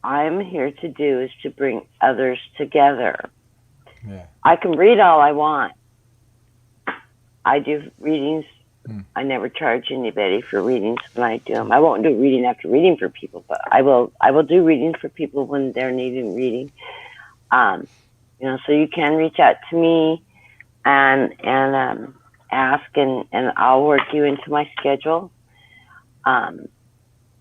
I'm here to do is to bring others together. Yeah. I can read all I want. I do readings. Hmm. I never charge anybody for readings when I do them. I won't do reading after reading for people, but I will do readings for people when they're needing reading. So you can reach out to me and ask, and I'll work you into my schedule. I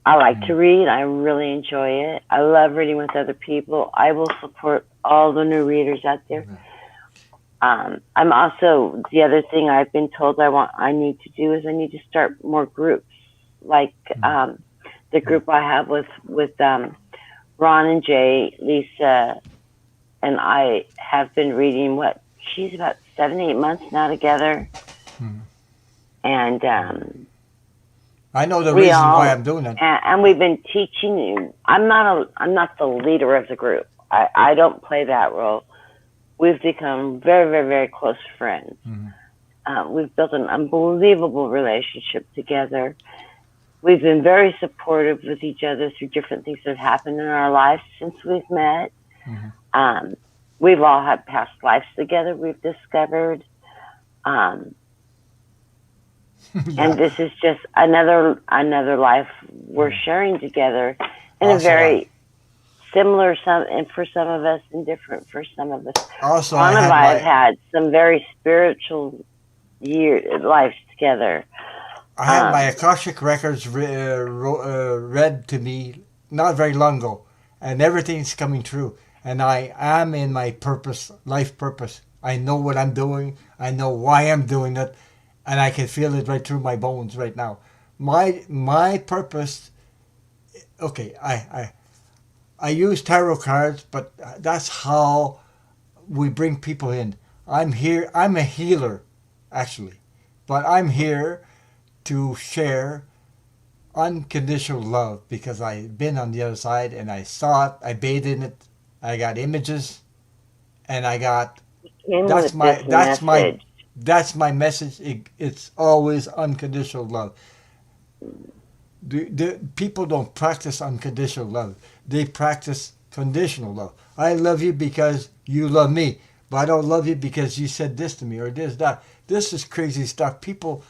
like to read. I really enjoy it. I love reading with other people. I will support all the new readers out there. I'm also, the other thing I've been told I need to do is I need to start more groups, like the group I have with Ron and Jay, Lisa, and I have been reading she's about 7-8 months now together, and I know the we reason why all I'm doing it. and we've been teaching. I'm not the leader of the group. I don't play that role. We've become very, very, very close friends. We've built an unbelievable relationship together. We've been very supportive with each other through different things that have happened in our lives since we've met. We've all had past lives together, we've discovered. And this is just another life we're sharing together in a very similar, and for some of us, and different for some of us. Also, Ron and I have had some very spiritual lives together. I had my Akashic records read to me not very long ago, and everything's coming true. And I am in my life purpose. I know what I'm doing. I know why I'm doing it, and I can feel it right through my bones right now. My purpose. Okay, I use tarot cards, but that's how we bring people in. I'm here. I'm a healer, actually, but I'm here to share unconditional love because I've been on the other side and I saw it. I bathed in it. I got images, and I got that's my message. It's always unconditional love. People don't practice unconditional love. They practice conditional love. I love you because you love me, but I don't love you because you said this to me or this, that. This is crazy stuff. People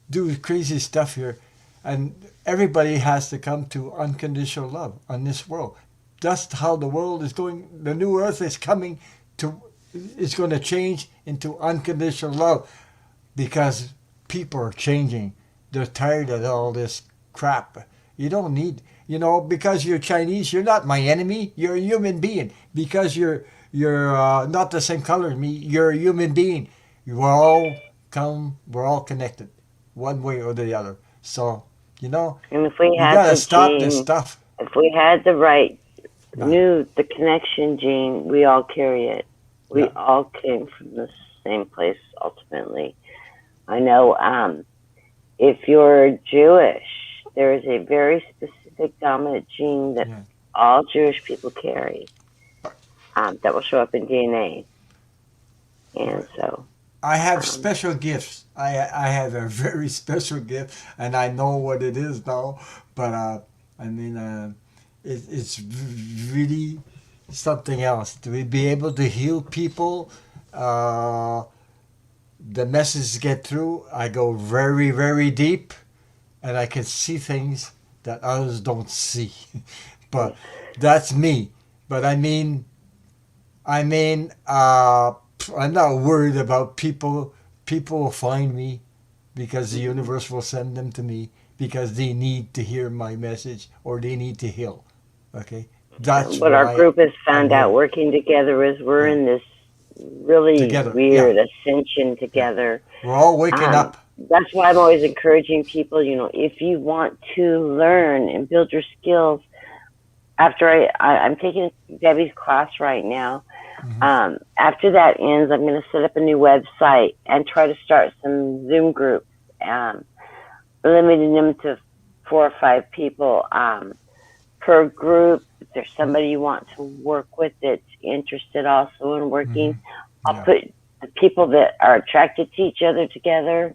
do crazy stuff here, and everybody has to come to unconditional love on this world. That's how the world is going. The new earth is coming to, it's going to change into unconditional love because people are changing. They're tired of all this crap. You don't need, because you're Chinese, you're not my enemy. You're a human being. Because you're not the same color as me, you're a human being. We're all connected, one way or the other. So, and if we you had gotta the stop this gene, stuff. if we had the right, Nah. knew the connection gene, we all carry it. We all came from the same place ultimately. I know if you're Jewish, there is a very specific dominant gene that all Jewish people carry that will show up in DNA. And so I have special gifts. I have a very special gift, and I know what it is now. But it's really something else to be able to heal people. The messages get through. I go very, very deep, and I can see things that others don't see. But that's me. But I'm not worried about people. People will find me because the universe will send them to me because they need to hear my message or they need to heal. Okay, that's what why our group has I'm found out here. working together is we're in this really Together, yeah. weird ascension together. We're all waking up. That's why I'm always encouraging people, if you want to learn and build your skills, after I'm taking Debbie's class right now. After that ends, I'm going to set up a new website and try to start some Zoom groups, limiting them to 4 or 5 people per group. If there's somebody you want to work with that's interested also in working, I'll put the people that are attracted to each other together,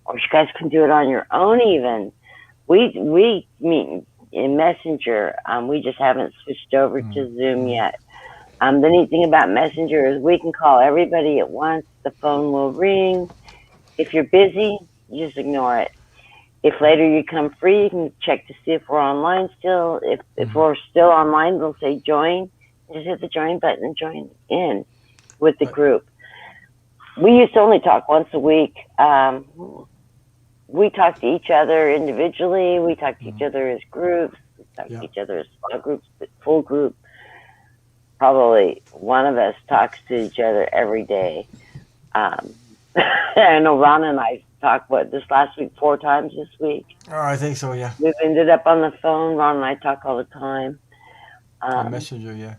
or you guys can do it on your own even. We meet in Messenger. We just haven't switched over to Zoom yet. The neat thing about Messenger is we can call everybody at once. The phone will ring. If you're busy, you just ignore it. If later you come free, you can check to see if we're online still. If we're still online, they'll say join. Just hit the join button and join in with the group. We used to only talk once a week. We talk to each other individually. We talk to each other as groups. We talk to each other as small groups, but full group. Probably one of us talks to each other every day. I know Ron and I talked, this last week, 4 times this week. Oh, I think so, yeah. We've ended up on the phone. Ron and I talk all the time. Messenger, yeah.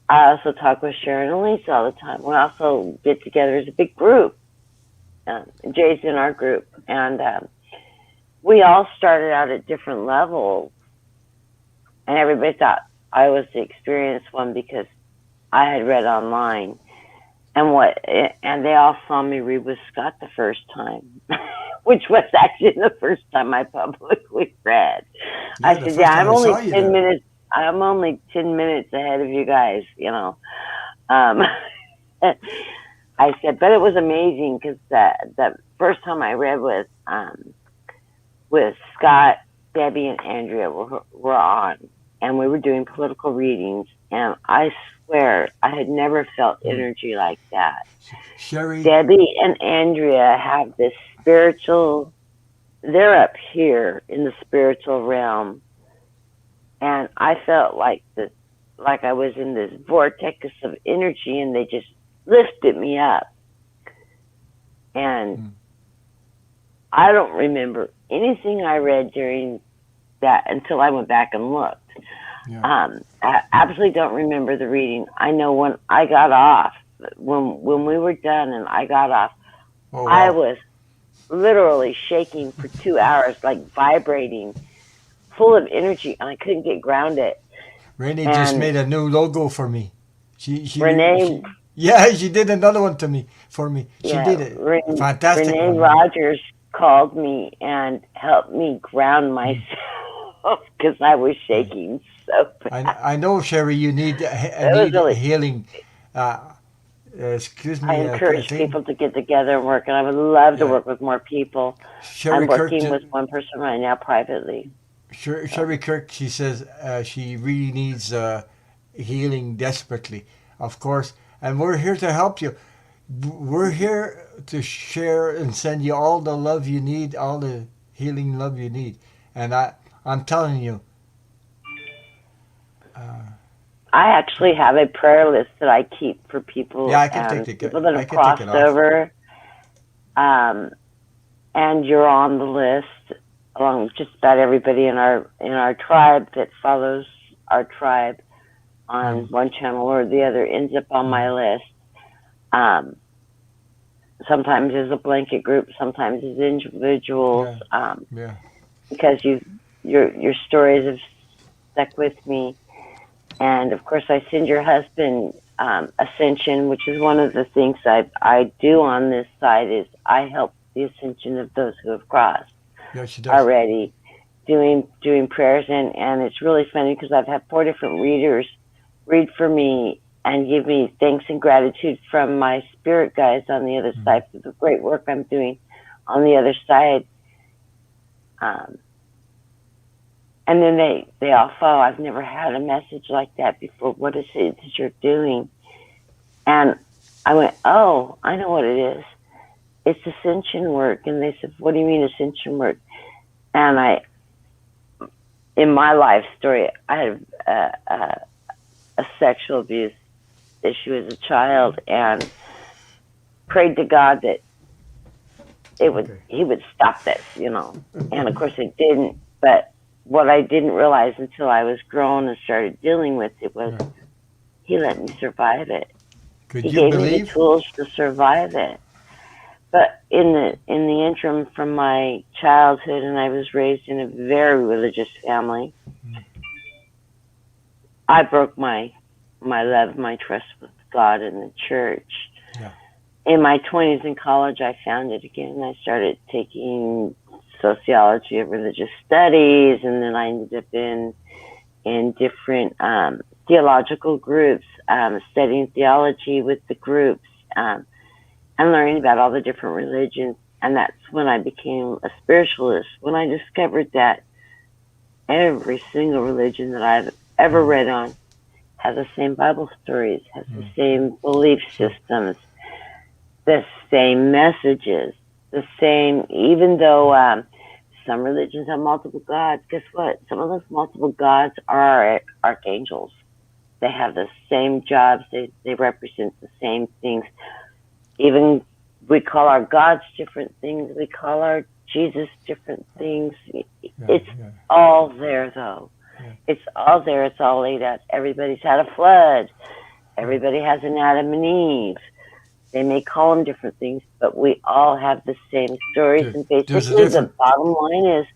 I also talk with Sharon and Lisa all the time. We also get together as a big group. Jay's in our group. And we all started out at different levels. And everybody thought I was the experienced one because I had read online. And they all saw me read with Scott the first time, which was actually the first time I publicly read. Yeah, I said, I'm only 10 minutes. I'm only 10 minutes ahead of you guys, I said, but it was amazing because the first time I read with Scott, Debbie, and Andrea were on, and we were doing political readings, and I swear I had never felt energy like that. Sherry, Debbie and Andrea have this spiritual, they're up here in the spiritual realm, and I felt like I was in this vortex of energy, and they just lifted me up. And I don't remember anything I read during that until I went back and looked. Yeah. I absolutely don't remember the reading. I know when I got off, when we were done and I got off, I was literally shaking for 2 hours, like vibrating, full of energy, and I couldn't get grounded. Renee just made a new logo for me. Renee, she did another one for me. She did it. Fantastic. Renee Rogers called me and helped me ground myself because I was shaking so bad. I know, Sherry, you need healing. Excuse me. I encourage people to get together and work, and I would love to work with more people. I'm working with one person right now privately. Sherry Kirk, she says she really needs healing desperately, of course, and we're here to help you. We're here to share and send you all the love you need, all the healing love you need. And I'm telling you. I actually have a prayer list that I keep for people. Yeah, I can take it. People that have crossed over. And you're on the list, along with just about everybody in our tribe that follows our tribe on one channel or the other ends up on my list. Sometimes as a blanket group, sometimes as individuals. Because your stories have stuck with me. And of course, I send your husband ascension, which is one of the things I do on this side is I help the ascension of those who have crossed already, doing prayers, and it's really funny because I've had 4 different readers read for me and give me thanks and gratitude from my spirit guides on the other side for the great work I'm doing on the other side. And then they all follow. I've never had a message like that before. What is it that you're doing? And I went, oh, I know what it is. It's ascension work. And they said, what do you mean ascension work? And in my life story, I had a sexual abuse issue as a child. And prayed to God that Okay. he would stop this, and of course it didn't. But what I didn't realize until I was grown and started dealing with it was Yeah. he let me survive it. Could He you gave me the believe? tools to survive it. But in the interim from my childhood, and I was raised in a very religious family, I broke my love, my trust with God and the church. Yeah. In my 20s in college, I found it again. I started taking sociology of religious studies, and then I ended up in different theological groups, studying theology with the groups, and learning about all the different religions. And that's when I became a spiritualist, when I discovered that every single religion that I've ever read on has the same Bible stories, has the same belief So, systems, the same messages, the same, even though some religions have multiple gods, guess what? Some of those multiple gods are archangels. They have the same jobs, they represent the same things. Even we call our gods different things, we call our Jesus different things. yeah, It's yeah, all there, though. yeah. It's all there. It's all laid out. Everybody's had a flood. Everybody has an Adam and Eve. They may call them different things, but we all have the same stories. There, And there's a basically, the different. bottom line is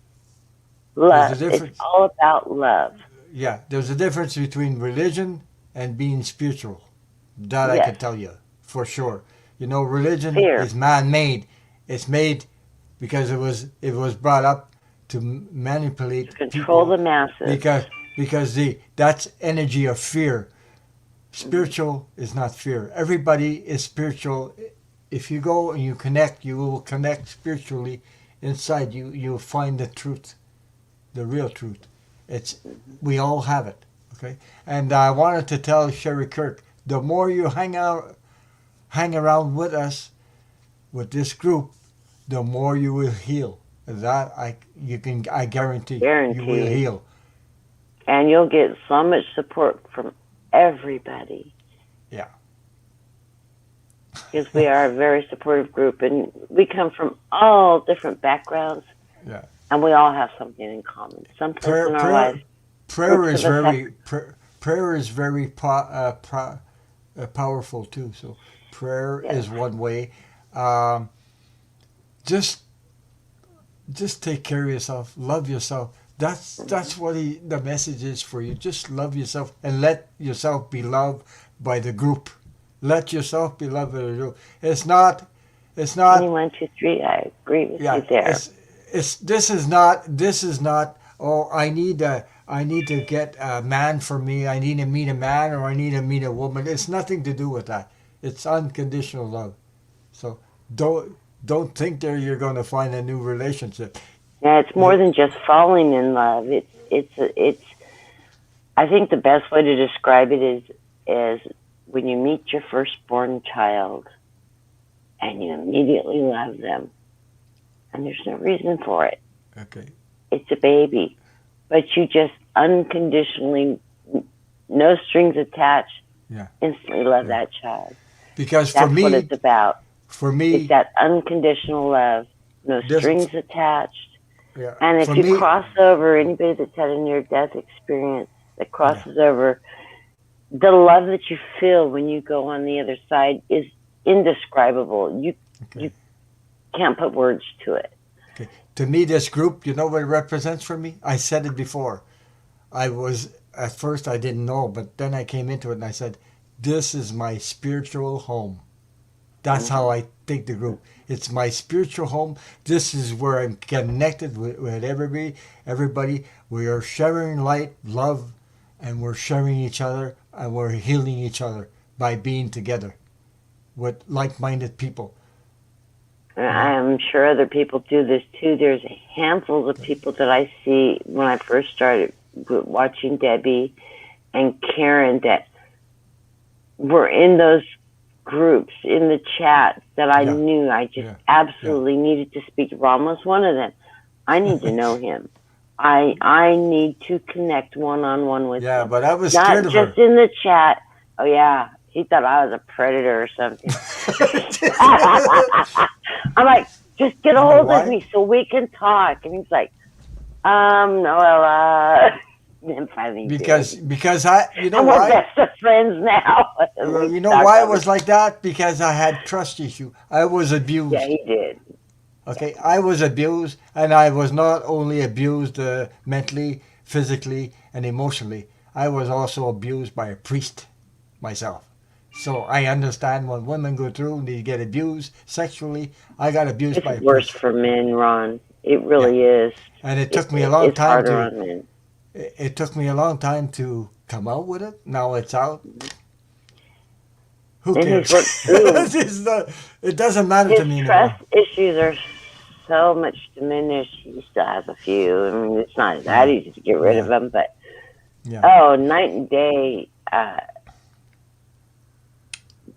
There's love. a It's difference. all about love. Yeah, there's a difference between religion and being spiritual. That I Yes. can tell you for sure. Religion Fear. is man-made. It's made because it was brought up to To manipulate control people the masses. because that's energy of fear. Spiritual is not fear. Everybody is spiritual. If you go and you connect, you will connect spiritually inside you. You'll find the truth, the real truth. It's we all have it. Okay. And I wanted to tell Sherry Kirk, the more you hang around with us, with this group, the more you will heal. That I guarantee you will Guaranteed. heal. And you'll get so much support from everybody. Yeah. Because we are a very supportive group, and we come from all different backgrounds. Yeah. And we all have something in common. Someplace Prayer, in our prayer, life, prayer groups is of us have. prayer is very powerful too. So prayer Yes. is one way. Um, just just take care of yourself. Love yourself. That's what the message is for you. Just love yourself and let yourself be loved by the group. Let yourself be loved by the group. It's not. It's not. 1, 2, 3. I agree with you Yeah. there. It's. This is not. This is not. Oh, I need to get a man for me. I need to meet a man or I need to meet a woman. It's nothing to do with that. It's unconditional love. So don't think that you're going to find a new relationship. Yeah, it's more You, than just falling in love. It's. I think the best way to describe it is when you meet your firstborn child and you immediately love them, and there's no reason for it. okay. It's a baby, but you just unconditionally, no strings attached, Yeah. instantly love Yeah. that child. Because That's what it's about. for It's me, that unconditional love, no this, strings attached. yeah, And for if you me, cross over, anybody that's had a near-death experience that yeah. crosses over, the love that you feel when you go on the other side is indescribable. You Okay. can't put words to it. Okay. To me, this group, you know what it represents for me? I said it before. I was at first I didn't know, but then I came into it and I said, "This is my spiritual home." That's how Hmm. I think the group. It's my spiritual home. This is where I'm connected with everybody. Everybody, we are sharing light, love, and we're sharing each other, and we're healing each other by being together with like-minded people. You I know. am sure other people do this too. There's handfuls of people that I see when I first started watching Debbie and Karen that were in those groups in the chat that I Yeah, knew I just yeah, yeah. absolutely needed to speak. Ron was one of them. I need to know him. I need to connect one on one with Yeah, him. but I was scared Not of just her. in the chat. Oh yeah. He thought I was a predator or something. I'm like, just get a You know hold of why? me so we can talk. And he's like, no, well, then finally he Because did. because I you know And we're why? best of friends now. We You know talk why it all the was like that? Because I had trust issue. I was Yeah, abused. he did. Okay, I was abused, and I was not only abused mentally, physically, and emotionally. I was also abused by a priest myself. So I understand when women go through and they get abused sexually. I got abused It's by a worse priest. for men, Ron. It Yeah, really is. and it took me a long It's time harder to. on men. It took me a long time to come out with it. Now it's out. Who And he's cares? worked through. It doesn't matter His to me trust anymore. issues are so much diminished. He still has a few. I mean, it's not that Yeah, easy to get rid of yeah, them, but yeah. oh, night and day.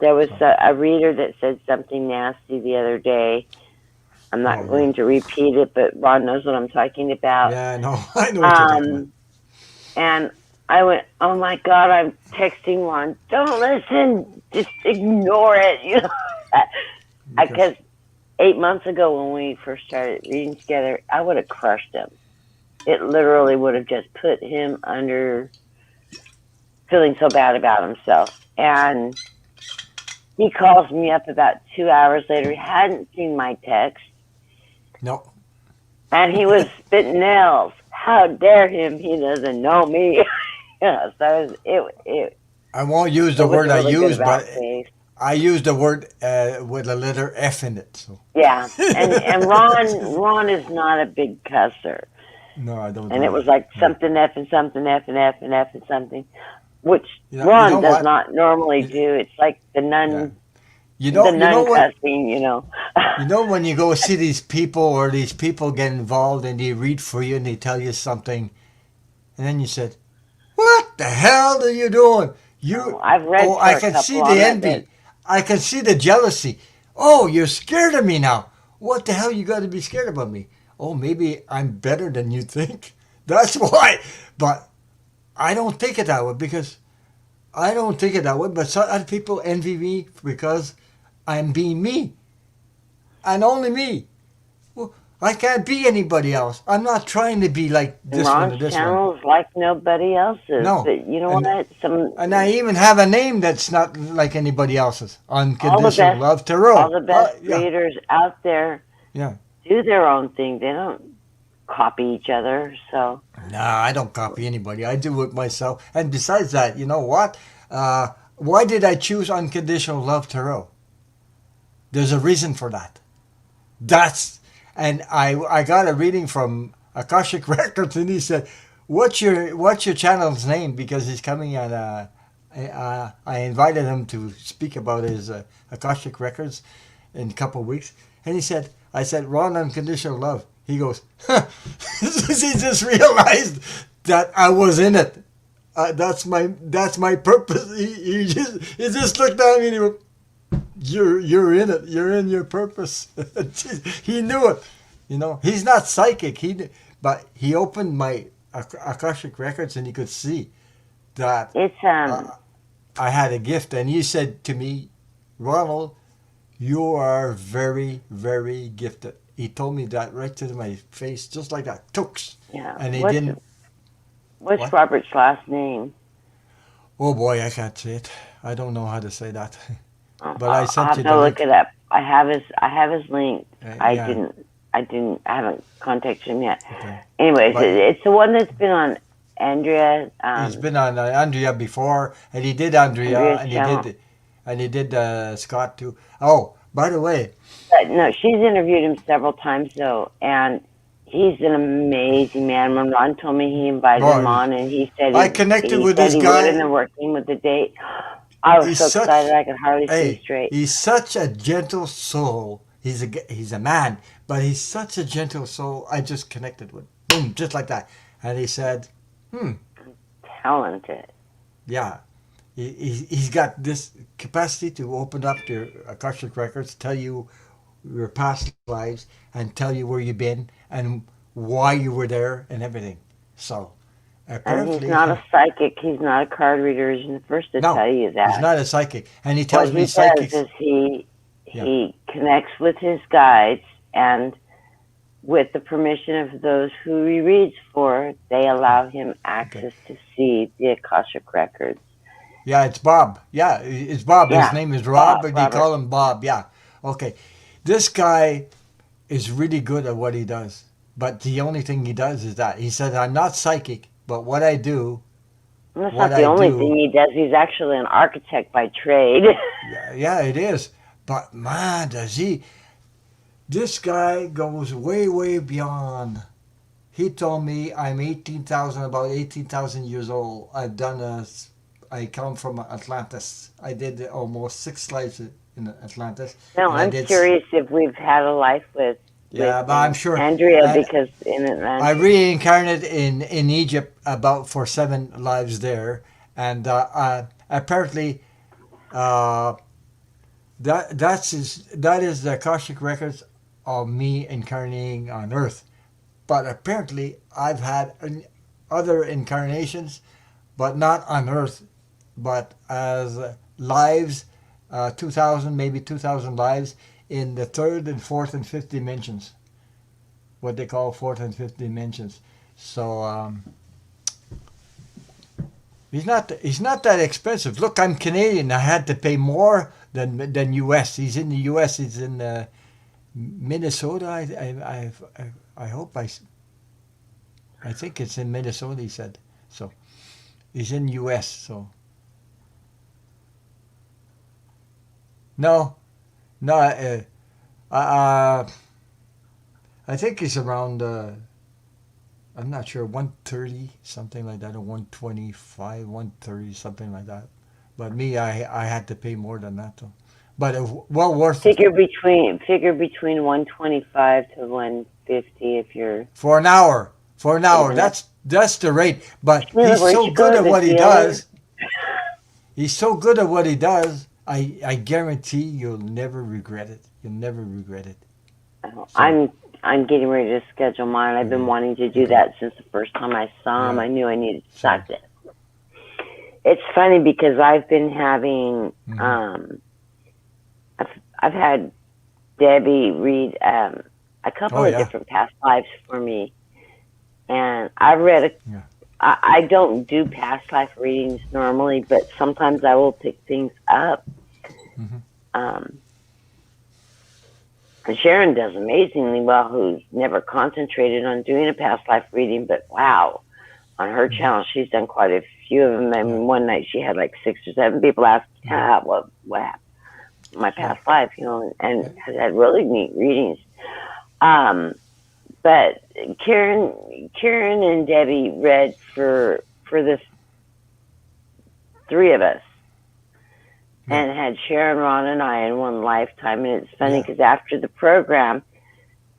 There was So, a reader that said something nasty the other day. I'm oh not yeah, going to repeat it, but Ron knows what I'm talking about. yeah. I know. I know what you're talking about. Um, and I went, "Oh my God, I'm texting Ron. Don't listen. Just ignore it." You know, Because because 8 months ago when we first started reading together, I would have crushed him. It literally would have just put him under feeling so bad about himself. And he calls me up about 2 hours later. He hadn't seen my text, no, and he was spitting nails. How dare him? He doesn't know me. Yeah, so I won't use it the was word a I really good use, about but face. I use the word with a letter F in it. So Yeah, and Ron is not a big cusser, no, I don't and do it was that. like No, something F and something F and F and F and something, which you Ron know does what? not normally You- do. It's like yeah, the you know nun what? cussing, you know. You know when you go see these people or these people get involved and they read for you and they tell you something, and then you said, "What the hell are you doing?" Oh, You, I've read oh, for I a can see couple the on it that envy. I can see the jealousy. Oh, you're scared of me now. What the hell you got to be scared about me? Oh, maybe I'm better than you think. That's why. But I don't think it that way because I don't think it that way. But some other people envy me because I'm being me and only me. Well, I can't be anybody else. I'm not trying to be like this one Ron's or this one. channel is like nobody else's. No. But you know And what? and I even have a name that's not like anybody else's. All the Unconditional best, Love all Tarot. the best Yeah, readers out there yeah. do their own thing. They don't copy each other. So Nah, I don't copy anybody. I do it myself. And besides that, you know what? Why did I choose Unconditional Love Tarot? There's a reason for that. That's and I got a reading from Akashic Records, and he said, what's your channel's name?" Because he's coming on. I invited him to speak about his Akashic Records in a couple of weeks, and he said, "I said Ron Unconditional Love." He goes, huh. He just realized that I was in it. That's my purpose. He just looked at me and he went, you're in it. You're in your purpose. He knew it. You know, he's not psychic. But he opened my Akashic records and he could see that it's I had a gift. And he said to me, "Ronald, you are very, very gifted." He told me that right to my face, just like that. Tooks. yeah. And he didn't. What's What? Robert's last name? Oh boy, I can't say it. I don't know how to say that. Oh, But I I'll sent have you the to look link. it up. I have his link. Yeah. I haven't contacted him yet. Okay. Anyways, But it's the one that's been on Andrea, he's been on Andrea before, and he did Andrea, Andrea's channel. and he did Scott too. Oh, by the way, But no, she's interviewed him several times though, and he's an amazing man. When Ron told me he invited him boy, on, and he said I connected he with said this he would, and guy. they're working with the date. I was He's so excited such, I could hardly see hey, straight. he's such a gentle soul. He's a man, but he's such a gentle soul. I just connected with, boom, just like that. And he said, "Hmm, Talented. yeah." He's got this capacity to open up your Akashic records, tell you your past lives, and tell you where you've been and why you were there and everything. So, And he's Apparently, not a psychic. He's not a card reader. He's the first to no, tell you he's that. not a psychic. And he What tells me he does psychics. is he Yeah. connects with his guides, and with the permission of those who he reads for, they allow him access to see the Akashic records. Yeah, it's Bob. Yeah, it's Bob. Yeah, His name is Rob, Bob, but they Robert. call him Bob. Yeah. Okay. This guy is really good at what he does. But the only thing he does is that he said, I'm not psychic, but what I do, And that's what not the I only do, thing he does. He's actually an architect by trade. yeah, it is. But man, does he, this guy goes way, way beyond. He told me I'm about 18,000 years old. I come from Atlantis. I did almost 6 lives in Atlantis. No, And I I'm did curious if we've had a life with Yeah, but I'm sure. Andrea, And because in Atlanta. I reincarnated in Egypt for 7 lives there, and apparently that is the Akashic records of me incarnating on Earth. But apparently I've had other incarnations, but not on Earth, but as lives, 2,000 maybe 2,000 lives in the 3rd and 4th and 5th dimensions, what they call 4th and 5th dimensions. So he's not that expensive. Look, I'm Canadian. I had to pay more than U.S. He's in the U.S. He's in Minnesota. I hope I think it's in Minnesota. He said so. He's in U.S. So no. I think it's around. I'm not sure, 130, something like that, or 125, 130, something like that. But me, I had to pay more than that, though. But well worth it. Figure between 125 to 150 if you're. For an hour. That's the rate. But he's so good at what he does. He's so good at what he does. I guarantee you'll never regret it. You'll never regret it. So, I'm getting ready to schedule mine. I've been wanting to do that since the first time I saw him. I knew I needed to start it. It's funny because I've been having I've had Debbie read a couple of different past lives for me, and I've read I don't do past life readings normally, but sometimes I will pick things up. And Sharon does amazingly well, who's never concentrated on doing a past life reading, but wow, on her channel, she's done quite a few of them. I mean, one night she had like 6 or 7 people ask, what happened? My past life, and has had really neat readings. But Karen and Debbie read for this 3 of us. And had Sharon, Ron, and I in one lifetime. And it's funny because after the program,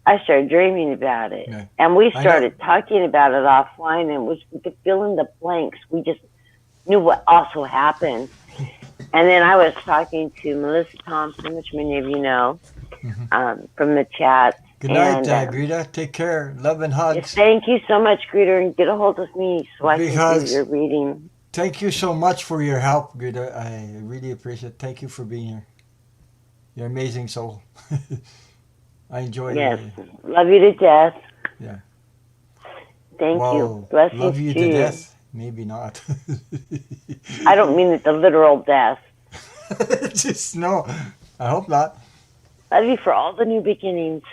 I started dreaming about it. Yeah. And we started talking about it offline, and we could fill in the blanks. We just knew what also happened. And then I was talking to Melissa Thompson, which many of you know, from the chat. Good night, Greta. Take care. Love and hugs. Yes, thank you so much, Greta, and get a hold of me so I can do your reading. Thank you so much for your help, Greta. I really appreciate it. Thank you for being here. You're an amazing soul. I enjoy Yes, love you to death. Yeah. Thank you. Blessings love you to death? Maybe not. I don't mean it the literal death. Just no. I hope not. Love you for all the new beginnings.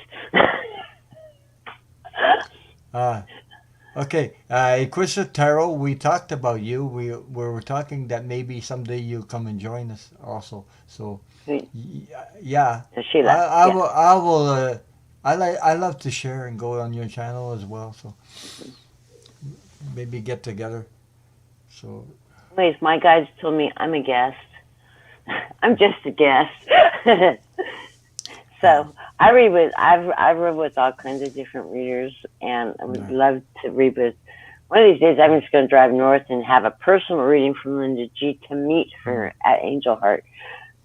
Okay, Inquisitive Tarot, we talked about you. We were talking that maybe someday you'll come and join us also. So, yeah, I love to share and go on your channel as well. So, maybe get together. So, anyways, my guides told me I'm a guest. I'm just a guest. So I've read with all kinds of different readers, and I would love to read with. One of these days, I'm just going to drive north and have a personal reading from Linda G to meet her at Angel Heart,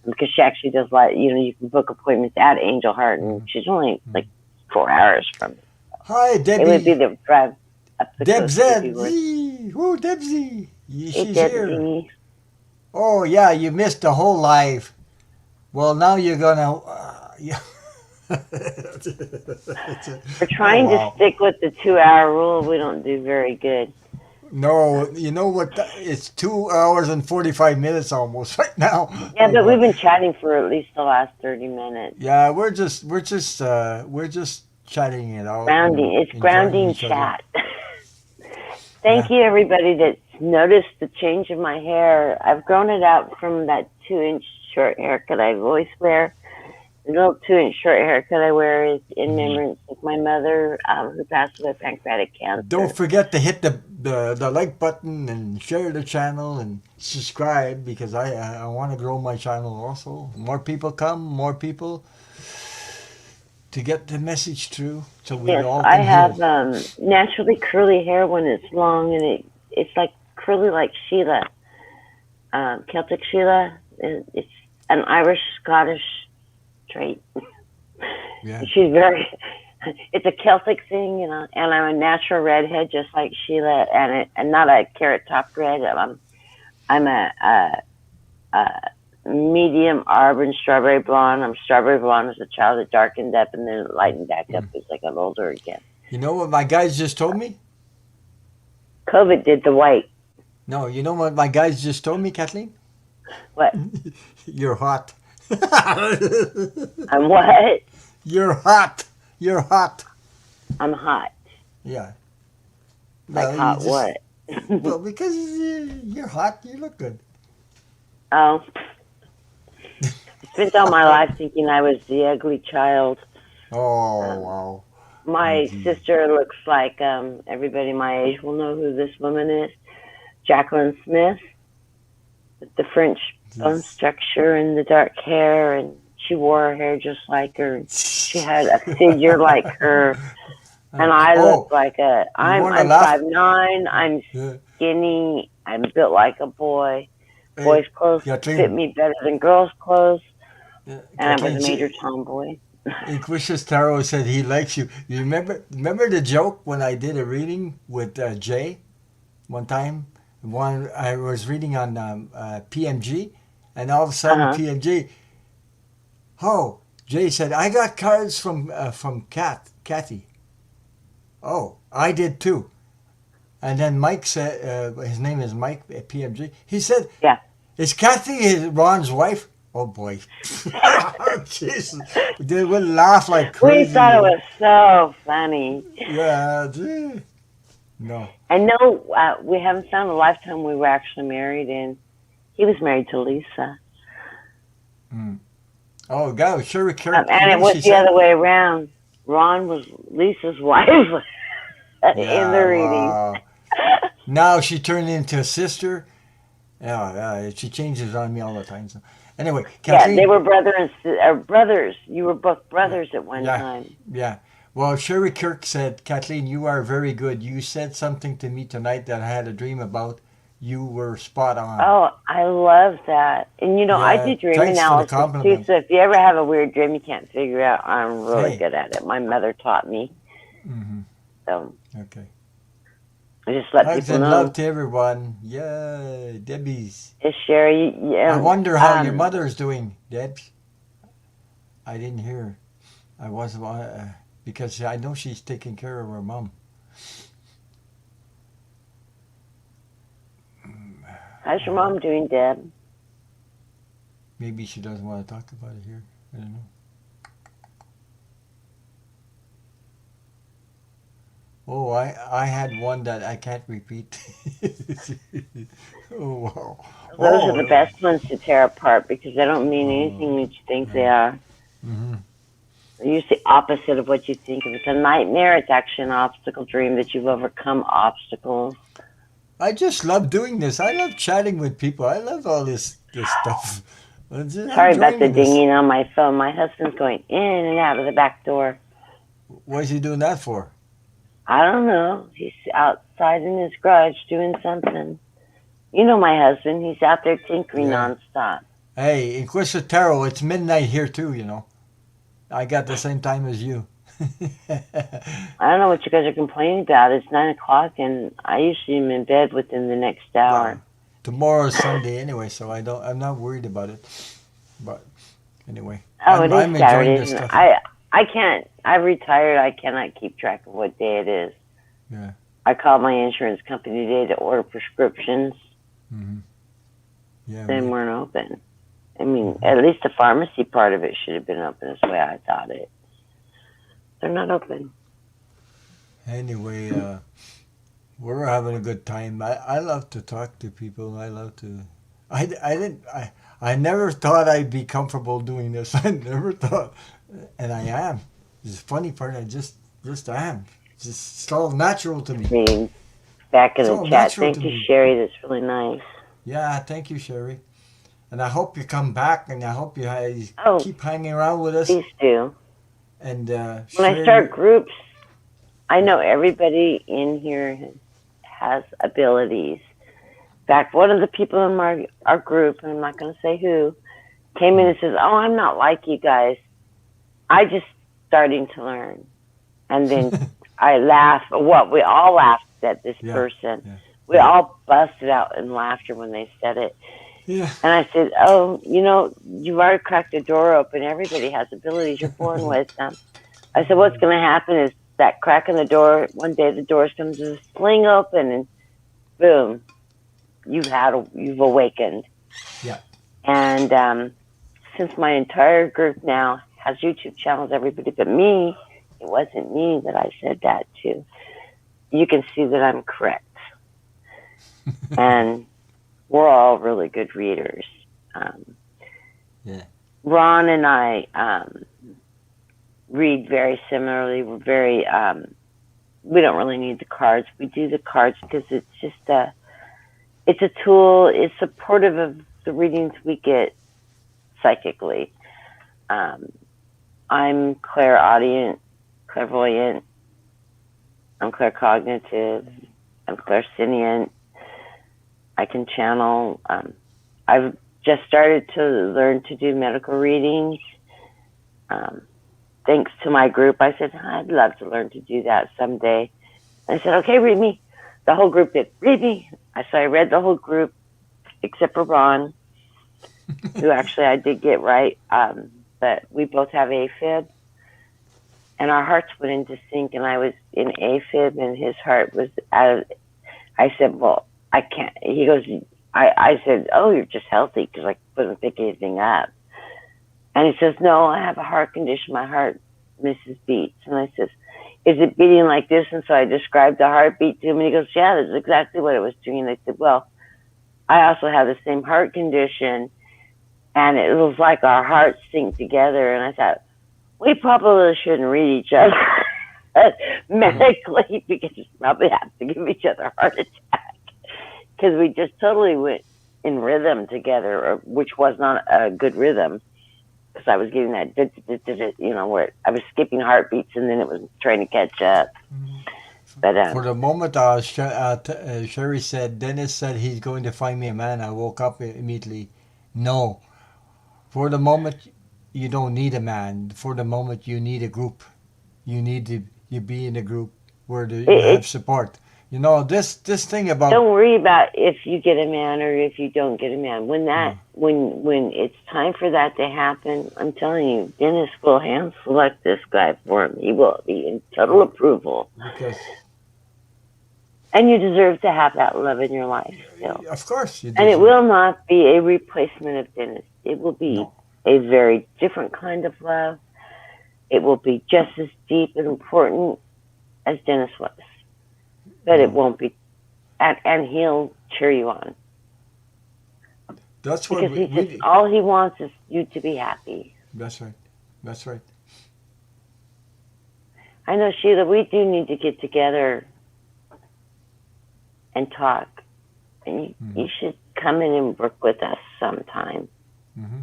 because she actually does you can book appointments at Angel Heart, and she's only like 4 hours from me. Hi, Debbie. It would be the drive up the Deb coast. Z. Debsy. Woo, Debsy. Hey, She's here. Debbie. Oh, yeah, you missed the whole live. Well, now you're going to... yeah. We're trying wow. to stick with the 2-hour rule. We don't do very good. No, you know what? It's 2 hours and 45 minutes almost right now. Yeah, Oh, but we've God. been chatting for at least the last 30 minutes. Yeah, we're just chatting it out. Grounding. And It's enjoying grounding each other. chat. Thank you, everybody that's noticed the change in my hair. I've grown it out from that 2-inch short haircut I always wear. The little 2-inch short haircut I wear is in remembrance of my mother, who passed away of pancreatic cancer. Don't forget to hit the like button and share the channel and subscribe because I want to grow my channel also. More people come, more people to get the message through so we Yes, all I can have hear. naturally curly hair when it's long, and it's like curly like Sheila, Celtic Sheila. It's an Irish Scottish trait. Yeah. She's very. It's a Celtic thing, you know. And I'm a natural redhead, just like Sheila, and not a carrot top red. I'm a medium auburn strawberry blonde. I'm strawberry blonde as a child. It darkened up and then it lightened back up as I got older again. You know what my guys just told me? COVID did the white. No, you know what my guys just told me, Kathleen? What? You're hot. I'm what? You're hot. You're hot. I'm hot. Yeah. Like Well, hot you just- what? Well, because you're hot, you look good. Oh. I spent all my life thinking I was the ugly child. Oh, wow. My Indeed. sister looks like everybody my age will know who this woman is. Jacqueline Smith, with the French bone structure and the dark hair, and she wore her hair just like her. She had a figure like her, and I look like I'm wanna laugh? 5'9". I'm Yeah. skinny. I'm built like a boy. Hey, Boys' clothes Kathleen. fit me better than girls' clothes, Yeah, and I was Kathleen, a major tomboy. Inquisitus Tarot said he likes you. You remember the joke when I did a reading with Jay one time? I was reading on PMG, and all of a sudden PMG. Oh, Jay said I got cards from Kathy. Oh, I did too. And then Mike said his name is Mike at PMG. He said, Yeah. Is Kathy Ron's wife? Oh boy. Jesus. They would laugh like crazy. We thought it was so funny. Yeah. Gee. No. And no, we haven't found a lifetime we were actually married in. He was married to Lisa. Oh, God. Sure. And it was the other way around. Ron was Lisa's wife in the reading. Wow. Now she turned into a sister. Yeah, she changes on me all the time. So. Anyway, Kathleen. Yeah, they were brothers. You were both brothers at one time. Yeah. Well, Sherry Kirk said, Kathleen, you are very good. You said something to me tonight that I had a dream about. You were spot on. Oh, I love that. And, you know, I do dream analysis, too. So if you ever have a weird dream you can't figure out, I'm really good at it. My mother taught me. Mm-hmm. So. Okay. I just let Hugs people and know. love to everyone. Yay, Debbie's. Yes, Sherry. Yeah. I wonder how your mother is doing, Debs. I didn't hear. I was because I know she's taking care of her mom. How's your mom doing, Deb? Maybe she doesn't want to talk about it here. I don't know. Oh, I had one that I can't repeat. Oh, wow. Those are the best ones to tear apart because they don't mean anything that you think they are. Mm-hmm. They're usually opposite of what you think. If it's a nightmare, it's actually an obstacle dream that you've overcome obstacles. I just love doing this. I love chatting with people. I love all this stuff. Sorry about the dinging on my phone. My husband's going in and out of the back door. What is he doing that for? I don't know. He's outside in his garage doing something. You know my husband. He's out there tinkering nonstop. Hey, Inquisitor Tarot, it's midnight here too, you know. I got the same time as you. I don't know what you guys are complaining about. It's 9 o'clock, and I usually am in bed within the next hour. Well, tomorrow is Sunday anyway, so I'm not worried about it. But anyway, Oh, it is I'm enjoying Saturday, this isn't it? stuff. I can't. I retired. I cannot keep track of what day it is. Yeah. I called my insurance company today to order prescriptions. Hmm. Yeah. They weren't open. I mean, at least the pharmacy part of it should have been open. Is the way I thought it. They're not open. Anyway, we're having a good time. I love to talk to people. I love to. I didn't. I never thought I'd be comfortable doing this. I never thought, and I am. It's the funny part. I just am. It's just it's all natural to me. Reading back in It's the all chat. natural Thank to you, me. Sherry. That's really nice. Yeah. Thank you, Sherry. And I hope you come back, and I hope you Oh, keep hanging around with us. please do. And When I share start your. groups, I know everybody in here has abilities. In fact, one of the people in our group, and I'm not going to say who, came in and says, "Oh, I'm not like you guys. I just starting to learn." And then I laughed. What we all laughed at this Yeah. person. Yeah. We all busted out in laughter when they said it. Yeah. And I said, "Oh, you've already cracked the door open. Everybody has abilities. You're born with them." I said, "What's going to happen is that crack in the door. One day the doors come to fling open, and boom, you've awakened." Yeah. And since my entire group now has YouTube channels, everybody but me, it wasn't me that I said that to. You can see that I'm correct, and we're all really good readers. Yeah. Ron and I read very similarly. We're very we don't really need the cards. We do the cards because it's just it's a tool. It's supportive of the readings we get psychically. I'm clairaudient, clairvoyant. I'm claircognitive. I'm clairsentient. I can channel. I've just started to learn to do medical readings. Thanks to my group, I said, "I'd love to learn to do that someday." I said, "Okay, read me." The whole group did, "Read me." So I read the whole group, except for Ron, who actually I did get right. But we both have AFib, and our hearts went into sync, and I was in AFib, and his heart was out of. I said, "Well, I can't." He goes, I said, "Oh, you're just healthy," because I wasn't picking anything up. And he says, "No, I have a heart condition. My heart misses beats." And I says, "Is it beating like this?" And so I described the heartbeat to him, and he goes, "Yeah, that's exactly what it was doing." And I said, "Well, I also have the same heart condition, and it was like our hearts synced together." And I thought, we probably shouldn't read each other medically because we probably have to give each other a heart attack because we just totally went in rhythm together, which was not a good rhythm. Because I was getting that, where I was skipping heartbeats and then it was trying to catch up. But For the moment, Sherry said, Dennis said he's going to find me a man. I woke up immediately. No. For the moment, you don't need a man. For the moment, you need a group. You need to you be in a group where you have support. You know, this thing about... Don't worry about if you get a man or if you don't get a man. When it's time for that to happen, I'm telling you, Dennis will hand select this guy for him. He will be in total approval. Because... And you deserve to have that love in your life still. Of course you do. And it will not be a replacement of Dennis. It will be a very different kind of love. It will be just as deep and important as Dennis was. But it won't be, and he'll cheer you on. That's what because all he wants is you to be happy. That's right. That's right. I know, Sheila, we do need to get together and talk. And you should come in and work with us sometime. Mm-hmm.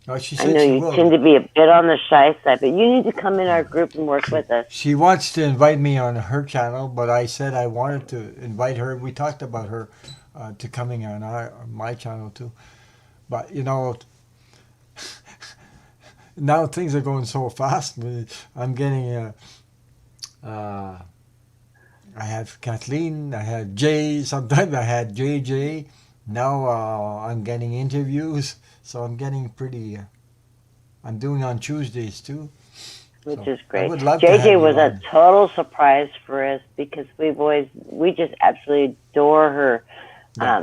Oh, I know you tend to be a bit on the shy side, but you need to come in our group and work with us. She wants to invite me on her channel, but I said I wanted to invite her. We talked about her to coming on my channel too. But, now things are going so fast. I'm getting I have Kathleen, I had Jay, sometimes I had JJ. Now I'm getting interviews, so I'm getting pretty. I'm doing on Tuesdays too. which So is I great. would love to have JJ you was a on. total surprise for us because we just absolutely adore her. Yeah,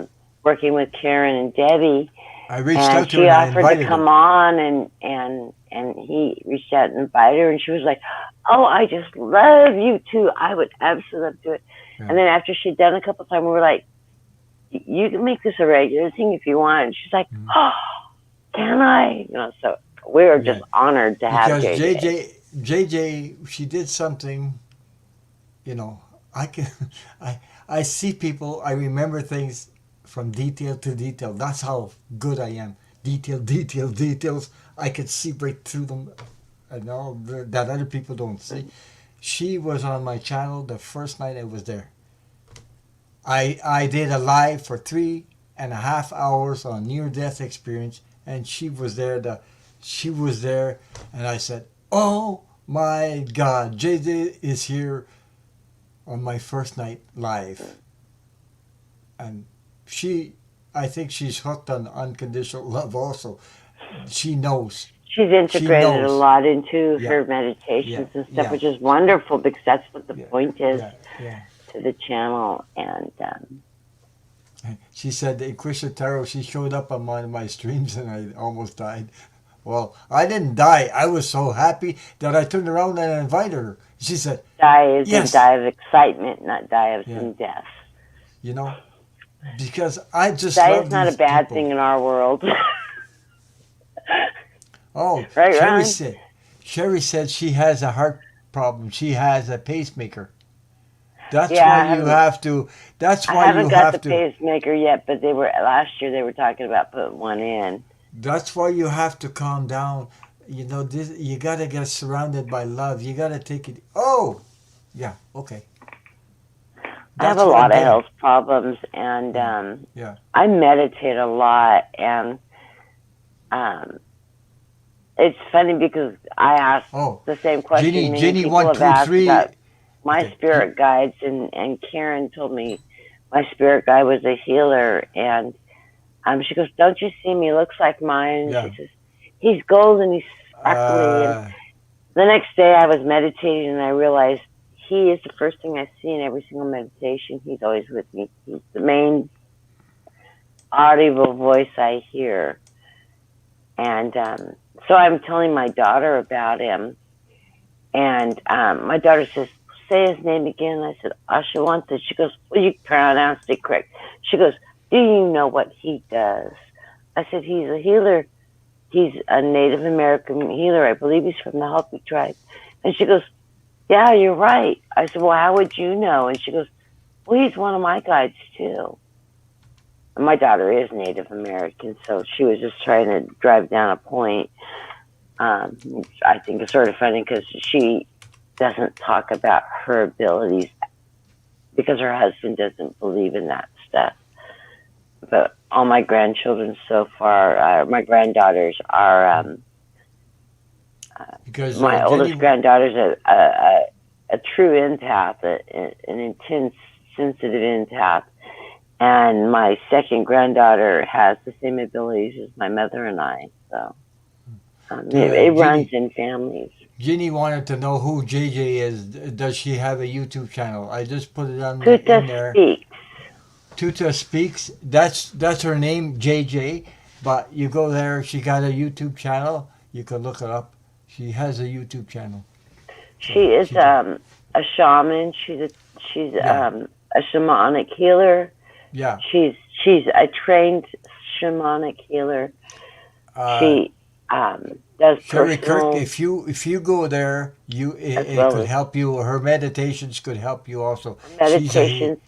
Working with Karen and Debbie, I reached and out to her she and I offered to invited her. come on, and he reached out and invited her, and she was like, "Oh, I just love you too. I would absolutely love to do it." Yeah. And then after she'd done a couple of times, we were like, "You can make this a regular thing if you want." And she's like, Mhm. "Oh, can I?" So we were Yeah, just honored to have because JJ. JJ, she did something. You know, I can, I, I see people. I remember things from detail to detail. That's how good I am. Details. I could see right through them. I know that other people don't see. She was on my channel the first night I was there. I did a live for 3.5 hours on near death experience, and she was there, and I said, "Oh my God, JJ is here on my first night live," and she, I think she's hooked on unconditional love. Also, she knows. She's She integrated a knows. lot into Yeah, her yeah, meditations and stuff, yeah, which is wonderful because that's what the yeah, point is yeah, yeah. to the channel. And She said that Krisha Taro, she showed up on one of my streams and I almost died. Well, I didn't die. I was so happy that I turned around and invited her. She said, die is in "Yes." die of excitement, not die of Yeah. some death. You know, because I just Die is love not a these bad people. thing in our world. Oh, Right, Ron? Sherry said she has a heart problem. She has a pacemaker. That's Yeah, why you have to, that's I why you haven't got the have to, pacemaker yet, but they were last year. They were talking about putting one in. that's why you have to calm down. You know, this, you got to get surrounded by love. You got to take it. Oh, yeah, okay. I have That's a what I'm lot of getting. health problems, and Yeah, yeah. I meditate a lot. And um, it's funny because I ask Oh, the same question many Ginny, people one, have two, asked three. about my Okay. spirit guides, and Karen told me my spirit guide was a healer, and she goes, "Don't you see him? He looks like mine." And Yeah. she says, "He's golden, he's sparkly." And Uh, the next day I was meditating and I realized he is the first thing I see in every single meditation. He's always with me. He's the main audible voice I hear. And so I'm telling my daughter about him. And my daughter says, "Say his name again." I said, "Ashawanta." She goes, "Well, you pronounced it correct." She goes, "Do you know what he does?" I said, "He's a healer. He's a Native American healer. I believe he's from the Hopi tribe." And she goes, "Yeah, you're right." I said, "Well, how would you know?" And she goes, "Well, he's one of my guides too." And my daughter is Native American, so she was just trying to drive down a point. I think it's sort of funny because she doesn't talk about her abilities because her husband doesn't believe in that stuff. But all my grandchildren so far, my granddaughters are. because My Jenny, oldest granddaughter's a true empath, an intense, sensitive empath, and my second granddaughter has the same abilities as my mother and I. So it runs in families. Ginny wanted to know who JJ is. Does she have a YouTube channel? I just put it on Tuta in there. speaks. Tuta Speaks. That's her name, JJ. But you go there. She got a YouTube channel. You can look it up. She has a YouTube channel. She So is she can. a shaman. She's Yeah, a shamanic healer. yeah. She's a trained shamanic healer. Uh, She does Sherry Kirk, personal if you go there, as it well could as help you. Her meditations could help you also. She's a meditations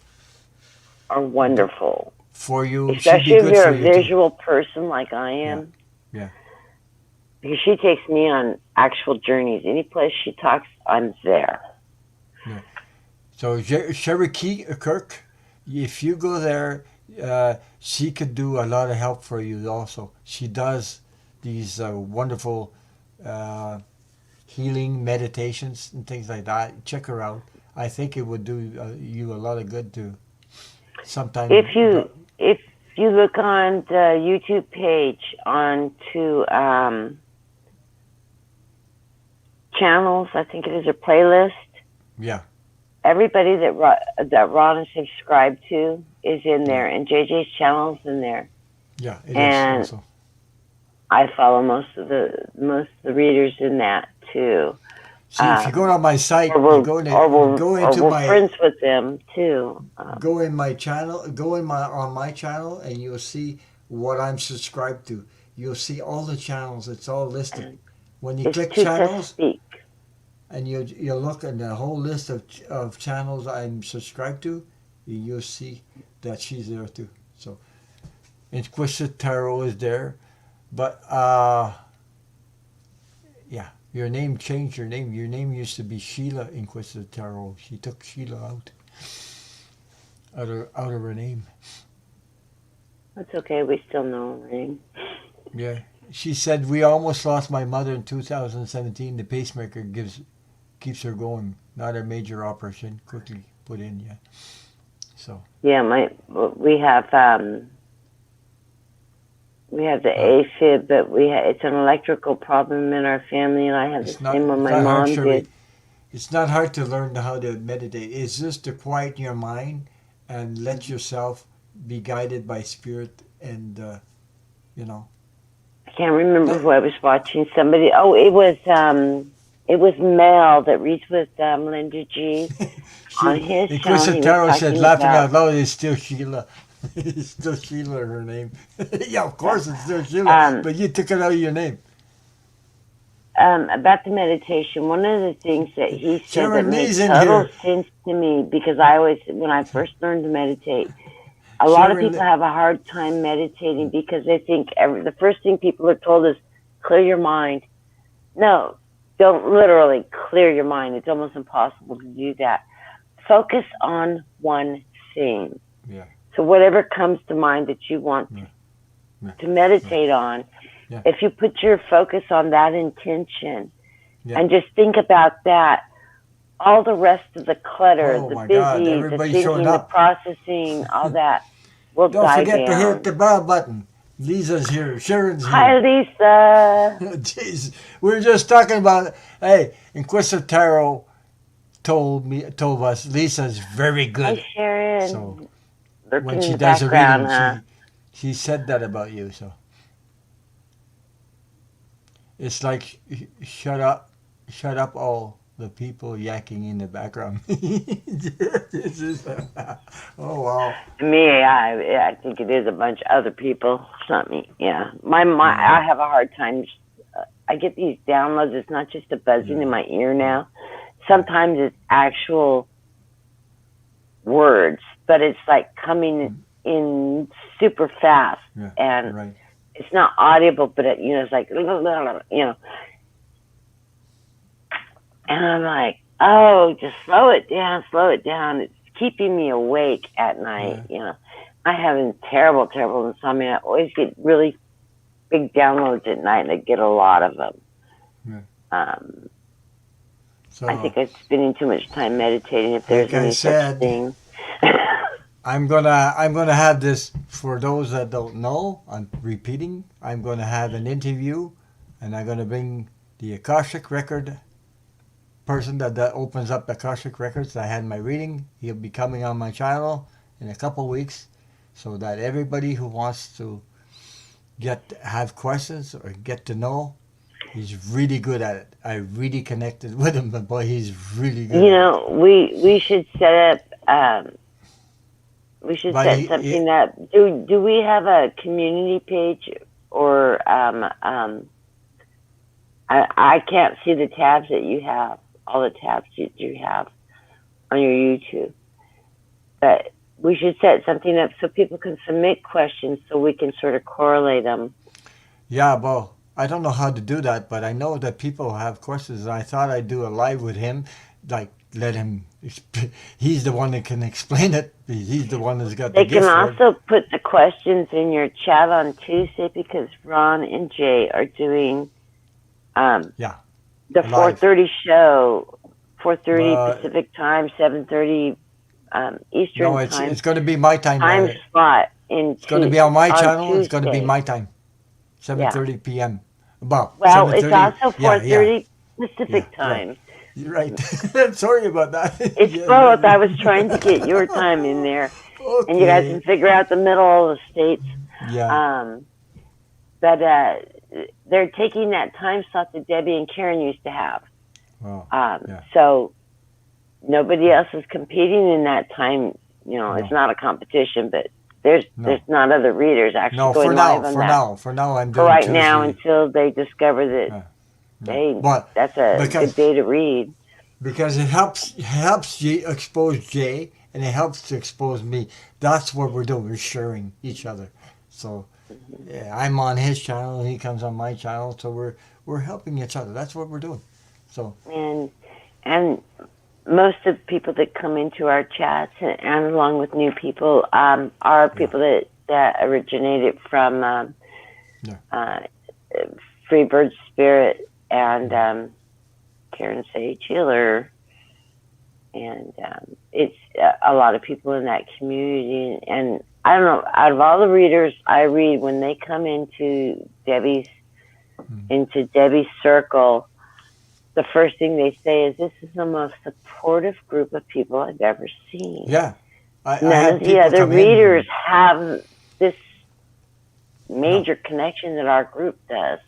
are wonderful, for you. She'd be especially if good you're for a you too. visual person like I Yeah, am, yeah, because she takes me on actual journeys. Any place she talks, I'm there. yeah. So Sherry Kirk, if you go there, she could do a lot of help for you also. She does these wonderful uh, healing meditations and things like that. Check her out. I think it would do you a lot of good to If sometime you go. if you look on the YouTube page onto channels, I think it is a playlist. Yeah, Everybody that Ron is subscribed to is in yeah, there, and JJ's channel's in there. yeah. It is And also. I follow most of the readers in that too. See, if you go on my Or site, we're or we're go or into we're my friends with them too. go in my channel, go in my on my channel, and you'll see what I'm subscribed to. You'll see all the channels. It's all listed. When you It's click Two to channels, Speak. and you look at the whole list of channels I'm subscribed to, you'll see that she's there too. So Inquisitive Tarot is there, but yeah, your name changed. Your name used to be Sheila Inquisitive Tarot. She took Sheila out of her name. That's okay. We still know her name. Yeah, she said we almost lost my mother in 2017. The pacemaker keeps her going. Not a major operation. Quickly put in. Yeah. So. Yeah, we have the Uh, AFib, but it's an electrical problem in our family, and I have the same one it's my not hard, mom Shirley. did. It's not hard to learn how to meditate. It's just to quiet your mind and let yourself be guided by spirit and you know. I can't remember Let, who I was watching. Somebody. Oh, it was Mel that reads with Linda G. On she his channel, Inquisitive he was Tarot said, talking laughing about out loud, it's still Sheila. It's still Sheila her name. Yeah, of course it's still Sheila, but you took it out of your name. about the meditation. One of the things that he said that Sharon made Lee's in total here. sense to me, because I always, when I first learned to meditate, a lot of Sharon people Lee. have a hard time meditating because they think the first thing people are told is clear your mind. No, don't literally clear your mind. It's almost impossible to do that. Focus on one thing. Yeah. So whatever comes to mind that you want to meditate on, if you put your focus on that intention and just think about that, all the rest of the clutter, Oh the my God! busy, the Everybody's showing thinking, the up. processing, all that will Don't die forget to hit down. the bell button. Lisa's here. Sharon's Hi, here. Lisa. Jeez, we were just talking about. Hey, Inquisitive Tarot told us Lisa's very Hi, good. Sharon. So when Lurking in she the does a background, reading, huh? she said that about you. So it's like shut up, all the people yakking in the background. This is, oh wow. Me, I think it is a bunch of other people. It's not me. Yeah, I have a hard time. I get these downloads. It's not just a buzzing in my ear now. Sometimes it's actual words, but it's like coming in super fast, and it's not audible. But it's like and I'm like, oh, just slow it down. It's keeping me awake at night. I have terrible insomnia. I always get really big downloads at night, and I get a lot of them. So, I think I'm spending too much time meditating, if there's any such thing. I'm gonna have this for those that don't know. I'm repeating. I'm gonna have an interview, and I'm gonna bring the Akashic record person that opens up Akashic records. I had my reading. He'll be coming on my channel in a couple weeks, so that everybody who wants to have questions or get to know, he's really good at it. I really connected with him, but boy, he's really good. We should set up. We should set something up. Do we have a community page, or I can't see the tabs that you have, all the tabs that you have on your YouTube, but we should set something up so people can submit questions so we can sort of correlate them. Yeah, well, I don't know how to do that, but I know that people have questions. And I thought I'd do a live with him, like let him. He's the one that can explain it. He's the one that's got the gift. They can also put the questions in your chat on Tuesday, because Ron and Jay are doing Yeah. The Live. 4:30 show, 4:30 Uh, Pacific time, 7:30 Eastern no, it's time. it's going to be my time. Time slot It's going to be on my on channel. It's going to be Tuesday. my time. Yeah. 7:30 p.m. About Well, it's 7:30. also Yeah, yeah, 4:30 yeah. Pacific Right. time. You're right. Sorry about that. It's Yeah, both. I was trying to get your time in there, and you guys can okay. figure out the middle of the states. Yeah. Um, but they're taking that time slot that Debbie and Karen used to have. Well, yeah. So nobody else is competing in that time. You know, it's No. not a competition, but there's No. not other readers actually No. going live on that For now, I'm for doing right now Tuesday. until they discover that Yeah. Yeah. hey, But that's a because good day to read. because it helps expose Jay and it helps to expose me. That's what we're doing. We're sharing each other. So yeah, I'm on his channel, he comes on my channel, so we're helping each other. That's what we're doing. So And most of the people that come into our chats and along with new people are people that originated from yeah, Freebird Spirit and Karen Sage Healer, and it's a lot of people in that community. And I don't know, out of all the readers I read, when they come into Debbie's circle, the first thing they say is, "This is the most supportive group of people I've ever seen." yeah. I None had of the people other come readers in. have this No, major connection that our group does.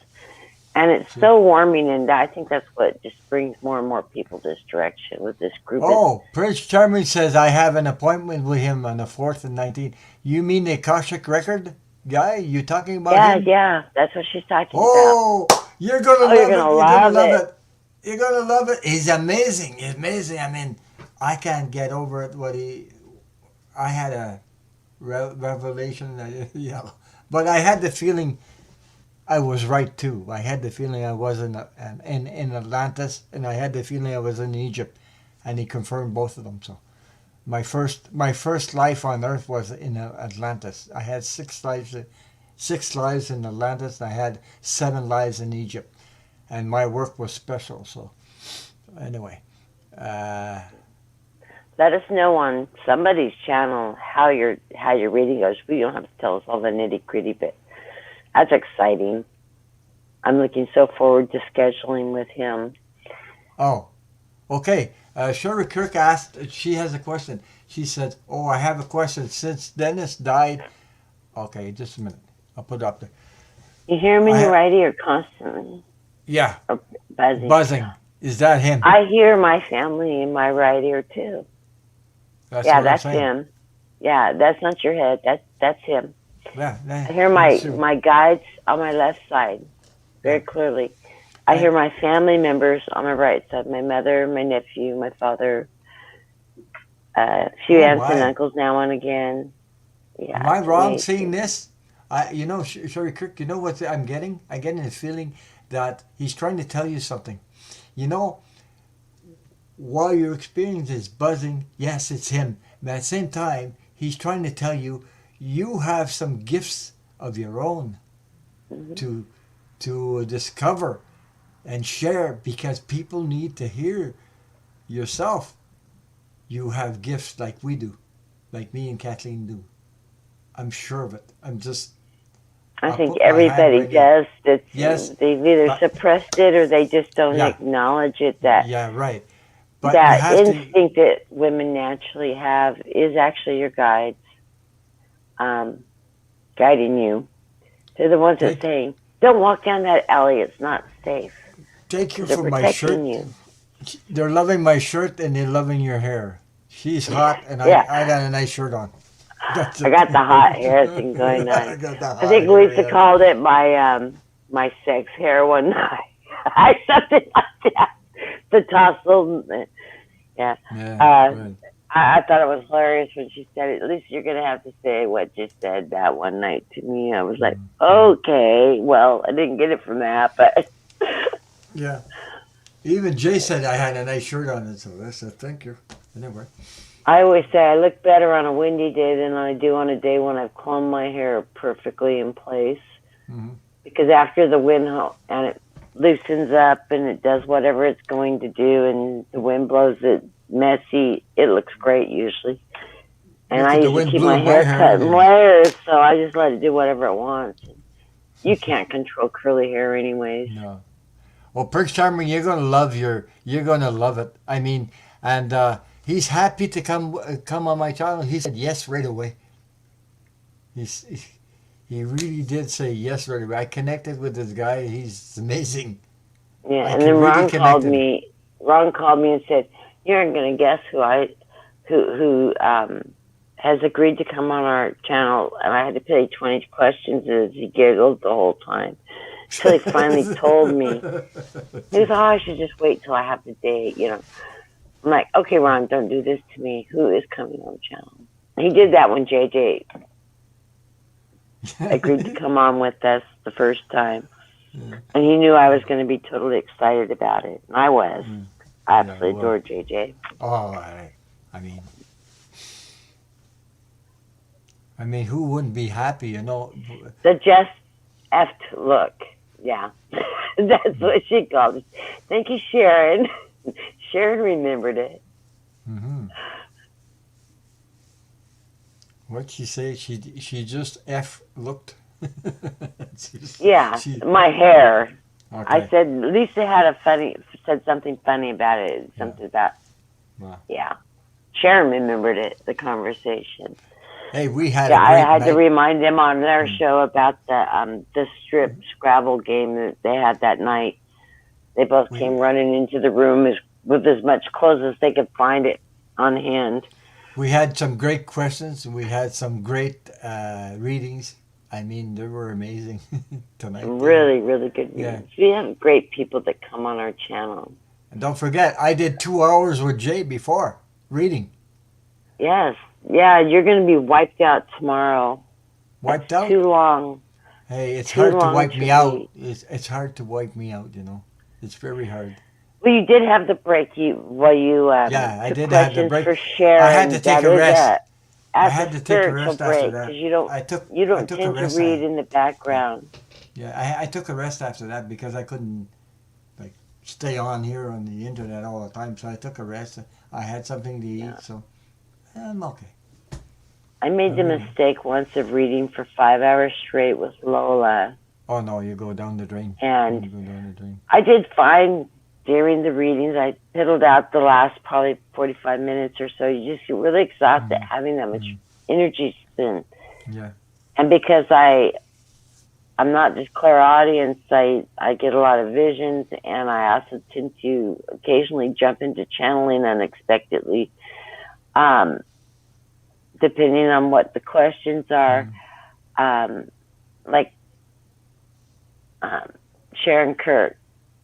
And it's see. so warming, and I think that's what just brings more and more people this direction with this group. Oh, Prince Charming says I have an appointment with him on the 4th and 19th. You mean the Akashic Record guy? You talking about him? Yeah, that's what she's talking about. Oh, you're gonna Oh, you're love going to it. You're gonna love love it. it. You're gonna love it. He's amazing. He's amazing. I mean, I can't get over it. I had a revelation. Yeah, but I had the feeling I was right too. I had the feeling I was in Atlantis, and I had the feeling I was in Egypt, and he confirmed both of them. So my first life on Earth was in Atlantis. I had 6 lives in Atlantis. And I had 7 lives in Egypt, and my work was special. So anyway, Let us know on somebody's channel how your reading goes. You don't have to tell us all the nitty gritty, but that's exciting. I'm looking so forward to scheduling with him. oh, okay. Sherry Kirk asked. She has a question. She said, "Oh, I have a question. Since Dennis died." Okay, just a minute. I'll put it up there. You hear him in I your ha- right ear constantly, yeah, or buzzing. buzzing. Is that him? I hear my family in my right ear too. That's Yeah, what I'm that's saying. him. Yeah, that's not your head. That's him. Yeah, I hear that's true. my guides on my left side very clearly. I hear my family members on my right side, my mother, my nephew, my father, a few Oh aunts and my! uncles now and again. Yeah, Am I it's wrong amazing. seeing this? Sherry Kirk. You know what I'm getting? I'm getting the feeling that he's trying to tell you something. You know, while you're experiencing this buzzing, yes, it's him. But at the same time, he's trying to tell you you have some gifts of your own Mm-hmm. to discover and share because people need to hear yourself. You have gifts like we do, like me and Kathleen do. I'm sure of it. I I'll think put my hand everybody right here. does. Yes, They've either but suppressed it or they just don't yeah, acknowledge it. That yeah, right. But you that have to, instinct that women naturally have is actually your guides, um, guiding you. They're the ones that take say, "Don't walk down that alley; it's not safe." take you They're from my protecting shirt. you. They're loving my shirt and they're loving your hair. She's hot and Yeah, I got a nice shirt on. That's I it. got the hot hair thing going on. I got the I hot think hair. Lisa Yeah. called it my sex hair one night. I something like that. The tussle. Yeah. Yeah. Right. I thought it was hilarious when she said it. At least you're gonna have to say what you said that one night to me. I was like, okay, well, I didn't get it from that, but Yeah. Even Jay said I had a nice shirt on it, so I said thank you. Anyway. I always say I look better on a windy day than I do on a day when I've combed my hair perfectly in place. Hmm. Because after the wind and loosens up and it does whatever it's going to do, and the wind blows it messy. It looks great usually. And Look I at the usually wind keep my blew my hair hair. cut in layers, so I just let it do whatever it wants. You can't control curly hair anyways. No. Well, Prince Charming, you're gonna love it. I mean, and he's happy to come on my channel. He said yes right away. He's he really did say yes right away. I connected with this guy. He's amazing. Yeah, I and can then really Ron connect called him. me. Ron called me and said, "You aren't going to guess who has agreed to come on our channel." And I had to pay 20 questions as he giggled the whole time until he finally told me. He goes, "Oh, I should just wait till I have the date." I'm like, "Okay, Ron, don't do this to me. Who is coming on the channel?" He did that when JJ agreed to come on with us the first time. Yeah. And he knew I was going to be totally excited about it. And I was. Mm. I absolutely Yeah, well. adore JJ. Oh, I mean, who wouldn't be happy, you know? The just effed look. Yeah. That's what she called it. Thank you, Sharon. Sharon remembered it. Mm-hmm. What'd she say? She just looked. Yeah, She, my hair. okay. I said Lisa had said something funny about it. Something about. Wow. Yeah. Sharon remembered it. The conversation. Hey, we had Yeah, a I great had night. to remind them on their show about the strip Scrabble game that they had that night. They both came running into the room with as much clothes as they could find it on hand. We had some great questions. We had some great readings. I mean, they were amazing tonight. Really, really good readings. Yeah. We have great people that come on our channel. And don't forget, I did 2 hours with Jay before reading. Yes. Yeah, you're going to be wiped out tomorrow. Wiped It's out? too long. Hey, it's Too hard to long wipe to me out. read. It's hard to wipe me out, you know. It's very hard. Well, you did have the break while you Yeah, I took did have the questions break. for Sharon. I had to take That a is rest. I That's had a to take a spiritual rest after break that. because you don't I took a tend to rest. read in the background. Yeah, I took a rest after that because I couldn't like stay on here on the internet all the time. So I took a rest. I had something to eat, so I'm okay. I made the mistake once of reading for 5 hours straight with Lola. Oh no, you go down the drain. And you go down the drain. I did fine during the readings. I piddled out the last probably 45 minutes or so. You just get really exhausted having that much energy spent. Yeah. And because I'm not just clairaudience, I get a lot of visions, and I also tend to occasionally jump into channeling unexpectedly, depending on what the questions are. Like Sharon Kirk,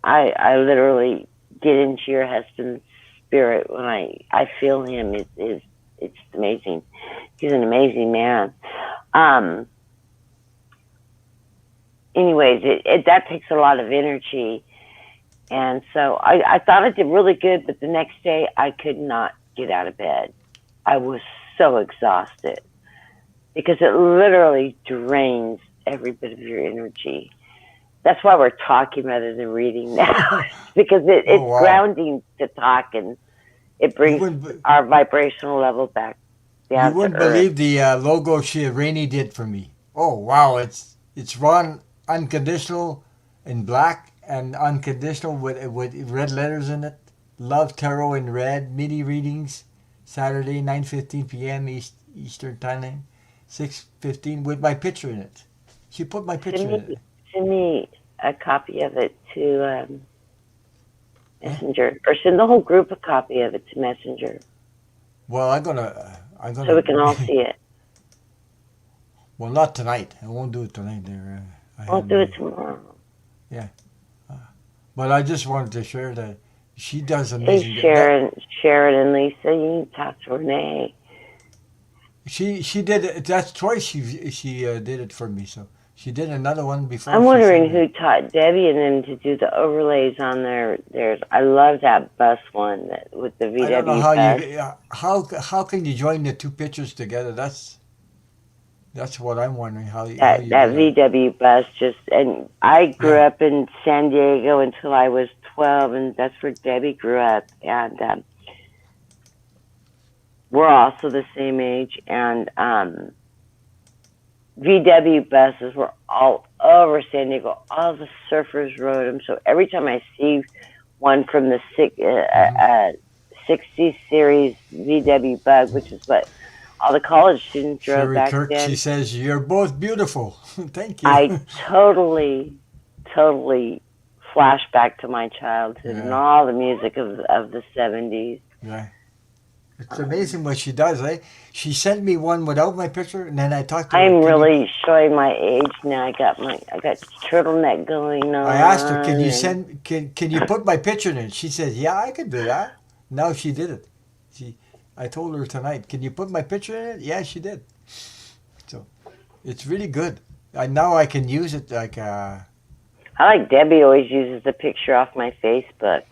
I literally get into your husband's spirit when I feel him. It's amazing. He's an amazing man. Anyways, that takes a lot of energy. And so I thought I did really good, but the next day I could not get out of bed. I was so exhausted because it literally drains every bit of your energy. That's why we're talking rather than reading now, because it's grounding to talk, and it brings our vibrational level back down. You wouldn't believe the logo Rainey did for me. Oh wow, it's Ron unconditional in black and unconditional with red letters in it. Love Tarot in red. Mini readings Saturday 9:15 p.m. Eastern Time, 6:15 with my picture in it. She put my picture in it. Send me a copy of it to Messenger, or send the whole group a copy of it to Messenger. Well, I'm gonna. So we can all see it. Well, not tonight. I won't do it tonight. I'll do it tomorrow. Yeah, but I just wanted to share that she does amazing. Hey, Sharon and Lisa, you need to talk to Renee. She did it. That's twice she did it for me. So she did another one before. I'm wondering who taught Debbie and them to do the overlays on theirs. I love that bus one with the VW. I don't know bus. how can you join the two pictures together? That's That's what I'm wondering how you That do that that. VW bus just, and I grew Yeah. up in San Diego until I was 12, and that's where Debbie grew up, and we're also the same age, and VW buses were all over San Diego. All the surfers rode them. So every time I see one from the 60 series VW Bug, which is what all the college students drove Sherry back Kirk, she then, says, you're both beautiful. Thank you. I totally flash back to my childhood and Yeah, all the music of the 70s. yeah. It's Um, amazing what she does, eh? She sent me one without my picture, and then I talked to her. I'm Can you? really showing my age now. I got turtleneck going I asked her, can on, you and send? Can you put my picture in it? She says, yeah, I could do that. Now she did it. She, I told her tonight, can you put my picture in it? Yeah, she did. So it's really good. Now I can use it like. I like Debbie always uses the picture off my Facebook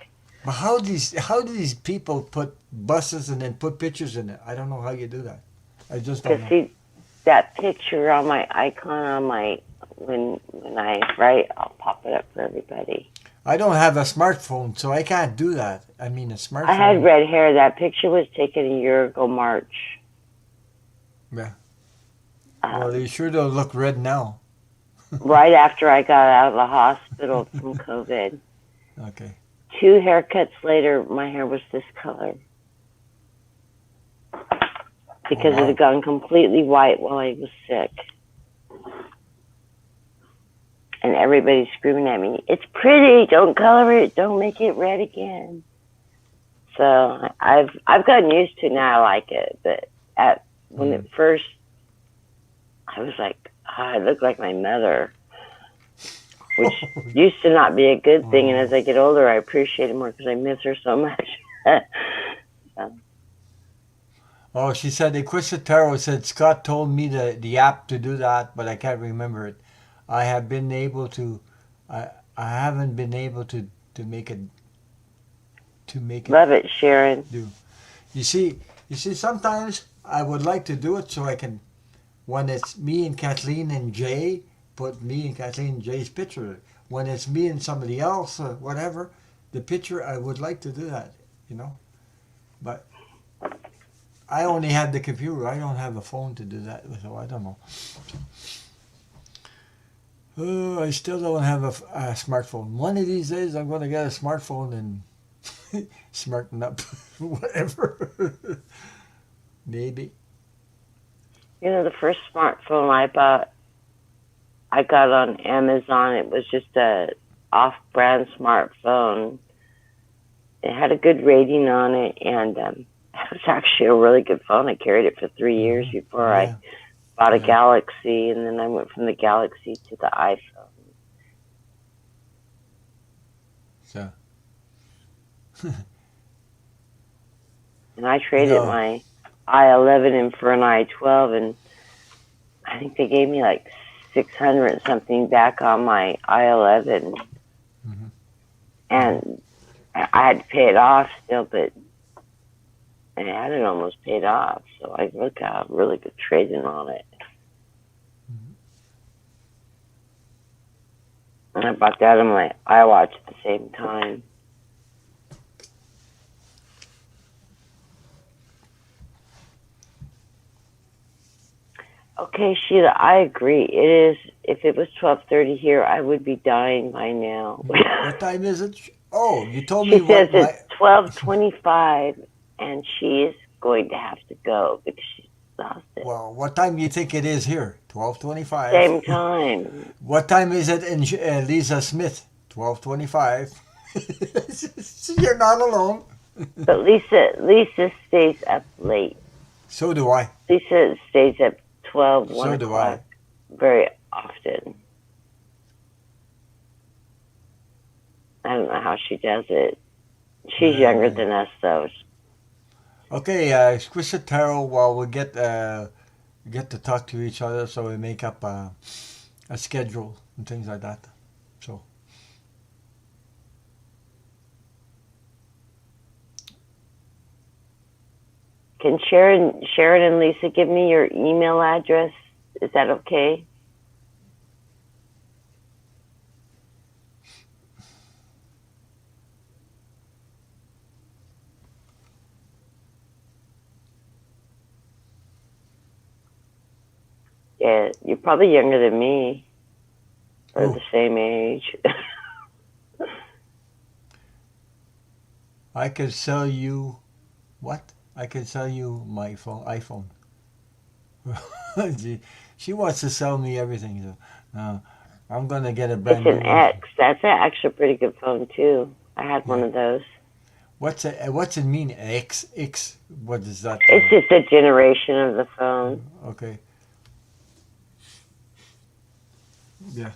But how do these people put buses and then put pictures in it? I don't know how you do that. I just don't because know. see that picture on my icon on my when I write, I'll pop it up for everybody. I don't have a smartphone, so I can't do that. I mean, a I had smartphone. red hair. That picture was taken a year ago, March. Yeah. Well, Um, you sure don't look red now. right after I got out of the hospital from COVID. Okay. 2 haircuts later, my hair was this color Oh because it wow. had gone completely white while I was sick. And everybody's screaming at me, "It's pretty. Don't color it. Don't make it red again." So I've gotten used to it now. I like it, but when Mm. it first, I was like, oh, I look like my mother, which used to not be a good thing. And Oh. as I get older, I appreciate it more because I miss her so much. So, Oh, she said Equisitaro said Scott told me the app to do that, but I can't remember it. I have been able to. I haven't been able to make it love it, Sharon. do. You see, sometimes I would like to do it so I can, when it's me and Kathleen and Jay, put me and Kathleen and Jay's picture. When it's me and somebody else or whatever, the picture, I would like to do that, you know. But I only have the computer. I don't have a phone to do that, so I don't know. Oh, I still don't have a smartphone. One of these days, I'm going to get a smartphone and smarten up, whatever. Maybe. You know, the first smartphone I bought, I got on Amazon. It was just a off-brand smartphone. It had a good rating on it, and it was actually a really good phone. I carried it for 3 years before I Yeah, bought a yeah. Galaxy, and then I went from the Galaxy to the iPhone. So, And I you traded know, my I-11 in for an I-12, and I think they gave me like 600 and something back on my I-11, mhm. and I had to pay it off still, but I had it almost paid off, so I got a really good trading on it. And I bought that on my iWatch at the same time. Okay, Sheila, I agree. It is. If it was 12:30 here, I would be dying by now. What time is it? Oh, you told me She says what it's my. 12:25, and she is going to have to go because she's exhausted. Well, what time do you think it is here? 12:25. Same time. What time is it in Lisa Smith? 12:25. You're not alone. But Lisa stays up late. So do I. Lisa stays up 12, 1 So do I. o'clock very often. I don't know how she does it. She's younger than us, though. Okay, Squish it Tarot. Well, we get to talk to each other, so we make up a schedule and things like that. So. Can Sharon and Lisa give me your email address Is that okay? Yeah, you're probably younger than me, or Oh, the same age. I could sell you what? I could sell you my iPhone. She wants to sell me everything. So, I'm gonna get a It's brand an new one. X. That's actually a pretty good phone too. I had one Yeah. of those. What's it mean? X. What is that? It's just a generation of the phone. Okay. Yeah.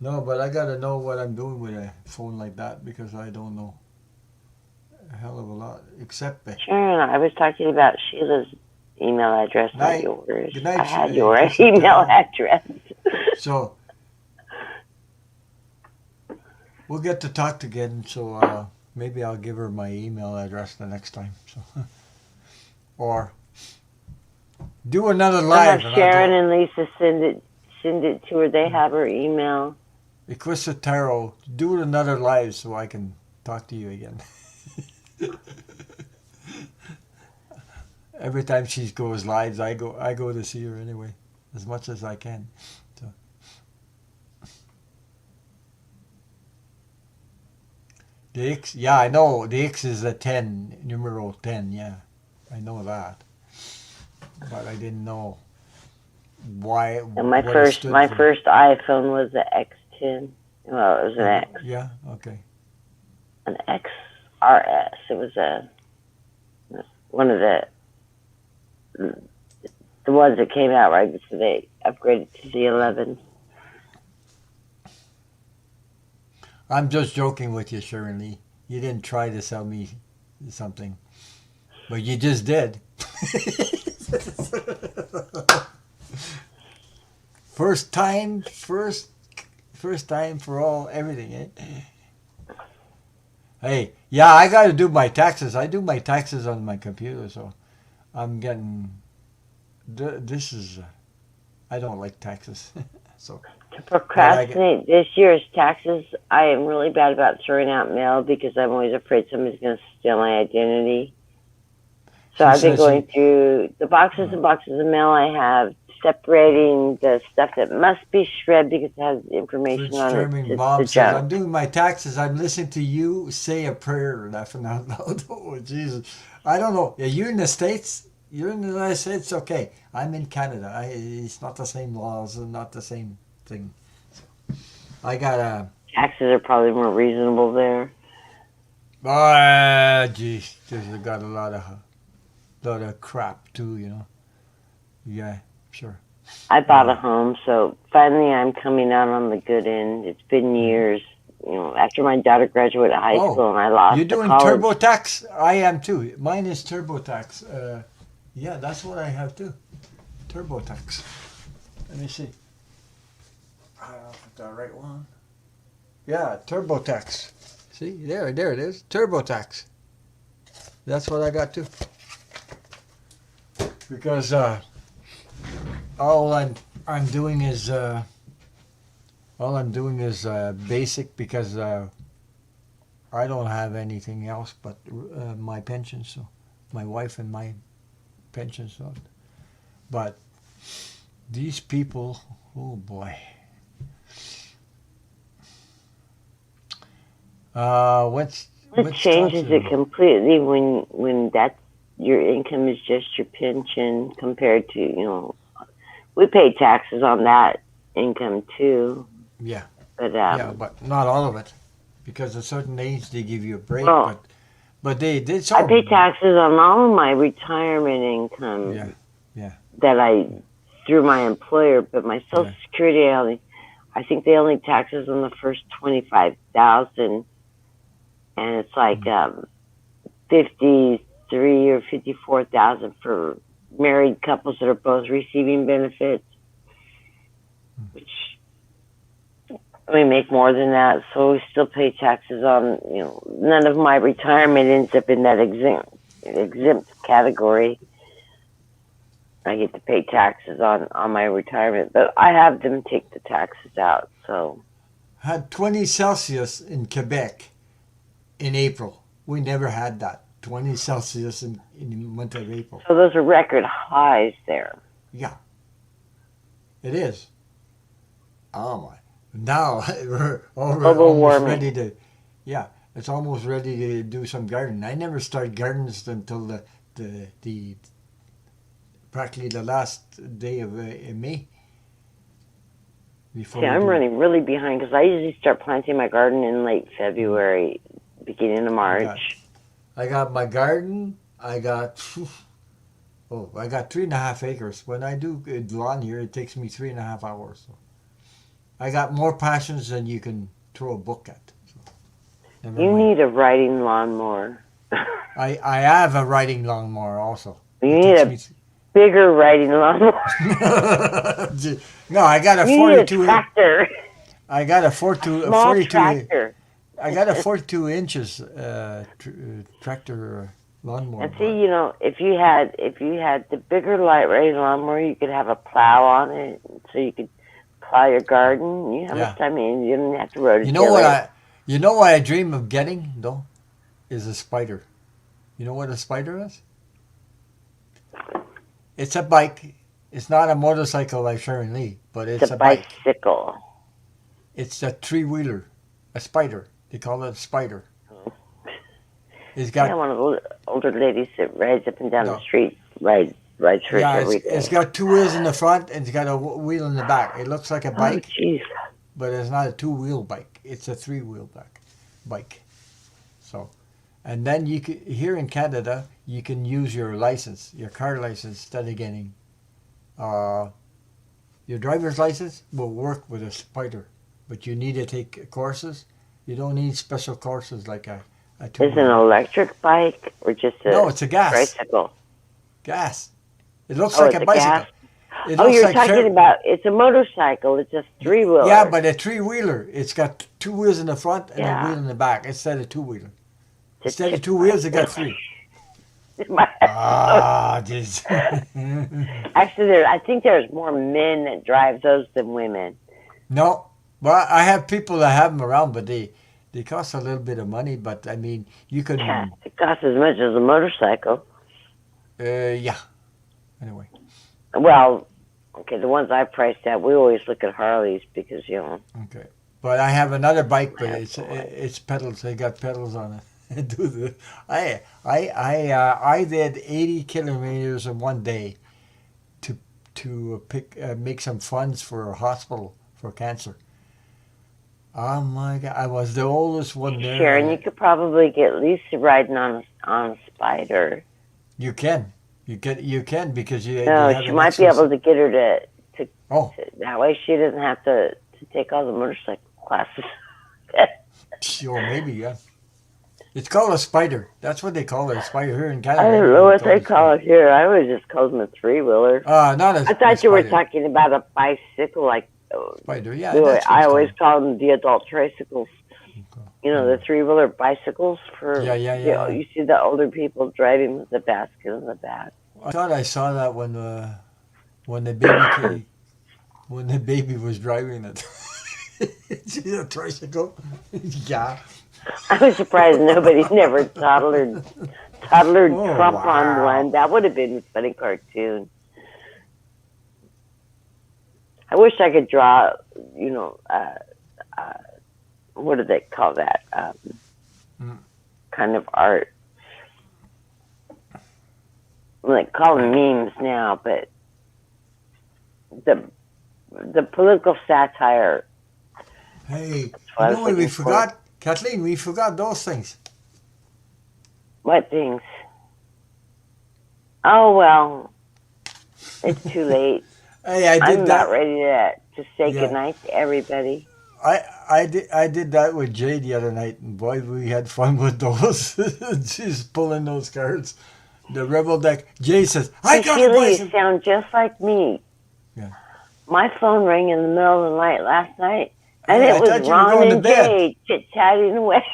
No, but I gotta know what I'm doing with a phone like that because I don't know a hell of a lot. Except Sure, I was talking about Sheila's email address, not night. yours. Good I night, had your Krista email Taro. address. So we'll get to talk again. So maybe I'll give her my email address the next time. So or do another I'll have live and I'll Sharon go. and Lisa send it to her. They have her email. Krista Taro, do another live so I can talk to you again. Every time she goes live, I go to see her anyway, as much as I can. So. The X, yeah, I know the X is a 10, numero 10. Yeah, I know that, but I didn't know why And what it stood my for. first iPhone was the X10. Well, it was Yeah, okay. an XRS. It was one of the ones that came out right before they upgraded to the 11. I'm just joking with you, Sharon Lee. You didn't try to sell me something, but you just did. First time, first time for all everything. Eh? Hey, yeah, I got to do my taxes. I do my taxes on my computer, so I'm getting. This is. I don't like taxes, so. To But I get. procrastinate this year's taxes, I am really bad about throwing out mail because I'm always afraid somebody's going to steal my identity. So She I've been says going she. through the boxes and boxes of mail I have, separating the stuff that must be shred because it has information on it Fitzgerman to the Bob says, junk. I'm doing my taxes. I'm listening to you say a prayer, laughing out loud. Oh, Jesus. I don't know. Are you in the States? You're in the United States? Okay. I'm in Canada. It's not the same laws and not the same thing. I got a. Taxes are probably more reasonable there. Geez. There's got a lot of crap, too, you know. Yeah, sure. I bought a home, so finally I'm coming out on the good end. It's been years, after my daughter graduated high Oh, school and I you're lost to doing college. TurboTax? I am too. Mine is TurboTax. Yeah, that's what I have too. TurboTax. Let me see. I'll put the right one. Yeah, TurboTax. See, there it is. TurboTax. That's what I got too. Because all I'm doing is basic because I don't have anything else but my pension, so my wife and my pension, so. But these people, oh boy. It What's changes it talking? completely when that's your income is just your pension compared to, we pay taxes on that income too. Yeah, But yeah, but not all of it, because at a certain age they give you a break. well, But they did I so. pay taxes on all of my retirement Yeah, income yeah, that I through my employer, but my Social yeah. Security I think they only taxes on the first 25,000, and it's like 53 or 54,000 for married couples that are both receiving benefits, which we make more than that, so we still pay taxes on, none of my retirement ends up in that exempt category. I get to pay taxes on my retirement, but I have them take the taxes out. So Had 20 Celsius in Quebec in April. We never had that. 20 Celsius in the month of April. so those are record highs there. Yeah, it is. Oh my! Now we're Global almost warming. ready to. Yeah, it's almost ready to do some gardening. I never started gardens until the practically the last day of May. Before See, we I'm do- running really behind because I usually start planting my garden in late February, beginning of March. I got my garden. I got 3.5 acres. When I do lawn here, it takes me 3.5 hours. So I got more passions than you can throw a book at. So, never You mind. need a riding lawnmower. I have a riding lawnmower also. You It need takes a bigger riding lawnmower. No, I got a You need a 42. tractor. I got a 42. Small 42. tractor. I got a 42 inches tractor lawnmower. And see, you know, if you had the bigger light riding lawnmower, you could have a plow on it, so you could plow your garden. You know how much time you don't have to rotate. You know what I dream of getting though, is a spider. You know what a spider is? It's a bike. It's not a motorcycle like Sharon Lee, but it's a bike. bicycle. It's a 3-wheeler, a spider. They call it a spider. It's I got got one of those older ladies that rides up and down the street, rides hers every day. it's got 2 wheels in the front and it's got a wheel in the back. It looks like a bike, Oh, jeez. but it's not a 2-wheel bike. It's a 3-wheel bike. So, and then you can, here in Canada, you can use your license, your car license, instead of getting your driver's license will work with a spider, but you need to take courses. You don't need special courses like a Is it an electric bike or just a No, it's a gas. bicycle? Gas. It looks Oh, like it's a a bicycle. gas? It Oh, looks you're like talking about, it's a motorcycle. It's a 3-wheeler. Yeah, but a 3-wheeler. It's got 2 wheels in the front and a Yeah. wheel in the back instead of 2-wheeler. It's Instead a of 2 wheels, it got 3. Jeez. Actually, I think there's more men that drive those than women. No, well, I have people that have them around, but they cost a little bit of money. But I mean, you can. Yeah, it costs as much as a motorcycle. Yeah. Anyway. Well, okay, the ones I priced out, we always look at Harleys because, you know. Okay. But I have another bike, but it's pedals. They got pedals on it. I did 80 kilometers in one day to make some funds for a hospital for cancer. Oh my God! I was the oldest one there. Sharon, you could probably get Lisa riding on a spider. You can because you. No, you have she an might be exercise. able to get her to Oh. that way she doesn't have to take all the motorcycle classes. Sure, maybe yeah. It's called a spider. That's what they call it, a spider here in I Canada. don't know what they call it here. I always just call them a 3-wheeler. Not a. I thought a you were spider. talking about a bicycle, like Spider, yeah. the way That's what I it's always called. call them the adult tricycles. You know, the 3-wheeler bicycles for Yeah. You see the older people driving with the basket in the back. I thought I saw that when the baby came, when the baby was driving it. See a tricycle? Yeah. I was surprised nobody never toddlered Trump on one. That would have been a funny cartoon. I wish I could draw, you know, what do they call that? Kind of art. Like call them memes now, but the political satire. Hey, what I you was know what we looking for. forgot? Kathleen, we forgot those things. What things? Oh well, it's too late. Hey, I did I'm that. not ready to say goodnight to everybody. I did that with Jay the other night, and boy, we had fun with those. She's pulling those cards. The rebel deck. Jay says, "I got a Sheila, you bicycle." sound just like me. Yeah. My phone rang in the middle of the night last night, and Yeah, I it was thought you were going Ron to and bed. Jay chit-chatting away.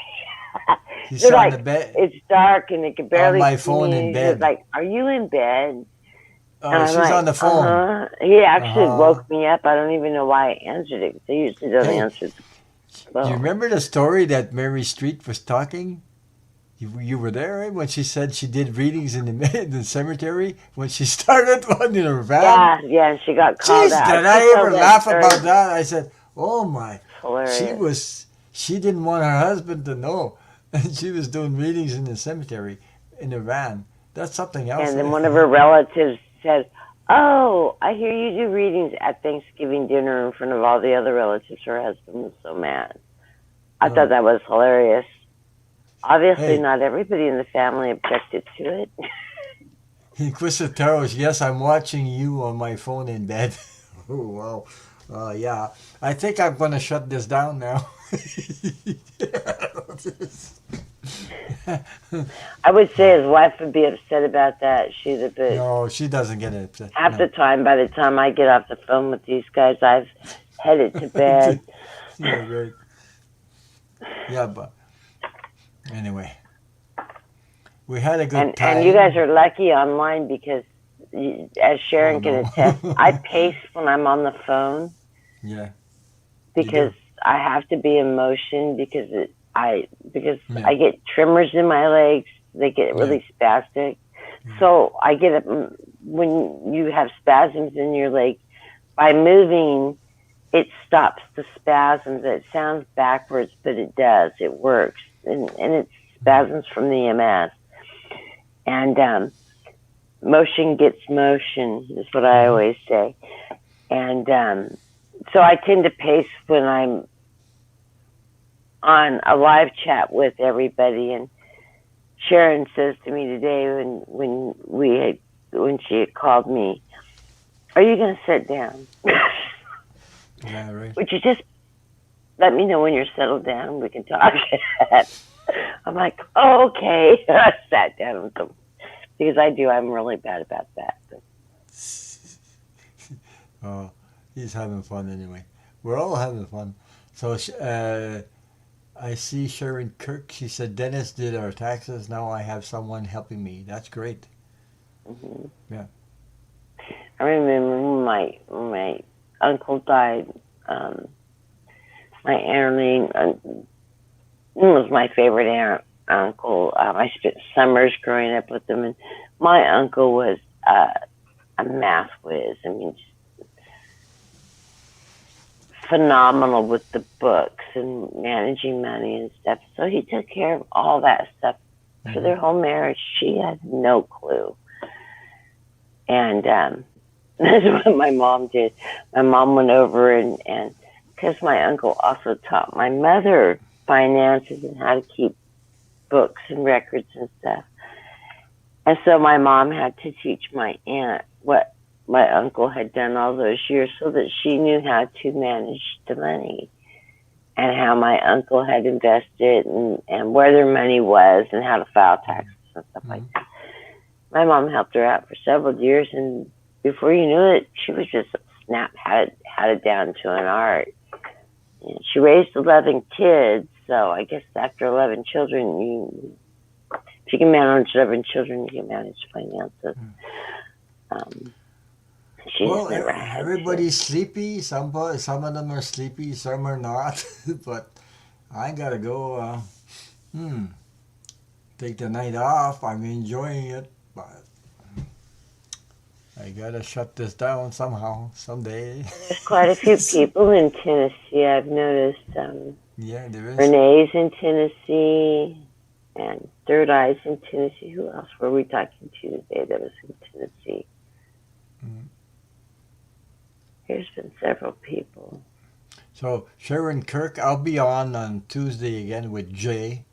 She's They're on the like, bed, it's dark and they can on barely my see phone in me. He's bed. like, "Are you in bed?" And Oh, I'm she's on like, the phone. He actually Uh-huh. woke me up. I don't even know why I answered it, 'cause I usually don't Hey, answer the do you phone. remember the story that Mary Street was talking? You were there, right? When she said she did readings in in the cemetery when she started one in her van. Yeah, and she got called Jeez, out. did She I told ever that laugh story. about that? I said, "Oh my." It's hilarious. She didn't want her husband to know. And she was doing readings in the cemetery in a van. That's something else. And then one of her relatives said, "Oh, I hear you do readings at Thanksgiving dinner in front of all the other relatives." Her husband was so mad. I thought that was hilarious. Obviously, Hey, not everybody in the family objected to it. Inquisitoros, yes, I'm watching you on my phone in bed. Oh, wow. Yeah, I think I'm going to shut this down now. I would say his wife would be upset about that. But No, she doesn't get upset. half the No. time, by the time I get off the phone with these guys, I've headed to bed. Yeah, right. Yeah, but anyway, we had a good And you guys time. are lucky online because, as Oh, Sharon can no. attest, I pace when I'm on the phone Yeah, you because do. I have to be in motion because Yeah, I get tremors in my legs. They get yeah, really spastic. yeah. So I get it when you have spasms in your leg. By moving, it stops the spasms. It sounds backwards, but it does. It works, and it's spasms from the MS. And motion gets motion is what I Mm-hmm. always say. And so I tend to pace when I'm on a live chat with everybody. And Sharon says to me today when she had called me, "Are you going to sit down? Yeah, right. Would you just let me know when you're settled down and we can talk?" I'm like, "Oh, okay." I sat down with them because I'm really bad about that. But Oh, he's having fun anyway. We're all having fun. So I see Sharon Kirk. She said Dennis did our taxes. Now I have someone helping me. That's great. mhm. Yeah. I remember when my uncle died. Um, my Aunt was my favorite uncle. I spent summers growing up with him, and my uncle was a math whiz. I mean, just phenomenal with the books and managing money and stuff. So he took care of all that stuff for Mm-hmm. their whole marriage. She had no clue, and that's what my mom did. My mom went over and because my uncle also taught my mother finances and how to keep books and records and stuff. And so my mom had to teach my aunt what my uncle had done all those years so that she knew how to manage the money and how my uncle had invested and where their money was and how to file taxes and stuff like that. My mom helped her out for several years, and before you knew it, she was just had it down to an art. And she raised 11 kids, so I guess after 11 children, if you can manage 11 children, you can manage finances. Um, she just Well, never had to. everybody's sleepy. Some of them are sleepy. Some are not. But I gotta go. Hmm. Take the night off. I'm enjoying it, but I gotta shut this down somehow, someday. There's quite a few people in Tennessee. I've noticed Yeah, there is. Renee's in Tennessee and Third Eye's in Tennessee. Who else were we talking to today that was in Tennessee? Mm. There's been several people. So Sharon Kirk, I'll be on Tuesday again with Jay,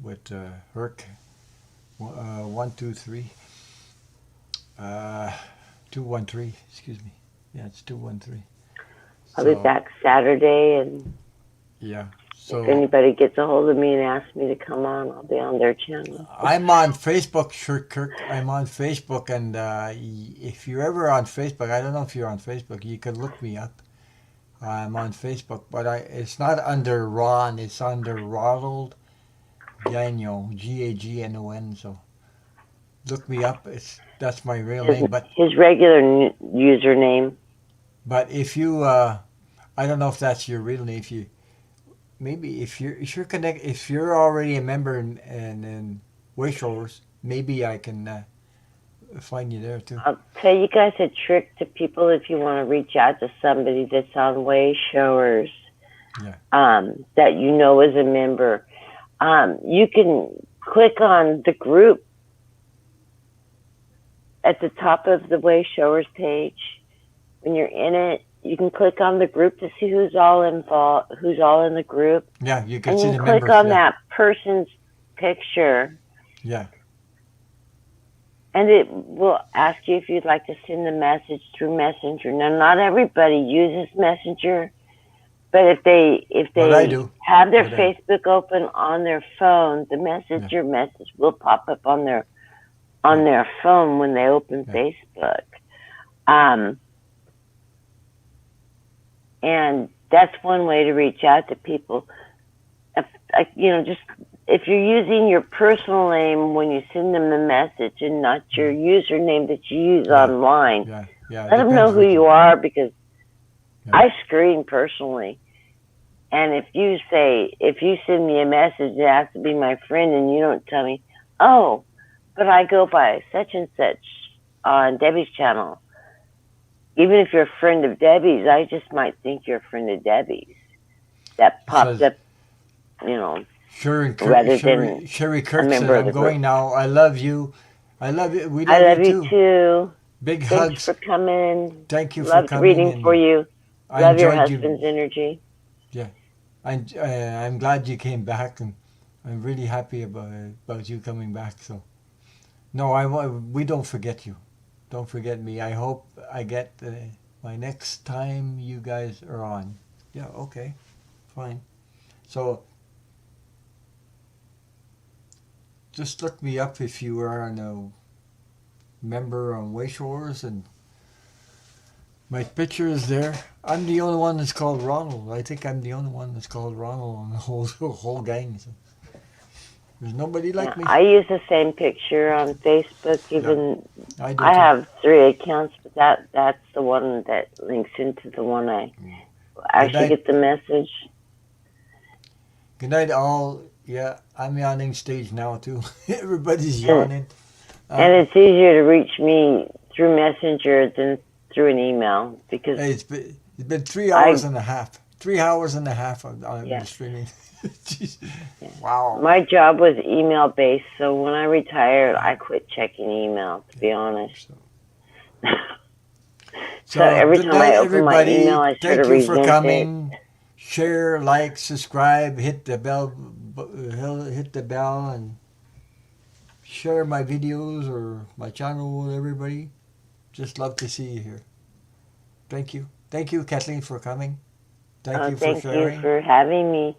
with Herc, 123, 213. Excuse me. Yeah, it's 213. I'll be So back Saturday, and yeah. if So anybody gets a hold of me and asks me to come on, I'll be on their channel. I'm on Facebook, sure, Kirk. I'm on Facebook, and if you're ever on Facebook, I don't know if you're on Facebook. You could look me up. I'm on Facebook, but it's not under Ron. It's under Ronald Gagnon, Gagnon. So look me up. That's my real His name. But his regular username. if you, I don't know if that's your real name. If you maybe if you're connect if you're already a member in Wayshowers, maybe I can find you there too. I'll tell you guys a trick to people if you want to reach out to somebody that's on Way Showers, Yeah. that you know is a member. You can click on the group at the top of the Way Showers page. When you're in it, you can click on the group to see who's all involved, who's all in the group, Yeah, you can and see you the can click members. on Yeah. that person's picture. Yeah. And it will ask you if you'd like to send a message through Messenger. Now, not everybody uses Messenger, but if they But I do. have their But Facebook open on their phone, the Messenger message will pop up on their phone when they open Facebook. And that's one way to reach out to people. If you're using your personal name when you send them a message and not your username that you use online, let them know who you are, because I screen personally. And if you send me a message, it has to be my friend, and you don't tell me, oh, but I go by such and such on Debbie's channel. Even if you're a friend of Debbie's, I just might think you're a friend of Debbie's. That pops up, Sherry Kirk said, I'm going now. I love you. I love you. We love, I love you too. Big Thanks hugs. for coming. Thank you for Loved coming. reading for you. I Love your enjoyed husband's energy. Yeah. I'm glad you came back, and I'm really happy about you coming back. So, no, we don't forget you. Don't forget me. I hope I get my next time you guys are on. Yeah, okay. Fine. So, just look me up if you are a member on Wayshores, and my picture is there. I'm the only one that's called Ronald. I think I'm the only one that's called Ronald on the whole gang. So there's nobody like me. I use the same picture on Facebook. Even I have 3 accounts, but that's the one that links into the one I actually get the message. Good night, all. Yeah, I'm yawning stage now too. Everybody's yawning. And it's easier to reach me through Messenger than through an email, because it's been 3 hours and a half. 3 hours and a half on streaming. Wow. My job was email based, so when I retired, I quit checking email, to be honest. So every time I open my email, I sort of resent it. Thank you for coming. Share, like, subscribe, hit the bell, and share my videos or my channel with everybody. Just love to see you here. Thank you. Thank you, Kathleen, for coming. Thank you for sharing. Thank you for having me.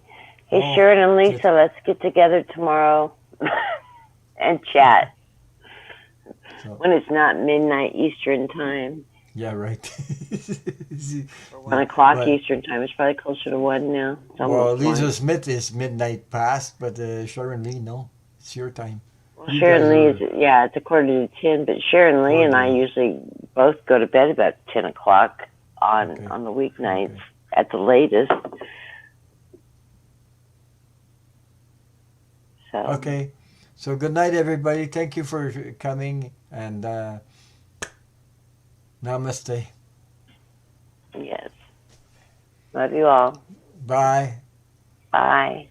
Hey, Sharon and Lisa, let's get together tomorrow and chat when it's not midnight Eastern time. Yeah, right. 1 o'clock Eastern time. It's probably closer to 1 now. Well, Lisa Smith is midnight past, but Sharon Lee, no. It's your time. Well, Sharon Lee it's a quarter to 10, but Sharon Lee and I usually both go to bed about 10 o'clock on the weeknights at the latest. So. Okay. So good night, everybody. Thank you for coming, and namaste. Yes. Love you all. Bye. Bye.